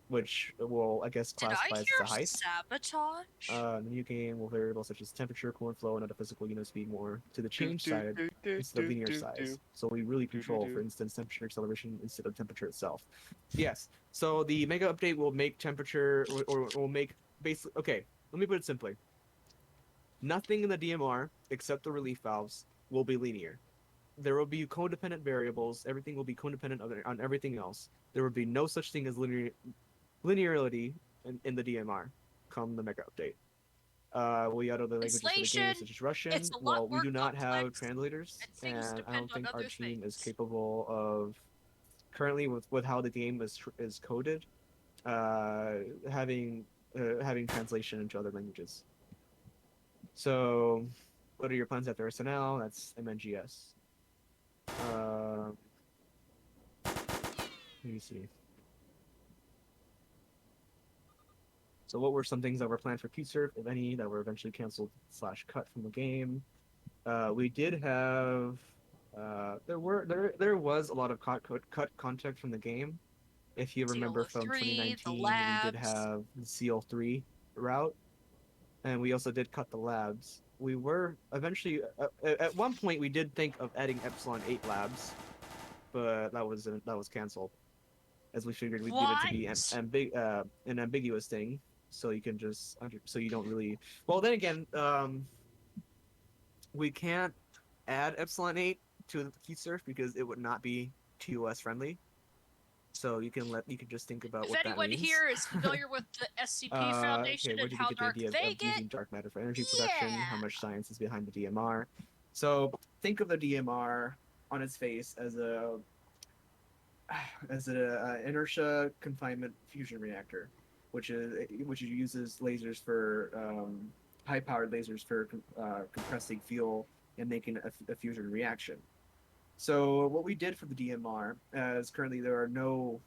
[SPEAKER 3] which will, I guess, classify as a heist.
[SPEAKER 1] Sabotage?
[SPEAKER 3] The new game will variables such as temperature, coolant flow, and other physical units be more to the change side instead of linear size. So we really control, for instance, temperature acceleration instead of temperature itself. Yes. So the Mega Update will make temperature, or will make basically. Okay, let me put it simply. Nothing in the DMR except the relief valves will be linear. There will be codependent variables. Everything will be codependent on everything else. There will be no such thing as linearity in the DMR come the Mega Update. We add other languages for the game, such as Russian. Well, we do not have translators, and I don't think our team is capable of, currently with how the game is coded, having translation into other languages. So, what are your plans after SNL? That's MNGS. Let me see. So what were some things that were planned for QSERF, if any, that were eventually canceled / cut from the game? We did have there was a lot of cut content from the game. If you remember from 2019, we did have the CL3 route, and we also did cut the labs. We were eventually at one point we did think of adding Epsilon 8 labs, but that was canceled, as we figured we'd give it to be an ambiguous thing. So you can just so you don't really. Well, then again, we can't add Epsilon 8 to the QSERF because it would not be TOS friendly. So you can just think about what that means.
[SPEAKER 1] If anyone here is familiar with the SCP Foundation and how dark they get,
[SPEAKER 3] using dark matter for energy production, how much science is behind the DMR. So think of the DMR on its face as an inertia confinement fusion reactor, which uses lasers for high-powered lasers for compressing fuel and making a fusion reaction. So what we did for the DMR, as currently there are no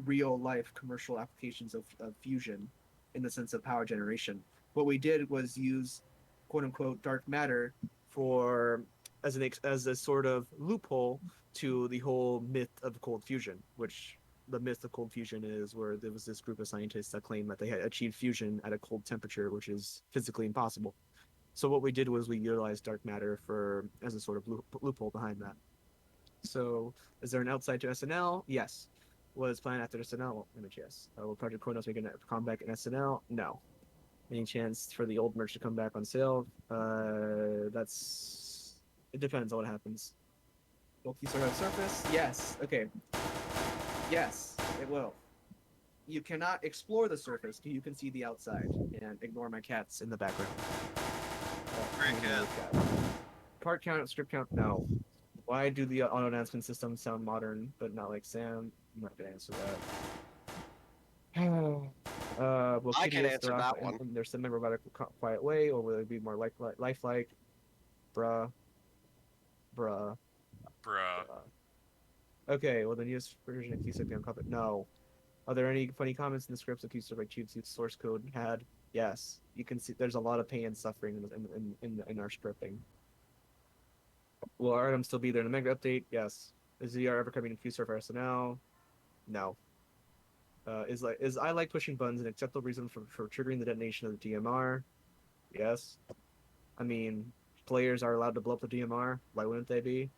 [SPEAKER 3] real-life commercial applications of fusion in the sense of power generation, what we did was use quote-unquote dark matter for as a sort of loophole to the whole myth of cold fusion, which the myth of cold fusion is where there was this group of scientists that claimed that they had achieved fusion at a cold temperature, which is physically impossible. So what we did was we utilized dark matter as a sort of loophole behind that. So is there an outside to SNL? Yes. Was planned after SNL? Image, yes. Will Project Kronos make a comeback in SNL? No. Any chance for the old merch to come back on sale? It depends on what happens. Will QSERF surface? Yes. Okay. Yes, it will. You cannot explore the surface till you can see the outside, and ignore my cats in the background.
[SPEAKER 4] Great cat.
[SPEAKER 3] Part count, script count? No. Why do the auto announcement systems sound modern but not like Sam? I'm not gonna answer that. Will
[SPEAKER 8] I can answer that one.
[SPEAKER 3] In their semi-robotic, quiet way, or will it be more lifelike? Bruh. Okay, well, the newest version of QSERF on carpet? No. Are there any funny comments in the scripts that QSERF achieved source code had? Yes, you can see there's a lot of pain and suffering in our scripting. Will our items still be there in the mega update? Yes. Is ZR ever coming to QSERF or SNL? No. Is I like pushing buttons an acceptable reason for triggering the detonation of the DMR? Yes. I mean, players are allowed to blow up the DMR. Why wouldn't they be?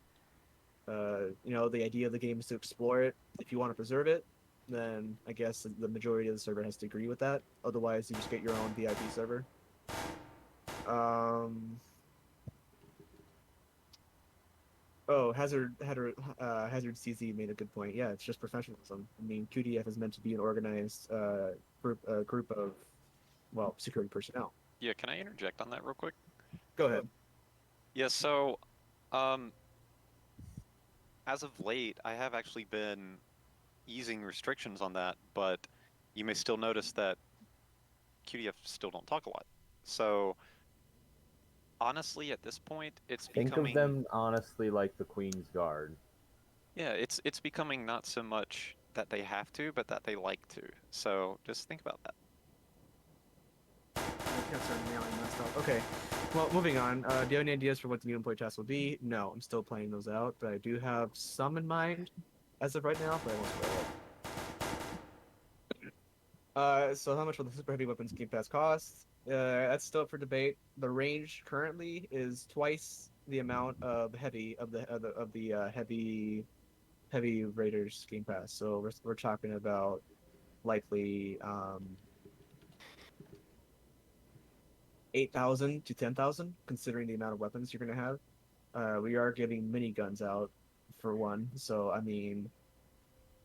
[SPEAKER 3] The idea of the game is to explore it. If you want to preserve it, then I guess the majority of the server has to agree with that. Otherwise, you just get your own VIP server. Hazard CZ made a good point. Yeah, it's just professionalism. I mean, QDF is meant to be an organized group of, security personnel.
[SPEAKER 11] Yeah, can I interject on that real quick?
[SPEAKER 3] Go ahead.
[SPEAKER 11] Yeah, so, as of late, I have actually been easing restrictions on that, but you may still notice that QDF still don't talk a lot. So, honestly, at this point, it's becoming...
[SPEAKER 6] Think of them, honestly, like the Queen's Guard.
[SPEAKER 11] Yeah, it's becoming not so much that they have to, but that they like to. So, just think about that.
[SPEAKER 3] Okay, well, moving on. Do you have any ideas for what the new employee tasks will be? No, I'm still planning those out, but I do have some in mind as of right now, but I won't spoil it. So how much will the super heavy weapons Game Pass cost? That's still up for debate. The range currently is twice the amount of the heavy Raiders Game Pass. So we're talking about likely 8,000 to 10,000, considering the amount of weapons you're going to have. We are getting miniguns out for one, so I mean,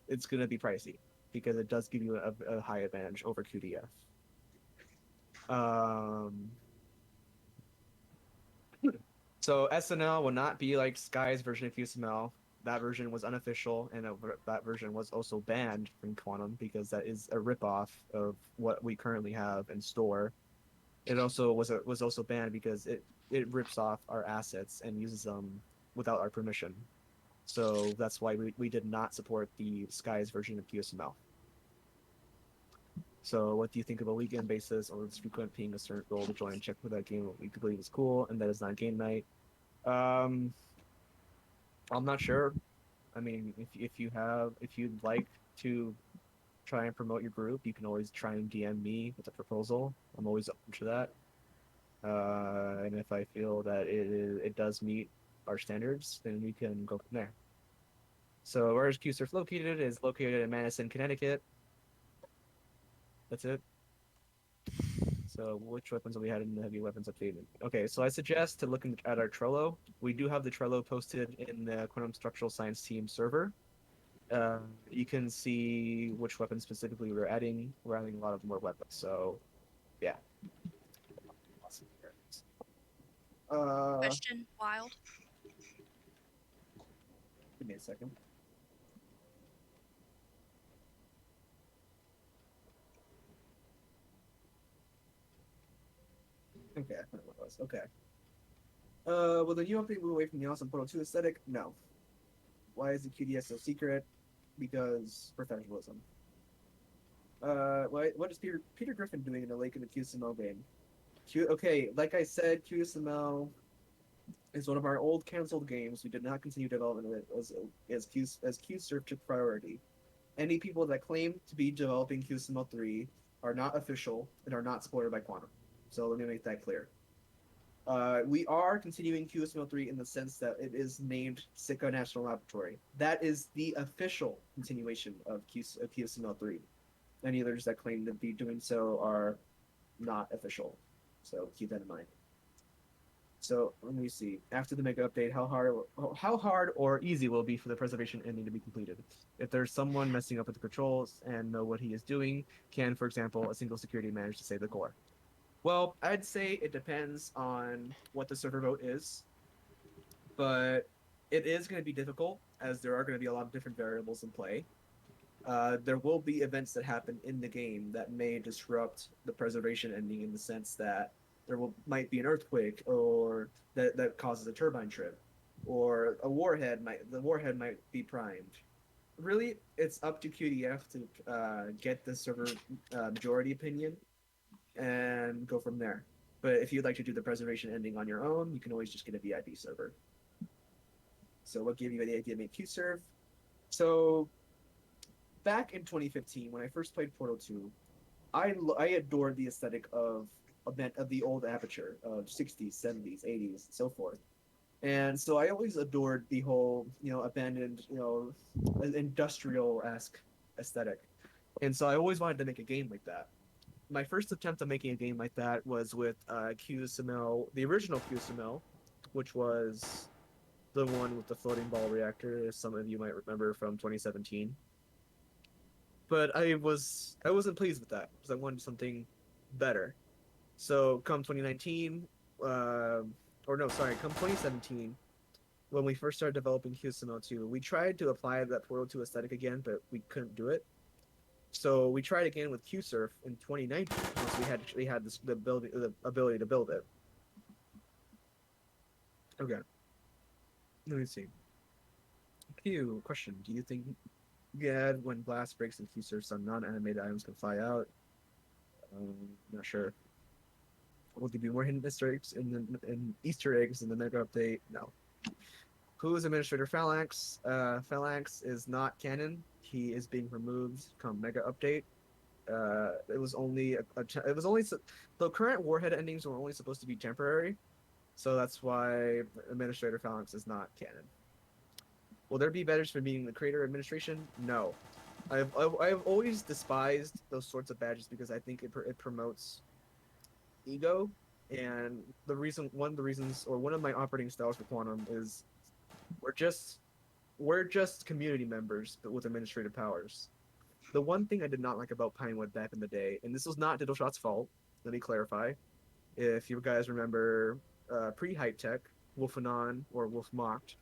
[SPEAKER 3] it's going to be pricey because it does give you a high advantage over QDF. So SNL will not be like Sky's version of QSML. That version was unofficial, and that version was also banned from Quantum because that is a ripoff of what we currently have in store. It also was also banned because it rips off our assets and uses them without our permission. So that's why we did not support the Sky's version of QSML. So what do you think of a weekend basis or frequent ping a certain role to join and check for that game what we believe is cool and that is not game night? I'm not sure. I mean, if you'd like to try and promote your group, you can always try and DM me with a proposal. I'm always open to that. And if I feel that it does meet our standards, then we can go from there. So where is QSERF located? It's located in Madison, Connecticut. That's it. So which weapons have we had in the heavy weapons updated? Okay, so I suggest to look at our Trello. We do have the Trello posted in the Quantum Structural Science team server. You can see which weapons specifically we're adding. We're adding a lot of more weapons, so yeah.
[SPEAKER 1] Question, Wild.
[SPEAKER 3] Give me a second. Okay, I know what it was. Okay. Will the new update move away from the awesome Portal 2 aesthetic? No. Why is the QDS so secret? Because professionalism. What is Peter Griffin doing in the Lake in the QSML game? Okay, like I said, QSML is one of our old canceled games. We did not continue development of it as QSERF took priority. Any people that claim to be developing QSML 3 are not official and are not supported by Quantum. So let me make that clear. We are continuing QSML 3 in the sense that it is named Sicko National Laboratory. That is the official continuation of QSML 3. Any others that claim to be doing so are not official. So keep that in mind. So let me see. After the mega update, how hard or easy will it be for the preservation ending to be completed? If there's someone messing up with the controls and know what he is doing, can, for example, a single security manage to save the core? Well, I'd say it depends on what the server vote is, but it is going to be difficult as there are going to be a lot of different variables in play. There will be events that happen in the game that may disrupt the preservation ending in the sense that might be an earthquake or that causes a turbine trip, or the warhead might be primed. really, it's up to QDF to get the server majority opinion and go from there. But if you'd like to do the preservation ending on your own, you can always just get a VIP server. So what gave you the idea to make QSERF? So back in 2015, when I first played Portal 2, I adored the aesthetic of the old Aperture of 60s, 70s, 80s, and so forth. And so I always adored the whole, abandoned, industrial-esque aesthetic. And so I always wanted to make a game like that. My first attempt at making a game like that was with QSML, the original QSML, which was the one with the floating ball reactor, as some of you might remember from 2017. But I wasn't pleased with that because I wanted something better. So come 2019, come 2017, when we first started developing QSML2, we tried to apply that Portal 2 aesthetic again, but we couldn't do it. So we tried again with QSERF in 2019 once we had the ability to build it. Okay. Let me see. Q question: do you think when blast breaks in QSERF, some non-animated items can fly out? Not sure. Will there be more hidden Easter eggs in Easter eggs in the mega update? No. Who is Administrator Phalanx? Phalanx is not canon. He is being removed come mega update. It was only the current warhead endings were only supposed to be temporary, so that's why Administrator Phalanx is not canon. Will there be badges for being the creator administration? No. I've always despised those sorts of badges because I think it promotes ego, and one of my operating styles for Quantum is we're just community members but with administrative powers. The one thing I did not like about Pinewood back in the day, and this was not Diddleshot's fault, let me clarify. If you guys remember pre-Hype Tech, Wolfanon or Wolfmocked,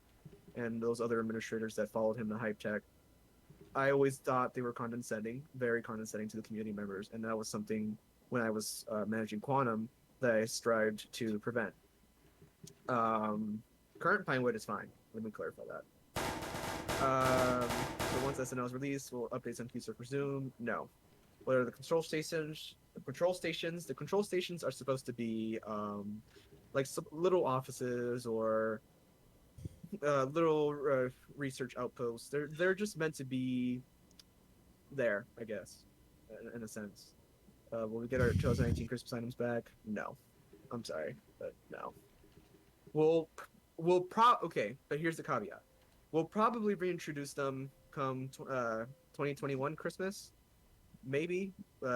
[SPEAKER 3] and those other administrators that followed him to Hype Tech, I always thought they were very condescending to the community members, and that was something when I was managing Quantum that I strived to prevent. Current Pinewood is fine. Let me clarify that. So once SNL is released, will updates on QSERF resume? No. What are the control stations? The control stations are supposed to be like some little offices or little research outposts. They're just meant to be there, I guess, in a sense. Will we get our 2019 Christmas items back? No. I'm sorry, but no. Okay, but here's the caveat. We'll probably reintroduce them come 2021 Christmas. Maybe.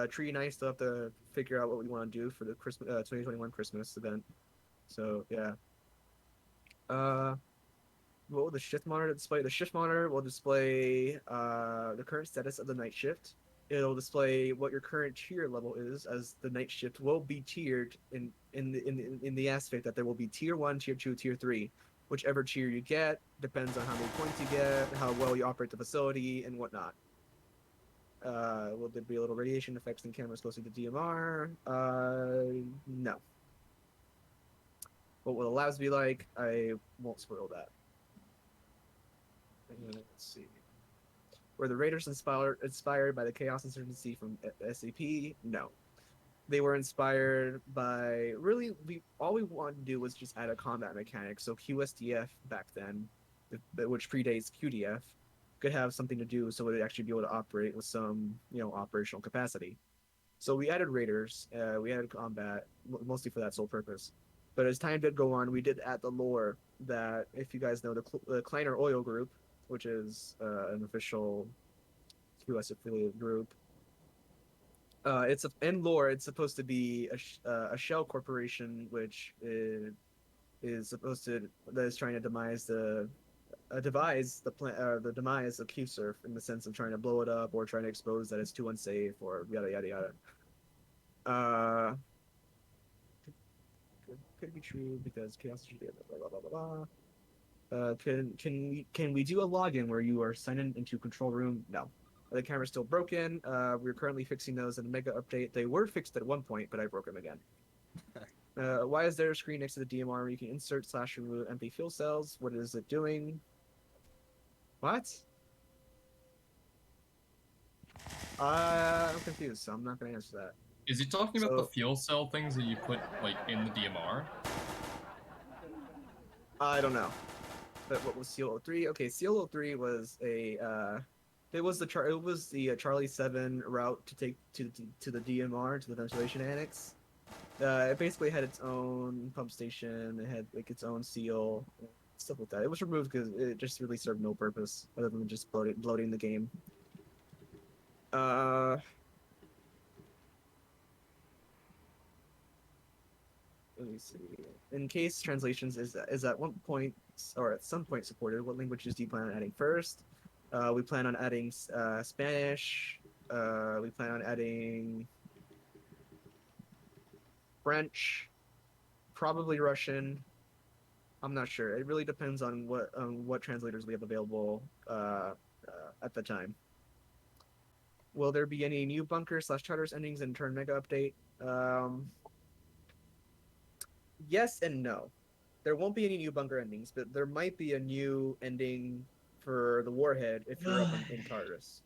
[SPEAKER 3] Tree and I still have to figure out what we want to do for the Christmas 2021 Christmas event. So, yeah. What will the shift monitor display? The shift monitor will display the current status of the night shift. It'll display what your current tier level is, as the night shift will be tiered in the aspect that there will be tier 1, tier 2, tier 3. Whichever tier you get depends on how many points you get, how well you operate the facility, and whatnot. Will there be a little radiation effects in cameras close to the DMR? No. What will the labs be like? I won't spoil that. Let's see. Were the Raiders inspired by the Chaos Insurgency from SCP? No. They were inspired by all we wanted to do was just add a combat mechanic. So QSDF back then, which predates QDF, could have something to do so it would actually be able to operate with some operational capacity. So we added Raiders, we added combat, mostly for that sole purpose. But as time did go on, we did add the lore that, if you guys know, the Kleiner Oil Group, which is an official QS affiliated group. In lore, it's supposed to be a shell corporation, which is trying to devise the demise of QSERF in the sense of trying to blow it up or trying to expose that it's too unsafe or yada yada yada. Could be true because chaos should be blah blah blah blah. Can we do a login where you are signed into control room? No. The camera's still broken. We're currently fixing those in a mega update. They were fixed at one point, but I broke them again. Why is there a screen next to the DMR where you can insert / remove empty fuel cells? What is it doing? What? I'm confused, so I'm not gonna answer that.
[SPEAKER 5] Is he talking about the
[SPEAKER 3] So-
[SPEAKER 5] fuel cell things that you put like in the DMR?
[SPEAKER 3] I don't know. But what was CL03? Okay, CL03 was a it was the Charlie 7 route to take to the DMR, to the ventilation annex. It basically had its own pump station. It had like its own seal, stuff like that. It was removed because it just really served no purpose other than just bloating the game. Let me see. In case translations is at one point or at some point supported, what languages do you plan on adding first? We plan on adding Spanish. We plan on adding French, probably Russian. I'm not sure. It really depends on what translators we have available at the time. Will there be any new bunker/charters endings in turn mega update? Yes and no. There won't be any new bunker endings, but there might be a new ending for the warhead if you're up in Tartarus.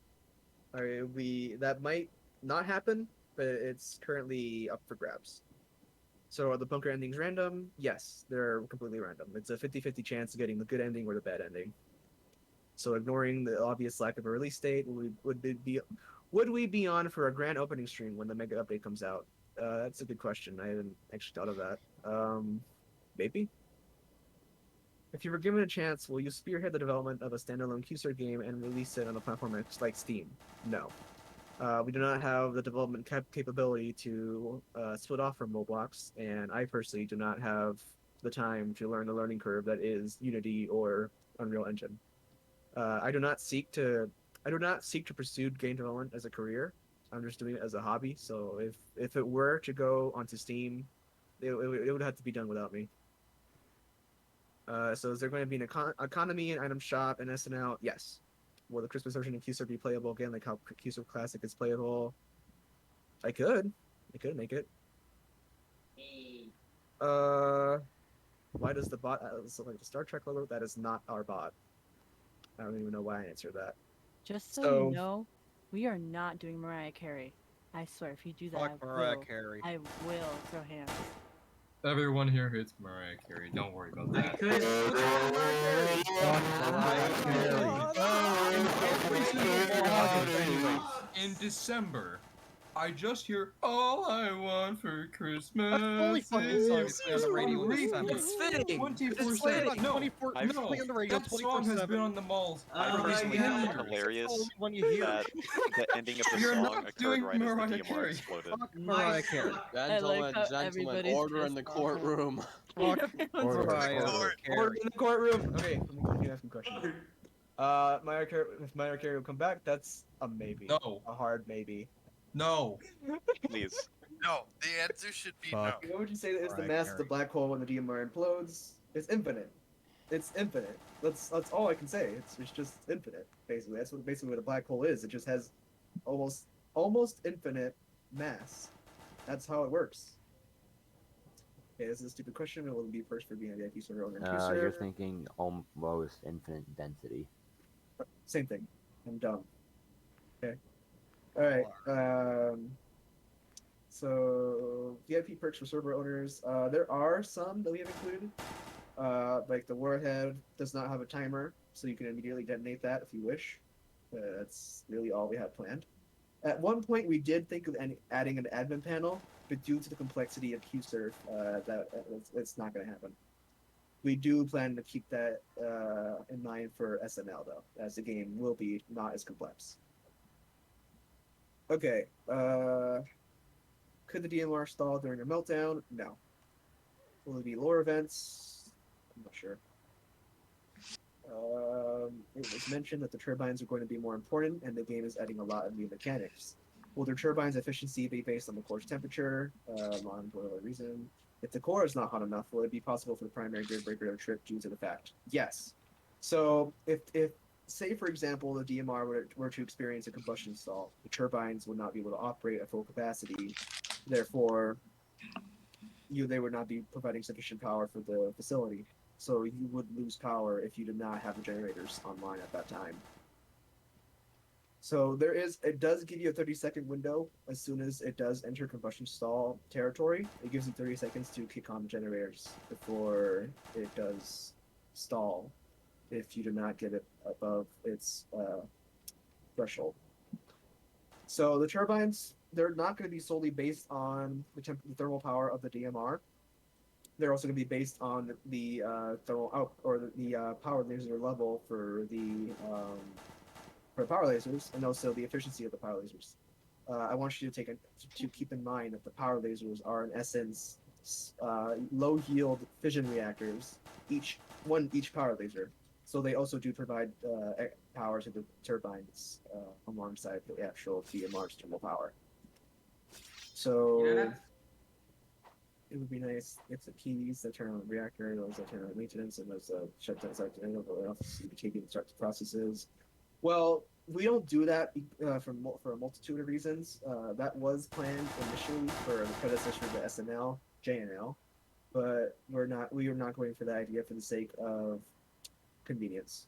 [SPEAKER 3] That might not happen, but it's currently up for grabs. So are the bunker endings random? Yes, they're completely random. It's a 50-50 chance of getting the good ending or the bad ending. So ignoring the obvious lack of a release date, would we be on for a grand opening stream when the mega update comes out? That's a good question. I hadn't actually thought of that. Maybe. If you were given a chance, will you spearhead the development of a standalone QSERF game and release it on a platform like Steam? No. We do not have the development capability to split off from Roblox, and I personally do not have the time to learn the learning curve that is Unity or Unreal Engine. I do not seek to pursue game development as a career. I'm just doing it as a hobby. So if it were to go onto Steam, it would have to be done without me. So is there going to be an economy, an item shop, an SNL? Yes. Will the Christmas version of QSERF be playable again, like how QSERF Classic is playable? I could make it. Why does the bot look like the Star Trek logo? That is not our bot. I don't even know why I answered that.
[SPEAKER 12] Just so you know, we are not doing Mariah Carey. I swear, if you do that,
[SPEAKER 7] Fuck Mariah Carey.
[SPEAKER 12] I will throw hands.
[SPEAKER 5] Everyone here hates Mariah Carey. Don't worry about that. In December, I just hear all I want for Christmas.
[SPEAKER 7] Fully fucking song is playing on the radio in
[SPEAKER 5] Repeat.
[SPEAKER 7] December.
[SPEAKER 3] It's fitting.
[SPEAKER 5] 24/7. No,
[SPEAKER 7] It's playing on the radio
[SPEAKER 5] that song has
[SPEAKER 7] 24/7.
[SPEAKER 5] been on the malls
[SPEAKER 11] I
[SPEAKER 5] for
[SPEAKER 11] personally
[SPEAKER 5] like 10
[SPEAKER 11] find it
[SPEAKER 5] years.
[SPEAKER 11] hilarious
[SPEAKER 7] When you hear
[SPEAKER 11] that the ending of the
[SPEAKER 5] You're
[SPEAKER 11] song
[SPEAKER 5] not
[SPEAKER 11] occurred
[SPEAKER 5] doing
[SPEAKER 11] right as the
[SPEAKER 5] Mariah
[SPEAKER 11] DMR
[SPEAKER 5] Carey.
[SPEAKER 11] exploded.
[SPEAKER 7] Fuck Mariah Carey.
[SPEAKER 10] Gentlemen, order in the courtroom.
[SPEAKER 7] Fuck
[SPEAKER 3] Order
[SPEAKER 7] Mariah Carey.
[SPEAKER 3] in the courtroom. Okay, let me ask you a question. If Mariah Carey will come back, that's a maybe.
[SPEAKER 5] No.
[SPEAKER 3] A hard maybe.
[SPEAKER 5] No.
[SPEAKER 11] Please.
[SPEAKER 4] No, the answer should be no.
[SPEAKER 3] What would you say is the
[SPEAKER 7] Mariah
[SPEAKER 3] mass of the
[SPEAKER 7] Carey.
[SPEAKER 3] black hole when the DMR implodes? It's infinite. It's infinite. That's all I can say. It's just infinite. Basically, that's what a black hole is. It just has almost infinite mass. That's how it works. Okay, this is a stupid question. Will it be first for being a VIP server owner?
[SPEAKER 6] You're thinking almost infinite density.
[SPEAKER 3] Same thing. I'm dumb. Okay. All right. So VIP perks for server owners. There are some that we have included. Like the warhead does not have a timer, so you can immediately detonate that if you wish. That's really all we have planned. At one point, we did think of adding an admin panel, but due to the complexity of QSERF, it's not going to happen. We do plan to keep that in mind for SNL, though, as the game will be not as complex. Okay. Could the DMR stall during a meltdown? No. Will it be lore events? I'm not sure. It was mentioned that the turbines are going to be more important, and the game is adding a lot of new mechanics. Will their turbines' efficiency be based on the core's temperature? On whatever reason. If the core is not hot enough, will it be possible for the primary grid breaker to trip due to the fact? Yes. So if say for example the DMR were to experience a combustion stall, the turbines would not be able to operate at full capacity. Therefore, they would not be providing sufficient power for the facility. So you would lose power if you did not have the generators online at that time. So it does give you a 30-second window as soon as it does enter combustion stall territory. It gives you 30 seconds to kick on generators before it does stall if you do not get it above its threshold. So the turbines, they're not going to be solely based on the thermal power of the DMR. They're also going to be based on the thermal out or the power laser level for the power lasers, and also the efficiency of the power lasers. I want you to keep in mind that the power lasers are in essence low yield fission reactors, each power laser. So they also do provide power to the turbines alongside the actual DMR's thermal power. So it would be nice if the keys that turn on the reactor, those that turn on maintenance, and those shutdowns that taking start the processes. Well, we don't do that for a multitude of reasons. That was planned initially for the predecessor to SNL, JNL, but we are not going for that idea for the sake of convenience.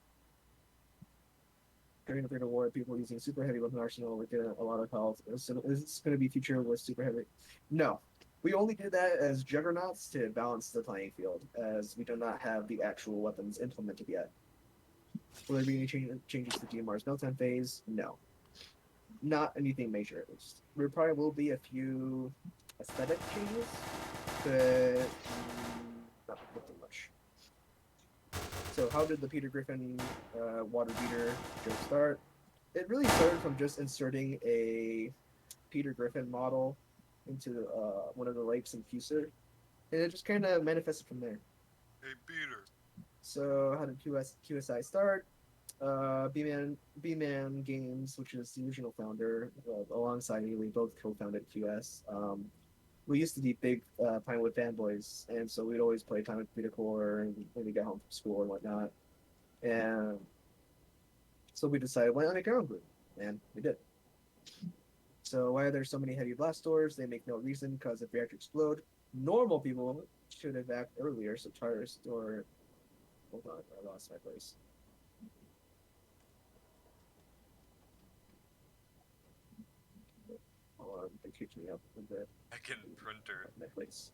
[SPEAKER 3] During the Third War, people using super heavy weapon arsenal would get a lot of health. So is this going to be future with super heavy? No. We only did that as juggernauts to balance the playing field, as we do not have the actual weapons implemented yet. Will there be any changes to DMR's meltdown phase? No. Not anything major, at least. There probably will be a few aesthetic changes, but not nothing much. So how did the Peter Griffin water beater joke start? It really started from just inserting a Peter Griffin model into one of the lakes in QSERF, and it just kind of manifested from there.
[SPEAKER 4] Hey, Peter.
[SPEAKER 3] So how did QSI start? B-Man Games, which is the original founder, alongside me, we both co-founded QS. We used to be big Pinewood fanboys, and so we'd always play Pinewood Beta Core and when we get home from school and whatnot. And so we decided, why not make our own group? And we did. So why are there so many heavy blast doors? They make no reason, because if reactors explode, normal people should evac earlier, so try to restore... Hold on, I lost my place. Hold on, they kicked me up a bit.
[SPEAKER 4] Second printer.
[SPEAKER 3] My place.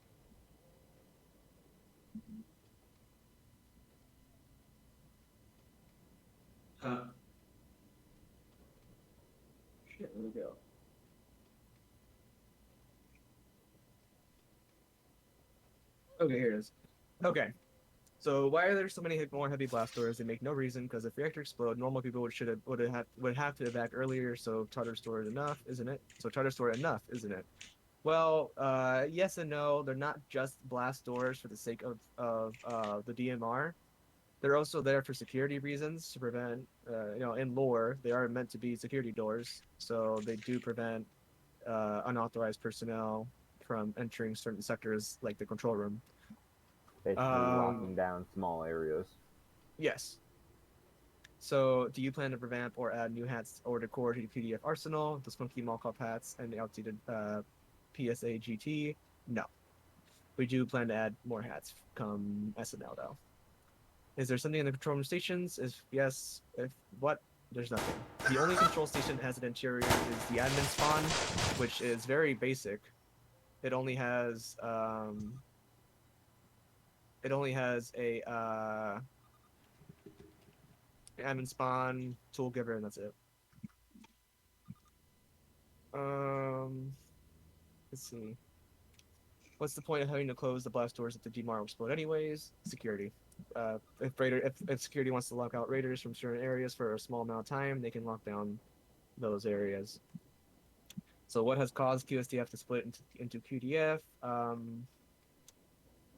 [SPEAKER 3] Shit, where'd it go? Okay, here it is. Okay. So why are there so many more heavy blast doors? They make no reason, because if reactor explode, normal people would have to evac earlier. So tartar stored enough, isn't it? So tartar stored enough, isn't it? Well, yes and no. They're not just blast doors for the sake of the DMR. They're also there for security reasons to prevent, in lore, they are meant to be security doors. So they do prevent unauthorized personnel from entering certain sectors like the control room.
[SPEAKER 6] Basically locking down small areas. Yes.
[SPEAKER 3] So, do you plan to revamp or add new hats or decor to the QDF arsenal? The spunky Malkop hats and the outdated PSA GT? No. We do plan to add more hats come SNL, though. Is there something in the control room stations? If yes, if what? There's nothing. The only control station that has an interior is the admin spawn, which is very basic. It only has a admin spawn, tool giver, and that's it. Let's see. What's the point of having to close the blast doors if the DMR will explode anyways? Security. If security wants to lock out raiders from certain areas for a small amount of time, they can lock down those areas. So what has caused QSDF to split into QDF?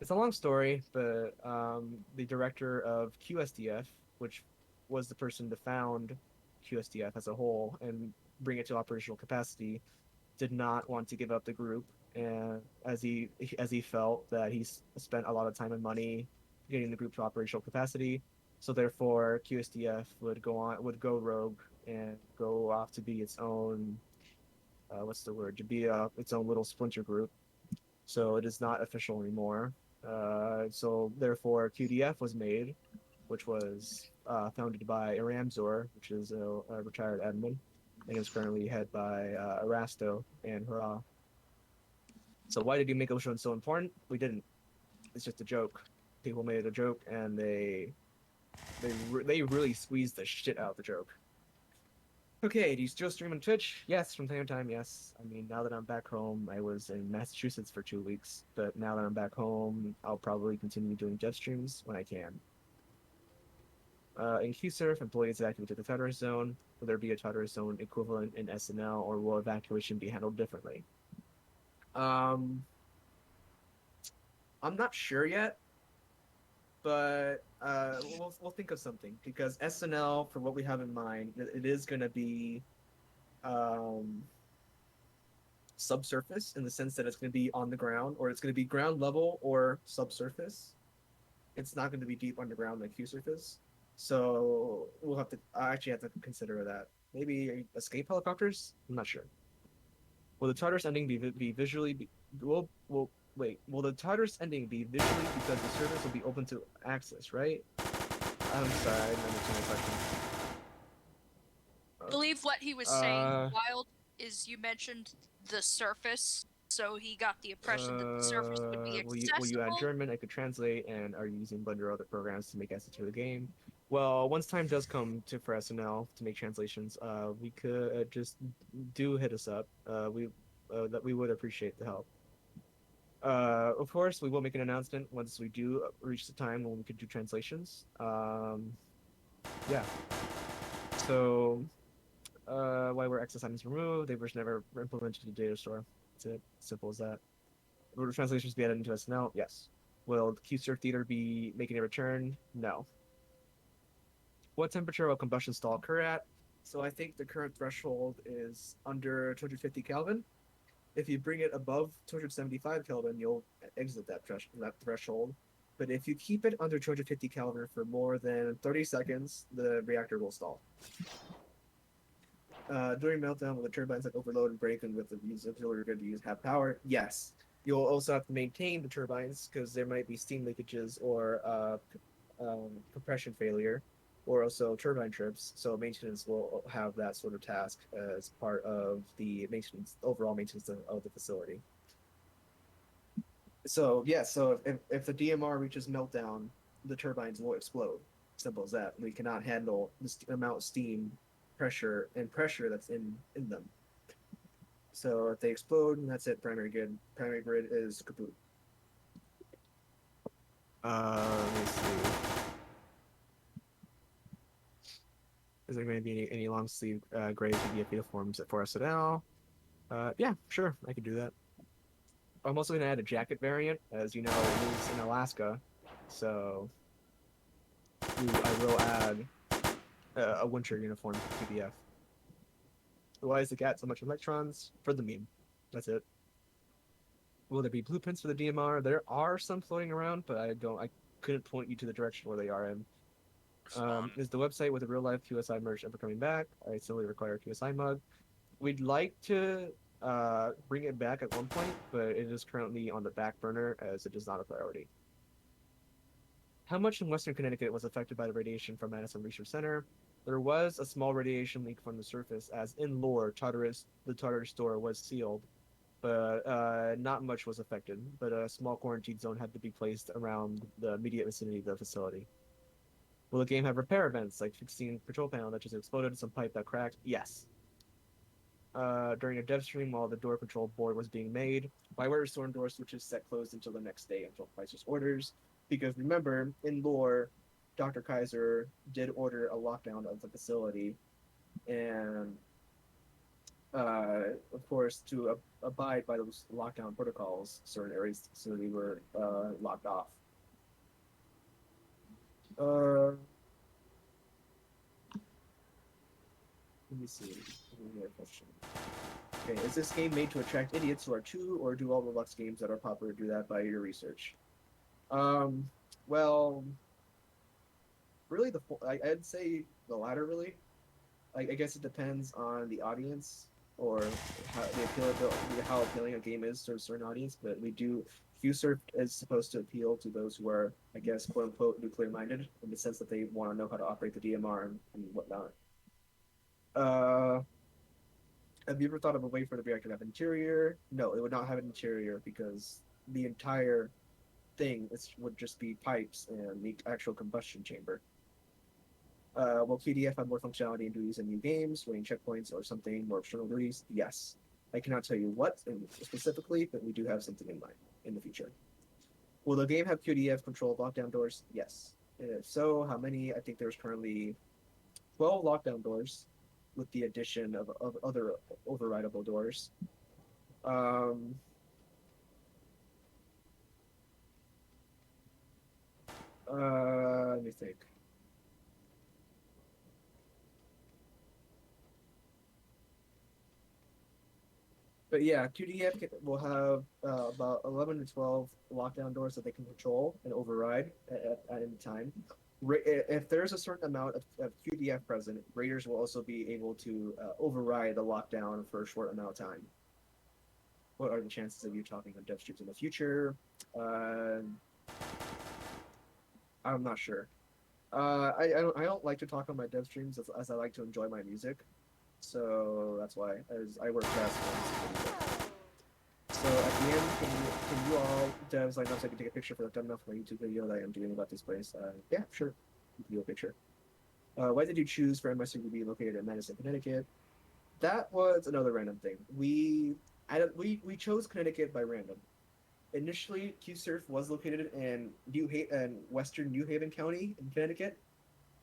[SPEAKER 3] It's a long story, but the director of QSDF, which was the person to found QSDF as a whole and bring it to operational capacity, did not want to give up the group, and as he felt that he spent a lot of time and money getting the group to operational capacity, so therefore QSDF would go rogue and go off to be its own its own little splinter group. So it is not official anymore. So therefore QDF was made, which was founded by Aramzor, which is a retired admin. and is currently head by Arasto and Hurrah. So why did you make Ocean so important? We didn't. It's just a joke. People made it a joke, and they really squeezed the shit out of the joke. Okay, do you still stream on Twitch? Yes, from time to time, yes. I mean, now that I'm back home, I was in Massachusetts for 2 weeks, but now that I'm back home, I'll probably continue doing jet streams when I can. In QSERF, employees evacuate to the Tartarus Zone. Will there be a Tartarus Zone equivalent in SNL, or will evacuation be handled differently? I'm not sure yet, but we'll think of something, because SNL, for what we have in mind, it is going to be subsurface, in the sense that it's going to be on the ground, or it's going to be ground level or subsurface. It's not going to be deep underground like QSERF. So we'll have to. I actually have to consider that. Maybe escape helicopters. I'm not sure. Will the Tartarus ending be visually? Will wait? Will the Tartarus ending be visually, because the service will be open to access? Right. I'm sorry, I didn't understand the question.
[SPEAKER 1] I believe what he was saying, Wild, is you mentioned the surface, so he got the impression that the surface would be accessible.
[SPEAKER 3] Will you add German? I could translate, and are you using Blender or other programs to make access to the game? Well, once time does come for SNL to make translations, we could just hit us up. That we would appreciate the help. Of course, we will make an announcement once we do reach the time when we could do translations. Yeah. So, why were access items removed? They were never implemented to the data store. That's it. Simple as that. Will the translations be added into SNL? Yes. Will the QSERF theater be making a return? No. What temperature will combustion stall occur at? So I think the current threshold is under 250 Kelvin. If you bring it above 275 Kelvin, you'll exit that threshold. But if you keep it under 250 Kelvin for more than 30 seconds, the reactor will stall. During meltdown, will the turbines that overload and break, and with the auxiliary grid to use have power? Yes. You'll also have to maintain the turbines, because there might be steam leakages or compression failure, or also turbine trips. So maintenance will have that sort of task as part of the overall maintenance of the facility. So yeah, so if the DMR reaches meltdown, the turbines will explode. Simple as that. We cannot handle the amount of steam, pressure that's in them. So if they explode, and that's it. Primary grid is kaput. Let me see. Is there going to be any long sleeve gray PDF uniforms for SNL? Yeah, sure, I could do that. I'm also going to add a jacket variant. As you know, it is in Alaska, so I will add a winter uniform PDF. Why is the cat so much electrons? For the meme. That's it. Will there be blueprints for the DMR? There are some floating around, but I couldn't point you to the direction where they are in. Is the website with the real life QSI merch ever coming back? I simply require a QSI mug. We'd like to bring it back at one point, but it is currently on the back burner as it is not a priority. How much in Western Connecticut was affected by the radiation from Madison Research Center? There was a small radiation leak from the surface, as in lore, the Tartarus store was sealed, but not much was affected. But a small quarantine zone had to be placed around the immediate vicinity of the facility. Will the game have repair events, like fixing control panel that just exploded, some pipe that cracked? Yes. During a dev stream while the door control board was being made, why were storm door switches set closed until the next day until Kaiser's orders? Because remember, in lore, Dr. Kaiser did order a lockdown of the facility, and of course, to abide by those lockdown protocols, certain areas of the facility were locked off. Let me see. Question. Okay, is this game made to attract idiots who are too, or do all Roblox games that are popular do that by your research? Well, really, I'd say the latter. Really, I guess it depends on the audience or how appealing a game is to a certain audience. But QSERF is supposed to appeal to those who are, I guess, quote unquote, nuclear minded, in the sense that they want to know how to operate the DMR and whatnot. Have you ever thought of a way for the reactor to have interior? No, it would not have an interior because the entire thing would just be pipes and the actual combustion chamber. Will QDF have more functionality and duties in new games, winning checkpoints, or something more external duties? Yes. I cannot tell you what specifically, but we do have something in mind in the future. Will the game have QDF control of lockdown doors? Yes. And if so, how many? I think there's currently 12 lockdown doors with the addition of other overrideable doors. Let me think. But yeah, QDF will have about 11 to 12 lockdown doors that they can control and override at any time. If there's a certain amount of QDF present, raiders will also be able to override the lockdown for a short amount of time. What are the chances of you talking on dev streams in the future? I'm not sure. I don't like to talk on my dev streams as I like to enjoy my music, so that's why as I work best when. So at the end, can you all devs line up so I can take a picture for the thumbnail for my YouTube video that I am doing about this place? Yeah, sure. You can do a picture. Why did you choose for MSU to be located in Madison, Connecticut? That was another random thing. We chose Connecticut by random. Initially, QSERF was located in Western New Haven County in Connecticut,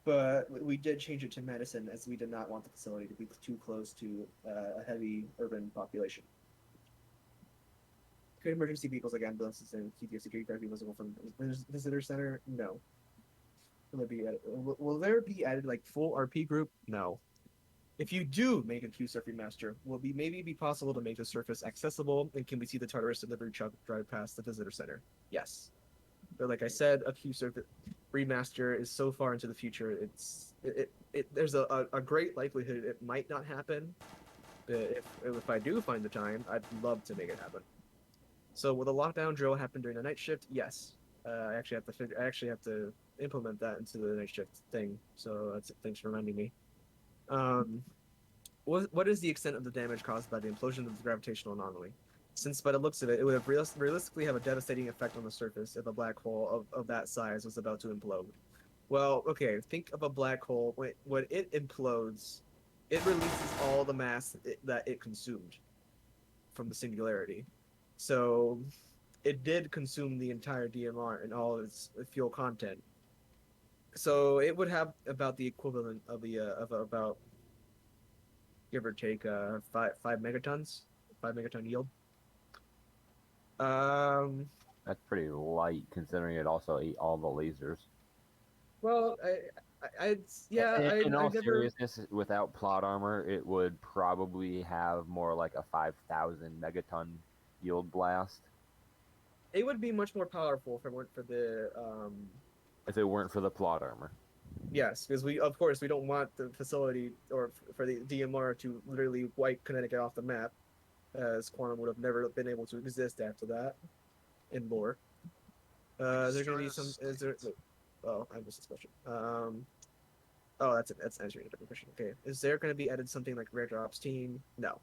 [SPEAKER 3] but we did change it to Madison as we did not want the facility to be too close to a heavy urban population. Could emergency vehicles like ambulances and QTF security guard be visible from the visitor center? No. Will there be added like full RP group? No. If you do make a QSurf remaster, will maybe be possible to make the surface accessible, and can we see the Tartarus delivery truck drive past the visitor center? Yes. But like I said, a QSurf remaster is so far into the future. There's a great likelihood it might not happen. But if I do find the time, I'd love to make it happen. So will the lockdown drill happen during the night shift? Yes. I actually have to implement that into the night shift thing. So thanks for reminding me. What is the extent of the damage caused by the implosion of the gravitational anomaly? Since by the looks of it, it would have realistically have a devastating effect on the surface if a black hole of that size was about to implode. Well, okay, think of a black hole. When it implodes, it releases all the mass that it consumed from the singularity. So it did consume the entire DMR and all its fuel content. So it would have about the equivalent of about, give or take, 5 megatons, 5 megaton yield.
[SPEAKER 6] That's pretty light considering it also ate all the lasers.
[SPEAKER 3] Well,
[SPEAKER 6] In all seriousness, without plot armor, it would probably have more like a 5,000 megaton yield blast.
[SPEAKER 3] It would be much more powerful if it weren't for the
[SPEAKER 6] If it weren't for the plot armor.
[SPEAKER 3] Yes, because we don't want the facility or for the DMR to literally wipe Connecticut off the map, as Quantum would have never been able to exist after that in lore. Is there going to be some? Is there? Oh, I missed this question. Oh, that's it. That's answering a different question. Okay, is there going to be added something like Rare Drops Team? No.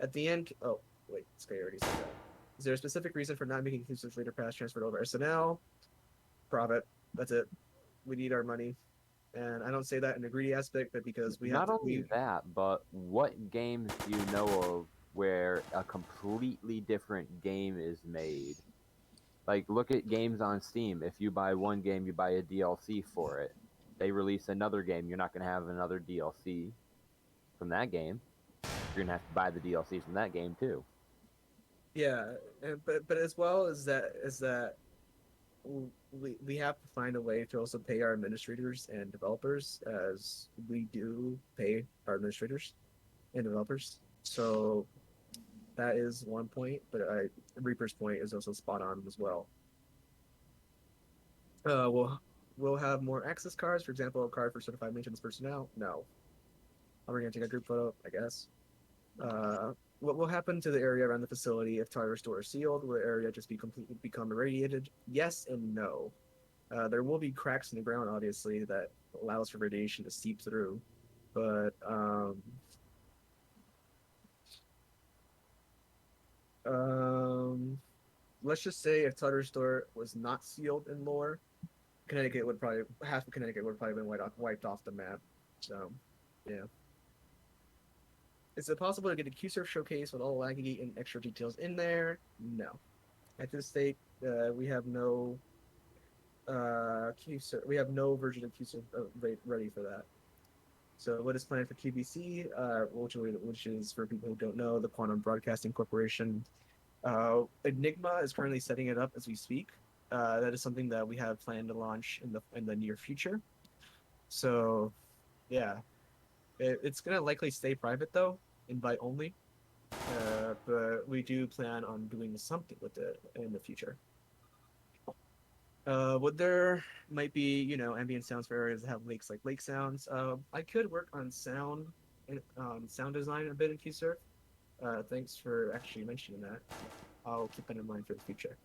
[SPEAKER 3] At the end. Oh, wait, Sky already said that. Is there a specific reason for not making inclusive later pass transferred over SNL? Profit. That's it. We need our money. And I don't say that in a greedy aspect, but because we have
[SPEAKER 6] Not only that, but what games do you know of where a completely different game is made? Like, look at games on Steam. If you buy one game, you buy a DLC for it. They release another game, you're not going to have another DLC from that game. You're going to have to buy the DLC from that game too.
[SPEAKER 3] Yeah, but as well as that we have to find a way to also pay our administrators and developers, as we do pay our administrators and developers. So that is one point, but Reaper's point is also spot on as well. We'll have more access cards. For example, a card for certified maintenance personnel. No. Are we gonna take a group photo? I guess. What will happen to the area around the facility if Tartarus door is sealed? Will the area just become irradiated? Yes and no. There will be cracks in the ground, obviously, that allows for radiation to seep through. But Let's just say if Tutter's Store was not sealed in lore, Connecticut would probably half of Connecticut would probably been wiped off the map. So, yeah. Is it possible to get a QSERF showcase with all the laggy and extra details in there? No. At this state, we have no QSERF. We have no version of QSERF ready for that. So what is planned for QBC, which is for people who don't know, the Quantum Broadcasting Corporation. Enigma is currently setting it up as we speak. That is something that we have planned to launch in the near future. So, yeah, it's gonna likely stay private though, invite only. But we do plan on doing something with it in the future. Would there might be, ambient sounds for areas that have lakes like lake sounds. I could work on sound design a bit in QSERF. Thanks for actually mentioning that. I'll keep that in mind for the future.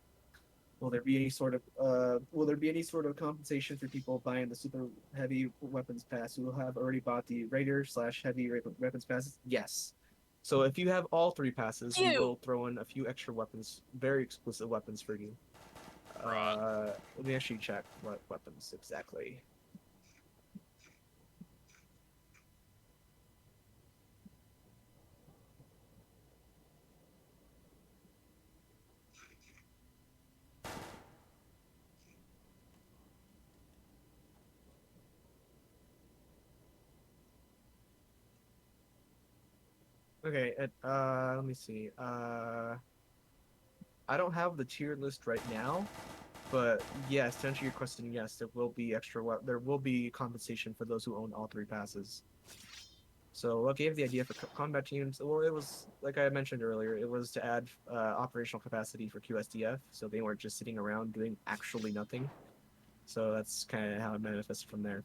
[SPEAKER 3] Will there be any sort of compensation for people buying the super heavy weapons pass who have already bought the Raider/heavy weapons passes? Yes. So if you have all 3 passes, we will throw in a few extra weapons, very exclusive weapons for you. Let me actually check what weapons exactly. Okay, let me see. I don't have the tier list right now, but yes, to answer your question, yes, there will be there will be compensation for those who own all 3 passes. So what gave the idea for combat teams? Well, it was, like I mentioned earlier, it was to add operational capacity for QSDF, so they weren't just sitting around doing actually nothing. So that's kind of how it manifested from there.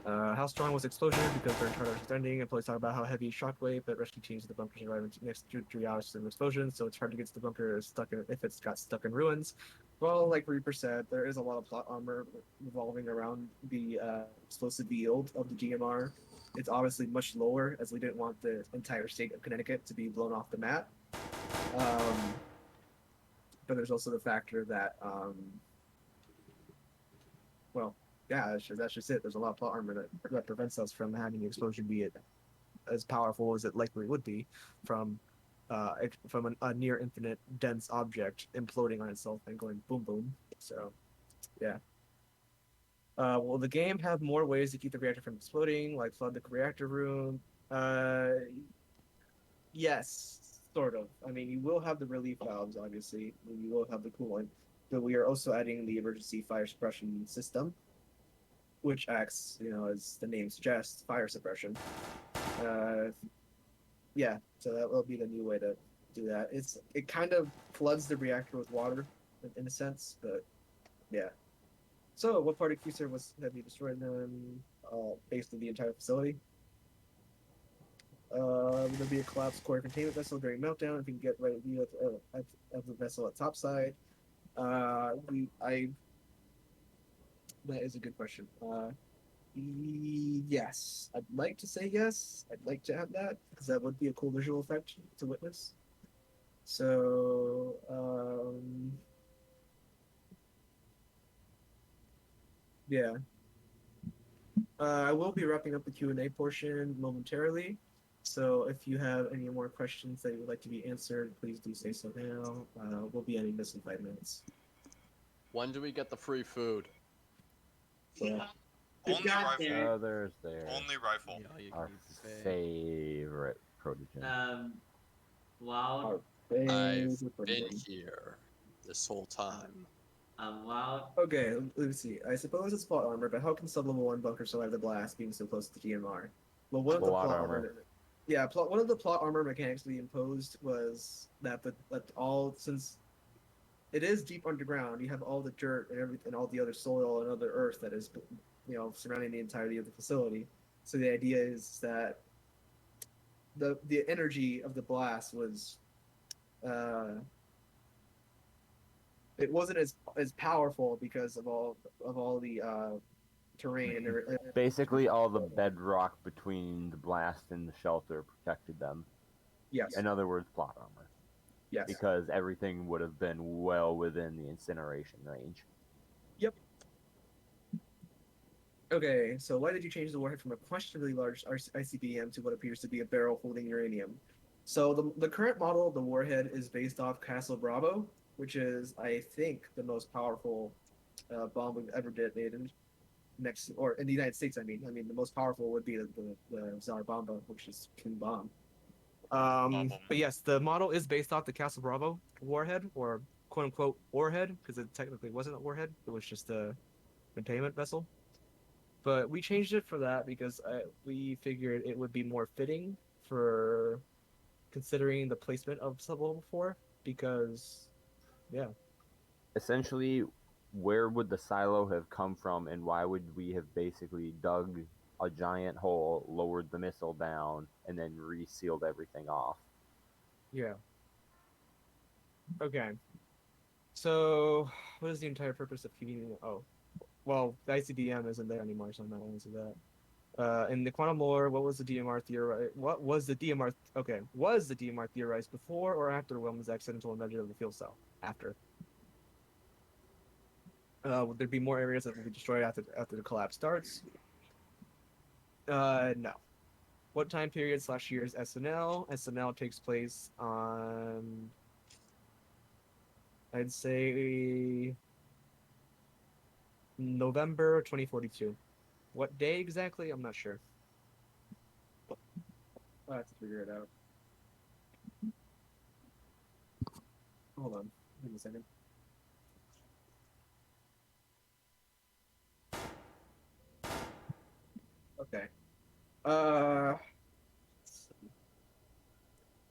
[SPEAKER 3] How strong was Explosion? Because during Charter's ending, employees talk about how heavy shockwave, but rescue teams at the bunker arrive in next 2-3 hours to the explosion, so it's hard to get to the bunker if it's got stuck in ruins. Well, like Reaper said, there is a lot of plot armor revolving around the explosive yield of the GMR. It's obviously much lower, as we didn't want the entire state of Connecticut to be blown off the map. But there's also the factor that, well, yeah, that's just it. There's a lot of plot armor that prevents us from having the explosion be as powerful as it likely would be from a near infinite dense object imploding on itself and going boom boom. So, yeah. Will the game have more ways to keep the reactor from exploding, like flood the reactor room? Yes, sort of. I mean, you will have the relief valves, obviously. You will have the coolant, but we are also adding the emergency fire suppression system, which acts, as the name suggests, fire suppression. Yeah, so that will be the new way to do that. It kind of floods the reactor with water, in a sense, but yeah. So, what part of QSERF have you destroyed then, based on the entire facility? There'll be a collapsed core containment vessel during meltdown. If you can get right view of the vessel at topside. That is a good question. Yes, I'd like to say yes. I'd like to have that because that would be a cool visual effect to witness. So, yeah. I will be wrapping up the Q&A portion momentarily. So if you have any more questions that you would like to be answered, please do say so now. We'll be ending this in 5 minutes.
[SPEAKER 13] When do we get the free food?
[SPEAKER 3] Yeah.
[SPEAKER 4] Only rifle.
[SPEAKER 6] There's
[SPEAKER 4] Only rifle.
[SPEAKER 6] Our favorite protogen.
[SPEAKER 2] Wow.
[SPEAKER 13] I've been here this whole time.
[SPEAKER 2] Wow.
[SPEAKER 3] Okay, let's see. I suppose it's plot armor, but how can sub-level 1 bunker survive the blast being so close to the GMR? Well, one of the plot armor. Yeah, one of the plot armor mechanics we imposed was that since it is deep underground, you have all the dirt and everything, all the other soil and other earth that is, surrounding the entirety of the facility. So the idea is that the energy of the blast was, it wasn't as powerful because of all the terrain and everything.
[SPEAKER 6] Basically, all the bedrock between the blast and the shelter protected them.
[SPEAKER 3] Yes.
[SPEAKER 6] In other words, plot armor.
[SPEAKER 3] Yes.
[SPEAKER 6] Because everything would have been well within the incineration range.
[SPEAKER 3] Yep. Okay, so why did you change the warhead from a questionably large ICBM to what appears to be a barrel holding uranium? So the current model of the warhead is based off Castle Bravo, which is, I think, the most powerful bomb we've ever detonated. Next, or in the United States, I mean, the most powerful would be the Tsar Bomba, which is King Bomb. But yes, the model is based off the Castle Bravo warhead, or quote unquote warhead, because it technically wasn't a warhead; it was just a containment vessel. But we changed it for that because we figured it would be more fitting for considering the placement of Sublevel 4, because, yeah.
[SPEAKER 6] Essentially, where would the silo have come from, and why would we have basically dug a giant hole, lowered the missile down, and then resealed everything off?
[SPEAKER 3] Yeah. Okay. So, what is the entire purpose of keeping? Oh, well, the ICBM isn't there anymore, so I'm not going to answer that. In the quantum lore, what was the DMR theorized? What was the DMR? Okay, was the DMR theorized before or after Wilm's accidental measure of the fuel cell? After. Would there be more areas that will be destroyed after the collapse starts? No. What time period / year is SNL? SNL takes place on, I'd say, November 2042. What day exactly? I'm not sure. I'll have to figure it out. Hold on. Give me a second. Okay.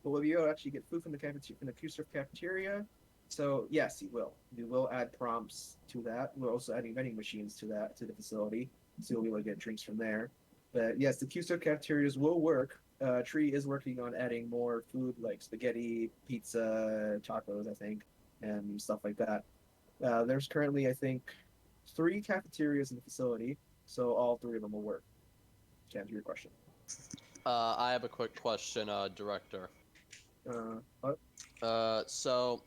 [SPEAKER 3] Will you actually get food from the cafeteria, from the QSERF cafeteria? So yes, you will. We will add prompts to that. We're also adding vending machines to the facility, so you'll be able to get drinks from there. But yes, the QSERF cafeterias will work. Tree is working on adding more food like spaghetti, pizza, tacos, I think, and stuff like that. There's currently, I think, 3 cafeterias in the facility, so all 3 of them will work. To answer your question.
[SPEAKER 13] I have a quick question, Director.
[SPEAKER 3] What?
[SPEAKER 13] So,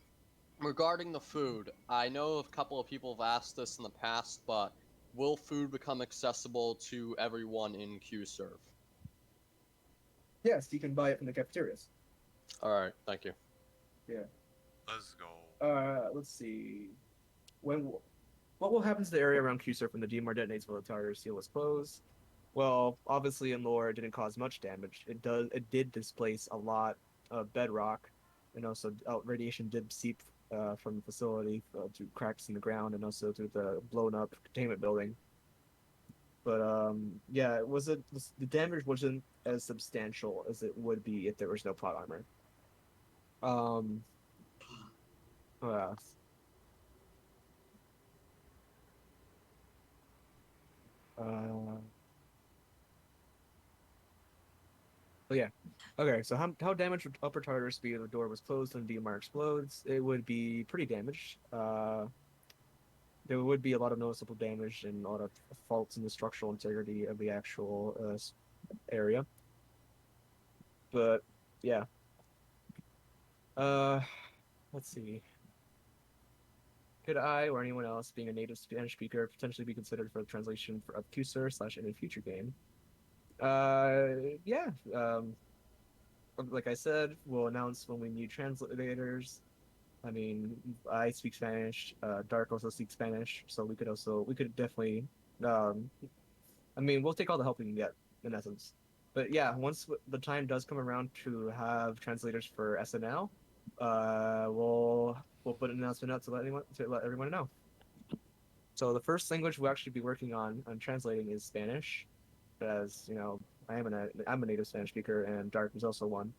[SPEAKER 13] regarding the food, I know a couple of people have asked this in the past, but will food become accessible to everyone in QSERF?
[SPEAKER 3] Yes, you can buy it from the cafeterias.
[SPEAKER 13] Alright, thank you.
[SPEAKER 3] Yeah.
[SPEAKER 4] Let's go.
[SPEAKER 3] Let's see. What will happen to the area around QSERF when the DMR detonates while the tower seal is closed? Well, obviously in lore, it didn't cause much damage. It did displace a lot of bedrock, and also radiation did seep from the facility through cracks in the ground, and also through the blown up containment building. But yeah, the damage wasn't as substantial as it would be if there was no plot armor. What else? Oh yeah. Okay, so how damaged would upper Tartarus be if the door was closed and DMR explodes? It would be pretty damaged. There would be a lot of noticeable damage and a lot of faults in the structural integrity of the actual area. But yeah. Let's see. Could I or anyone else, being a native Spanish speaker, potentially be considered for the translation of QSER / any future game? Yeah. Like I said, we'll announce when we need translators. I mean, I speak Spanish. Dark also speaks Spanish, so we could definitely. I mean, we'll take all the help we can get, in essence. But yeah, once the time does come around to have translators for SNL, we'll put an announcement out to let everyone know. So the first language we'll actually be working on translating is Spanish, as you know, I'm a native Spanish speaker, and Dark is also one.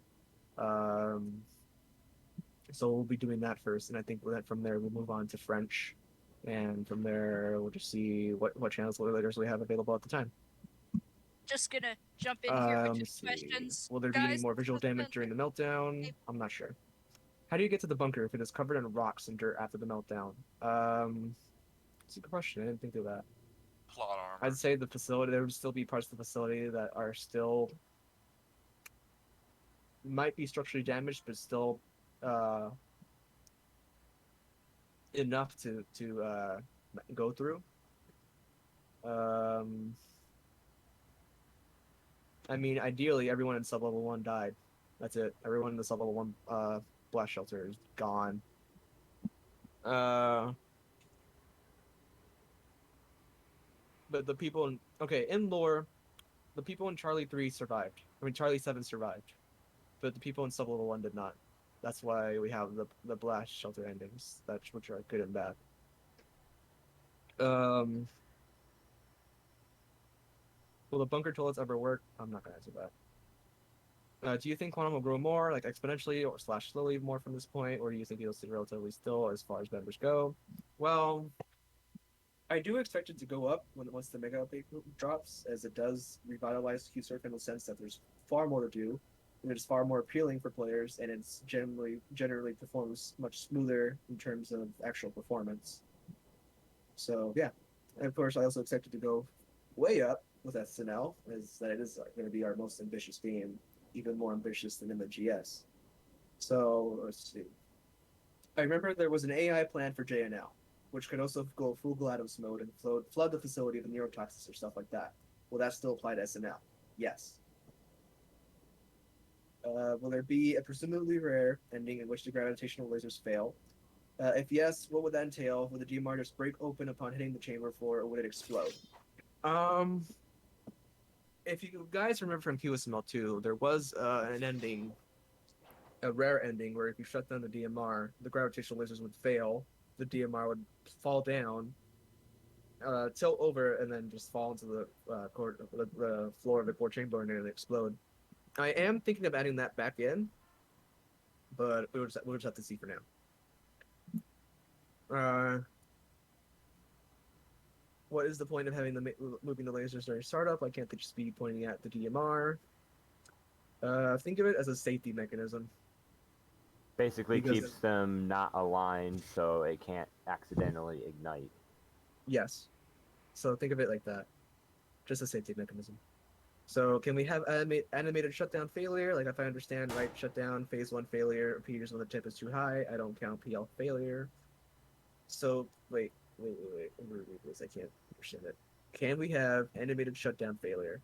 [SPEAKER 3] So we'll be doing that first, and I think that from there we'll move on to French, and from there we'll just see what translators we have available at the time.
[SPEAKER 1] Just gonna jump in here with
[SPEAKER 3] Let's
[SPEAKER 1] two questions.
[SPEAKER 3] see. Will there be any
[SPEAKER 1] Guys,
[SPEAKER 3] more visual damage during the meltdown? I'm not sure. How do you get to the bunker if it is covered in rocks and dirt after the meltdown? It's a good question. I didn't think of that.
[SPEAKER 4] Plot armor.
[SPEAKER 3] I'd say the facility, there would still be parts of the facility that are still might be structurally damaged, but still enough to go through. I mean, ideally, everyone in sublevel 1 died. That's it. Everyone in the sublevel 1 blast shelter is gone. But the people in in lore, the people in Charlie 3 survived. I mean, Charlie 7 survived, but the people in sublevel 1 did not. That's why we have the blast shelter endings, which are good and bad. Will the bunker toilets ever work? I'm not gonna answer that. Do you think quantum will grow more, like exponentially or / slowly more from this point, or do you think it'll stay relatively still as far as members go? Well, I do expect it to go up once the mega update drops, as it does revitalize QSERF in the sense that there's far more to do, and it's far more appealing for players, and it's generally performs much smoother in terms of actual performance. So yeah, and of course I also expect it to go way up with SNL, as that it is going to be our most ambitious game, even more ambitious than in the GS. So let's see. I remember there was an AI plan for JNL, which could also go full GLaDOS mode and flood the facility with neurotoxins or stuff like that. Will that still apply to SNL? Yes. Will there be a presumably rare ending in which the gravitational lasers fail? If yes, what would that entail? Would the DMR just break open upon hitting the chamber floor, or would it explode? If you guys remember from QSML 2, there was an ending, a rare ending, where if you shut down the DMR, the gravitational lasers would fail, the DMR would fall down, tilt over, and then just fall into the floor of the core chamber and then explode. I am thinking of adding that back in, but we'll just have to see for now. What is the point of having moving the lasers during startup? Why can't they just be pointing at the DMR? Think of it as a safety mechanism.
[SPEAKER 6] Basically keeps them not aligned so it can't accidentally ignite.
[SPEAKER 3] Yes. So think of it like that. Just a safety mechanism. So can we have animated shutdown failure? Like if I understand right, shutdown, phase 1 failure appears when the temp is too high. I don't count PL failure. So wait. I can't understand it. Can we have animated shutdown failure?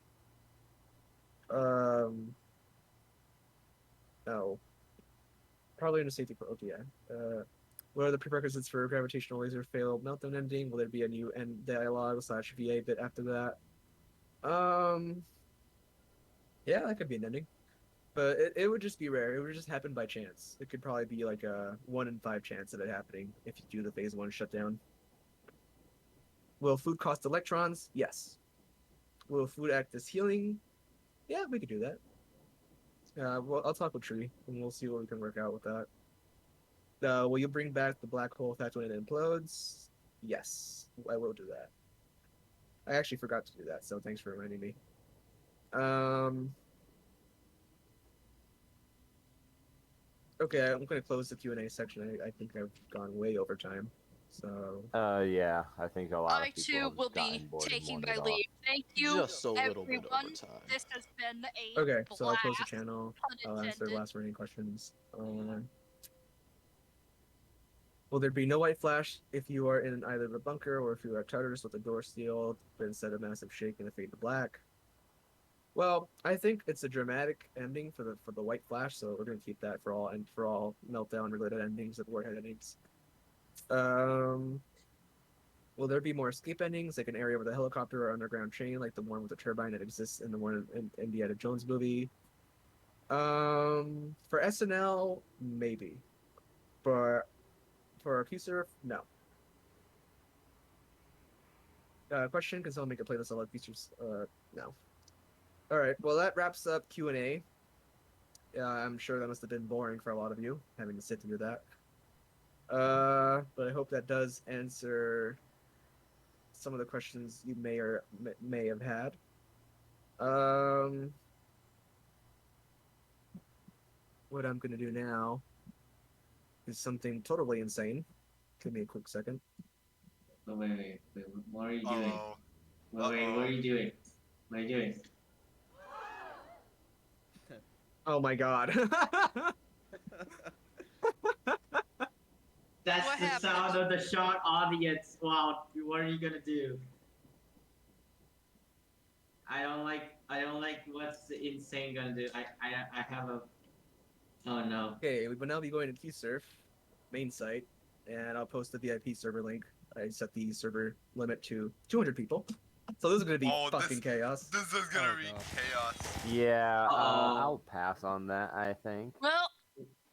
[SPEAKER 3] No. Probably in a safety. Okay, yeah. What are the prerequisites for gravitational laser fail meltdown ending? Will there be a new end dialogue / VA bit after that? Yeah, that could be an ending, but it would just be rare. It would just happen by chance. It could probably be like a 1 in 5 chance of it happening if you do the phase 1 shutdown. Will food cost electrons? Yes. Will food act as healing? Yeah, we could do that. Well, I'll talk with Tree, and we'll see what we can work out with that. Will you bring back the black hole effect when it implodes? Yes, I will do that. I actually forgot to do that, so thanks for reminding me. Okay, I'm going to close the Q&A section. I think I've gone way over time. So.
[SPEAKER 6] Yeah, I think a lot
[SPEAKER 1] I
[SPEAKER 6] of people
[SPEAKER 1] too
[SPEAKER 6] have
[SPEAKER 1] will
[SPEAKER 6] gotten
[SPEAKER 1] be
[SPEAKER 6] bored and
[SPEAKER 1] taking
[SPEAKER 6] wandered
[SPEAKER 1] my
[SPEAKER 6] off.
[SPEAKER 1] leave. Thank you,
[SPEAKER 13] Just a little bit
[SPEAKER 1] everyone.
[SPEAKER 13] over time.
[SPEAKER 1] This has been a
[SPEAKER 3] Okay,
[SPEAKER 1] blast.
[SPEAKER 3] so I'll close the channel.
[SPEAKER 1] Pun
[SPEAKER 3] I'll answer
[SPEAKER 1] intended.
[SPEAKER 3] last remaining questions. Will there be no white flash if you are in either the bunker or if you are Tartarus with the door sealed, but instead of massive shake and a fade to black? Well, I think it's a dramatic ending for the white flash, so we're gonna keep that for all meltdown related endings and warhead endings. Will there be more escape endings, like an area with a helicopter or underground train, like the one with the turbine that exists in the one in Indiana Jones movie? For SNL, maybe. For QSERF, no. Question: can someone make a playlist of all features? No. All right. Well, that wraps up Q&A. I'm sure that must have been boring for a lot of you having to sit through that. But I hope that does answer some of the questions you may have had. What I'm gonna do now is something totally insane. Give me a quick second.
[SPEAKER 2] Oh, wait. What are you doing? Wait, what are you doing? What are you doing?
[SPEAKER 3] Oh my god.
[SPEAKER 2] That's
[SPEAKER 1] What
[SPEAKER 2] the
[SPEAKER 1] happened?
[SPEAKER 2] sound of the shocked audience. Wow, what are you gonna do? I don't like what's insane gonna do. I have a. Oh no.
[SPEAKER 3] Okay, we will now be going to QSERF main site, and I'll post the VIP server link. I set the server limit to 200 people. So this is gonna be fucking chaos.
[SPEAKER 4] This is gonna be chaos.
[SPEAKER 6] Yeah,
[SPEAKER 2] Uh-oh.
[SPEAKER 6] I'll pass on that, I think.
[SPEAKER 1] Well,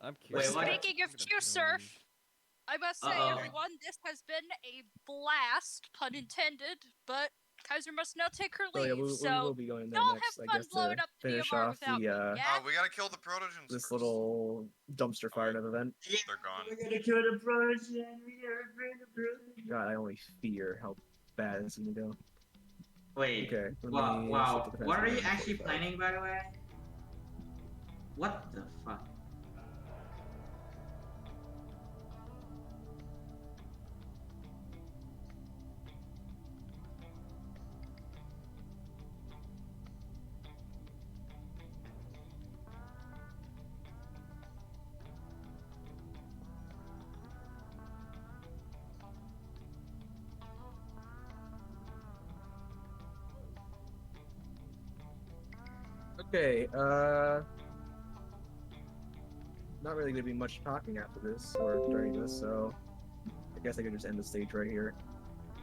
[SPEAKER 7] I'm
[SPEAKER 2] Wait,
[SPEAKER 7] curious.
[SPEAKER 2] what?
[SPEAKER 1] speaking of QSERF, I must say,
[SPEAKER 2] Uh-oh.
[SPEAKER 1] everyone, this has been a blast, pun intended, but Kaiser must now take her
[SPEAKER 3] So
[SPEAKER 1] leave,
[SPEAKER 3] yeah, we
[SPEAKER 1] so
[SPEAKER 3] will be going there
[SPEAKER 1] y'all
[SPEAKER 3] next,
[SPEAKER 1] have
[SPEAKER 3] I
[SPEAKER 1] fun
[SPEAKER 3] guess,
[SPEAKER 1] blowing
[SPEAKER 3] to
[SPEAKER 1] up the
[SPEAKER 3] finish
[SPEAKER 1] DMR
[SPEAKER 3] off
[SPEAKER 1] without
[SPEAKER 3] the
[SPEAKER 1] me, yeah?
[SPEAKER 4] We gotta kill the Protogens
[SPEAKER 3] this
[SPEAKER 4] first.
[SPEAKER 3] little dumpster fire event.
[SPEAKER 4] They're gone.
[SPEAKER 2] We're gonna kill the Protogen. We gotta bring the Protogen.
[SPEAKER 3] God, I only fear how bad it's gonna go.
[SPEAKER 2] Wait.
[SPEAKER 3] Okay. let
[SPEAKER 2] Wow.
[SPEAKER 3] me
[SPEAKER 2] Wow.
[SPEAKER 3] set the
[SPEAKER 2] What are you
[SPEAKER 3] defense
[SPEAKER 2] actually
[SPEAKER 3] 45.
[SPEAKER 2] planning, by the way? What the fuck?
[SPEAKER 3] Okay, not really gonna be much talking after this or during this, so I guess I could just end the stage right here.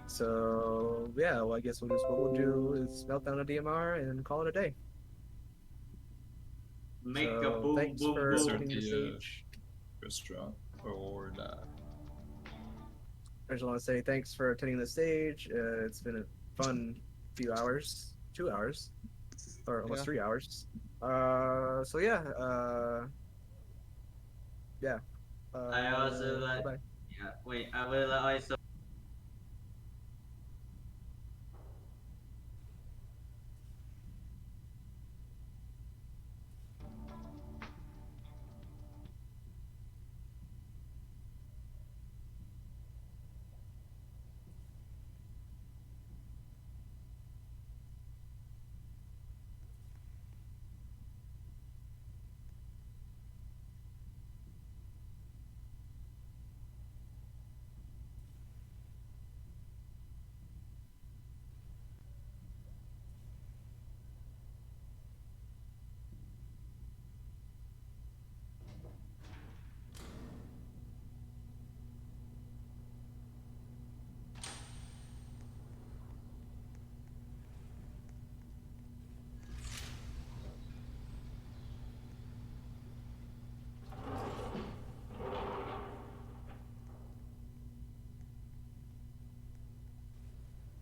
[SPEAKER 3] So yeah, well I guess what we'll do is melt down a DMR and call it a day.
[SPEAKER 2] Make a
[SPEAKER 3] So
[SPEAKER 2] boom
[SPEAKER 3] thanks
[SPEAKER 2] boom
[SPEAKER 3] for
[SPEAKER 2] boom.
[SPEAKER 3] hitting the stage.
[SPEAKER 5] Restaurant or that.
[SPEAKER 3] I just want to say thanks for attending the stage. It's been a fun few hours, 2 hours, or almost
[SPEAKER 7] Yeah.
[SPEAKER 3] 3 hours. So yeah, yeah.
[SPEAKER 2] I also like.
[SPEAKER 3] Bye.
[SPEAKER 2] Yeah. Wait. I will also.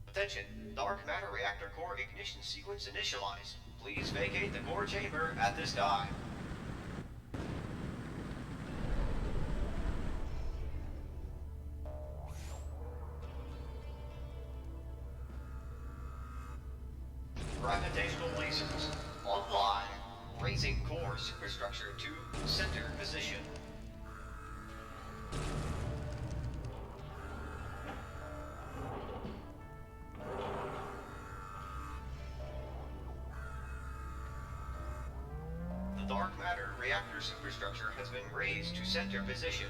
[SPEAKER 14] Attention, dark matter reactor core ignition sequence initialized. Please vacate the core chamber at this time. Gravitational lasers online, raising core superstructure to center position. The dark matter reactor superstructure has been raised to center position.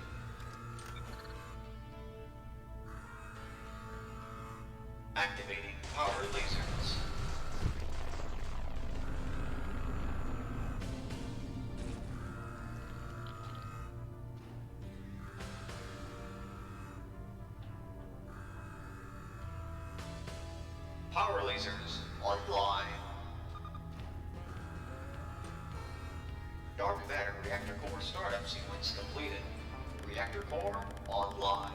[SPEAKER 14] Activating power lasers. Power lasers online. Dark matter reactor core startup sequence completed. Reactor core online.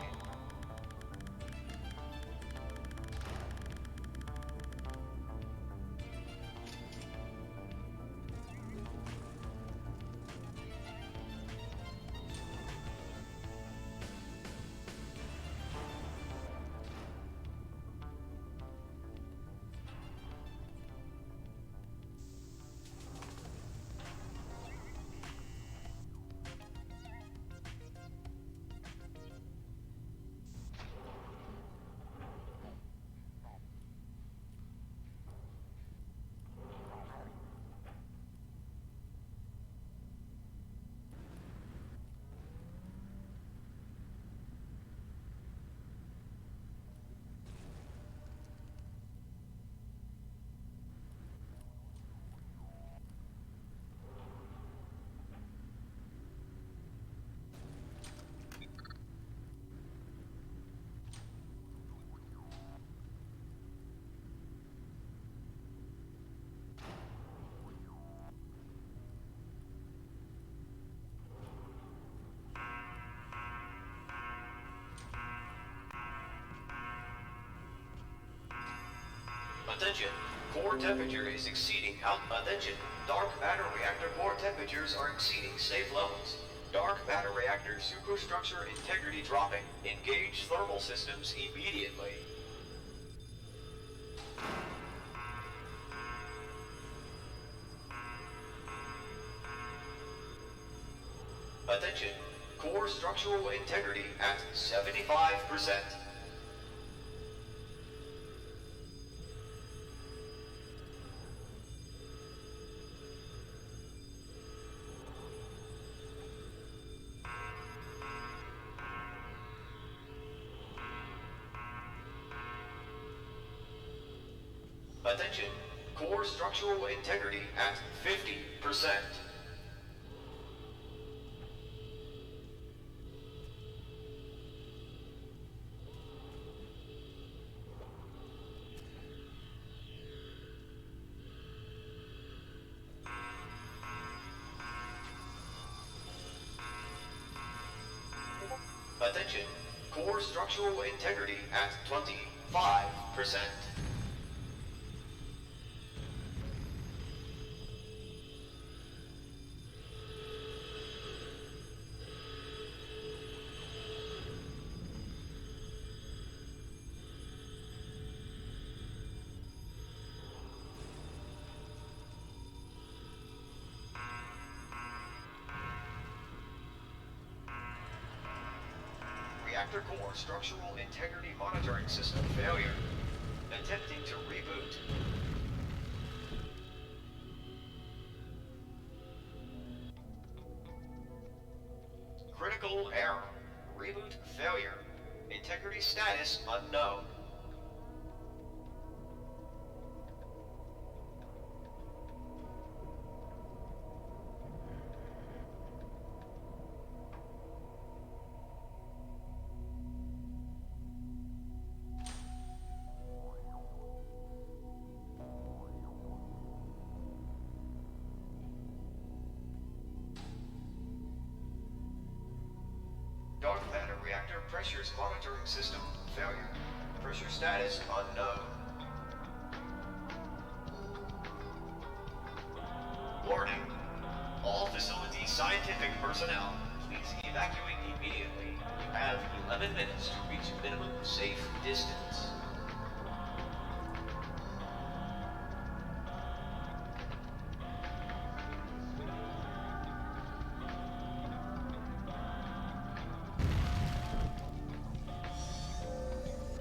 [SPEAKER 14] Attention! Core temperature is exceeding out. Attention! Dark matter reactor core temperatures are exceeding safe levels. Dark matter reactor superstructure integrity dropping. Engage thermal systems immediately. Attention! Core structural integrity at 75%. Attention! Core structural integrity at 50%. Attention! Core structural integrity at 25%. Reactor core structural integrity monitoring system failure. Attempting to reboot. Critical error. Reboot failure. Integrity status unknown. Dark matter reactor pressures monitoring system failure. Pressure status unknown. Warning. All facility scientific personnel, please evacuate immediately. You have 11 minutes to reach minimum safe distance.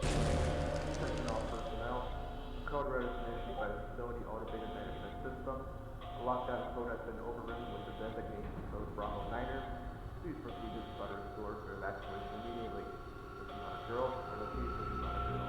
[SPEAKER 15] Attention all personnel. Code red is issued by the facility automated management system. The lockdown code has been overridden with the designation code Bravo Niner. Please proceed to the butter store for evacuation immediately. This is not a drill. The location is not a drill.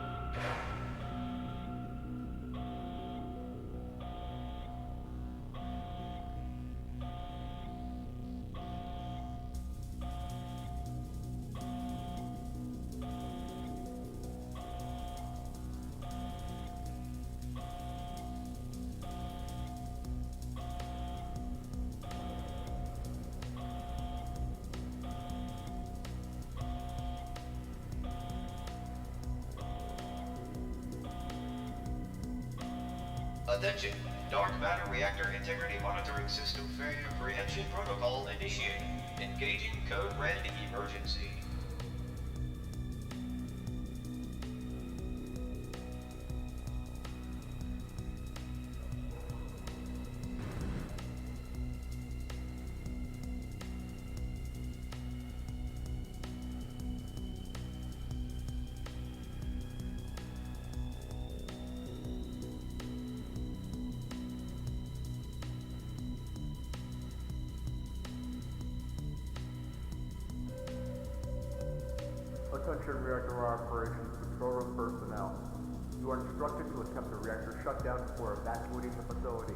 [SPEAKER 14] Attention! Dark matter reactor integrity monitoring system failure preemption protocol initiated. Engaging code red emergency.
[SPEAKER 15] Attention reactor operations control room personnel. You are instructed to attempt a reactor shutdown before evacuating the facility.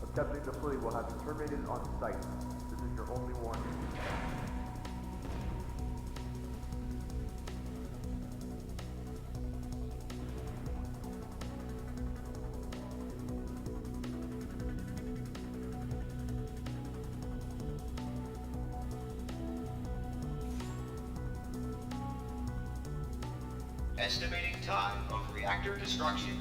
[SPEAKER 15] Attempting to flee will have you terminated on site. This is your only warning.
[SPEAKER 14] Estimating time of reactor destruction.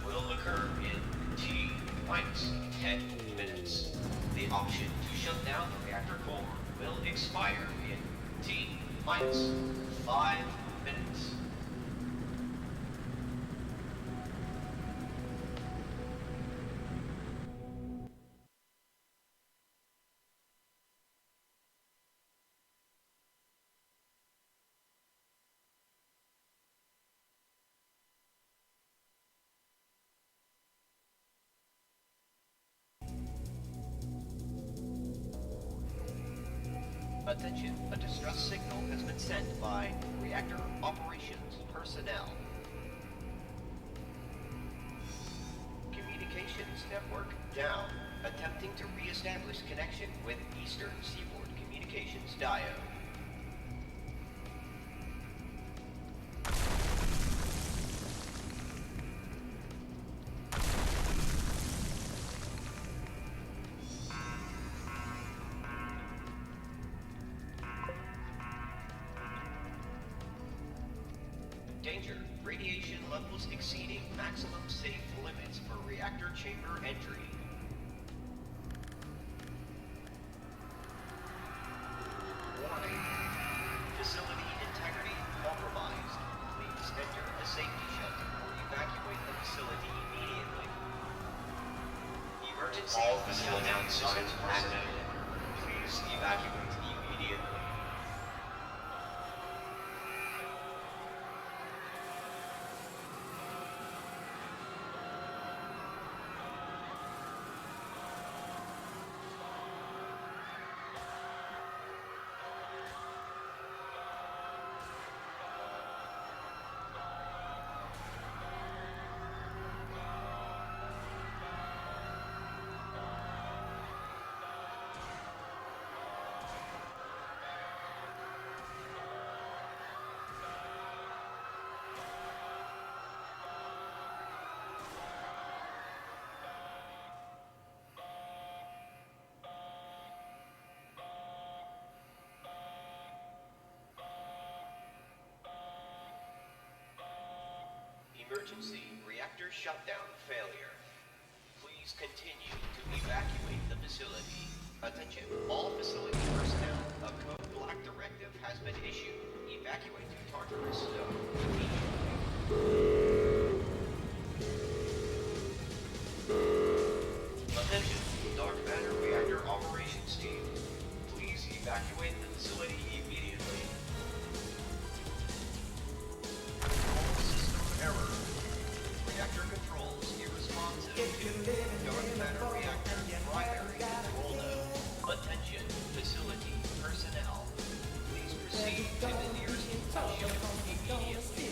[SPEAKER 14] will occur in T minus 10 minutes. The option to shut down the reactor core will expire in T minus 5 minutes. Attention, a distress signal has been sent by reactor operations personnel. Communications network down. Attempting to re-establish connection with Eastern Seaboard Communications diode. Danger. Radiation levels exceeding maximum safe limits for reactor chamber entry. Warning. Facility integrity compromised. Please enter a safety shelter or evacuate the facility immediately. Emergency
[SPEAKER 9] All facility
[SPEAKER 14] systems
[SPEAKER 9] systems
[SPEAKER 14] activated. Please evacuate immediately. Emergency reactor shutdown failure. Please continue to evacuate the facility. Attention, all facility personnel. A code black directive has been issued. Evacuate to Tartarus Zone immediately. Attention, dark matter reactor operations team. Please evacuate the facility immediately. Control system error. Reactor controls irresponsive to dark matter reactor primary control node. Attention, facility personnel. Please proceed to the nearest ship immediately.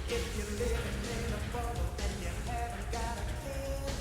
[SPEAKER 16] If you're living in a bubble and you haven't got a care.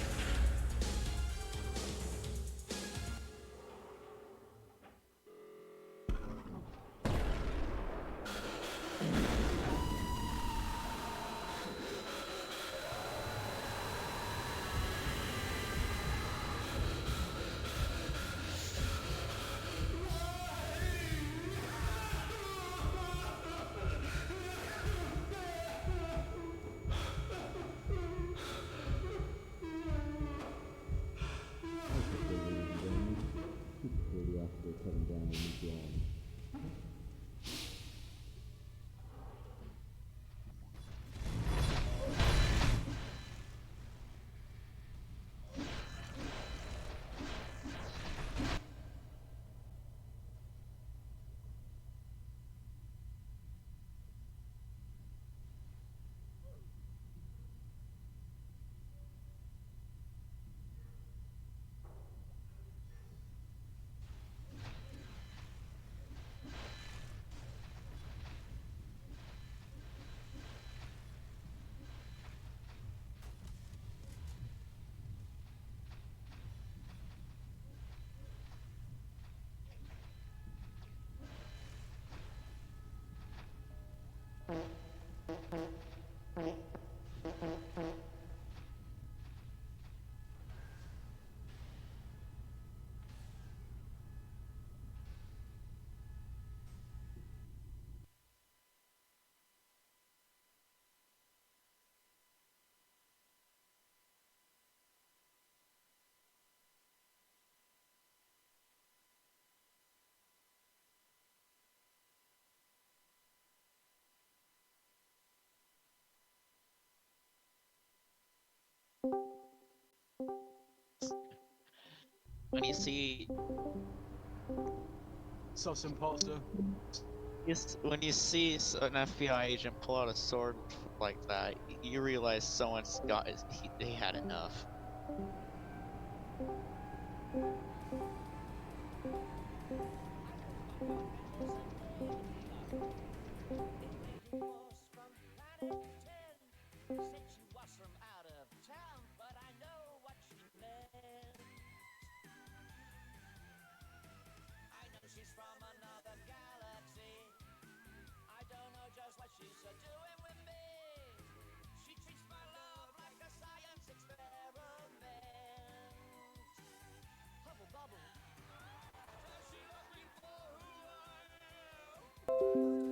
[SPEAKER 17] When you see
[SPEAKER 7] Sus imposter.
[SPEAKER 17] when you see an FBI agent pull out a sword like that, you realize someone's got they had enough.
[SPEAKER 16] Said she was from out of town, but I know what she meant. I know she's from another galaxy. I don't know just what she's doing with me. She treats my love like a science experiment. Hubble bubble. Does she love me for who I am?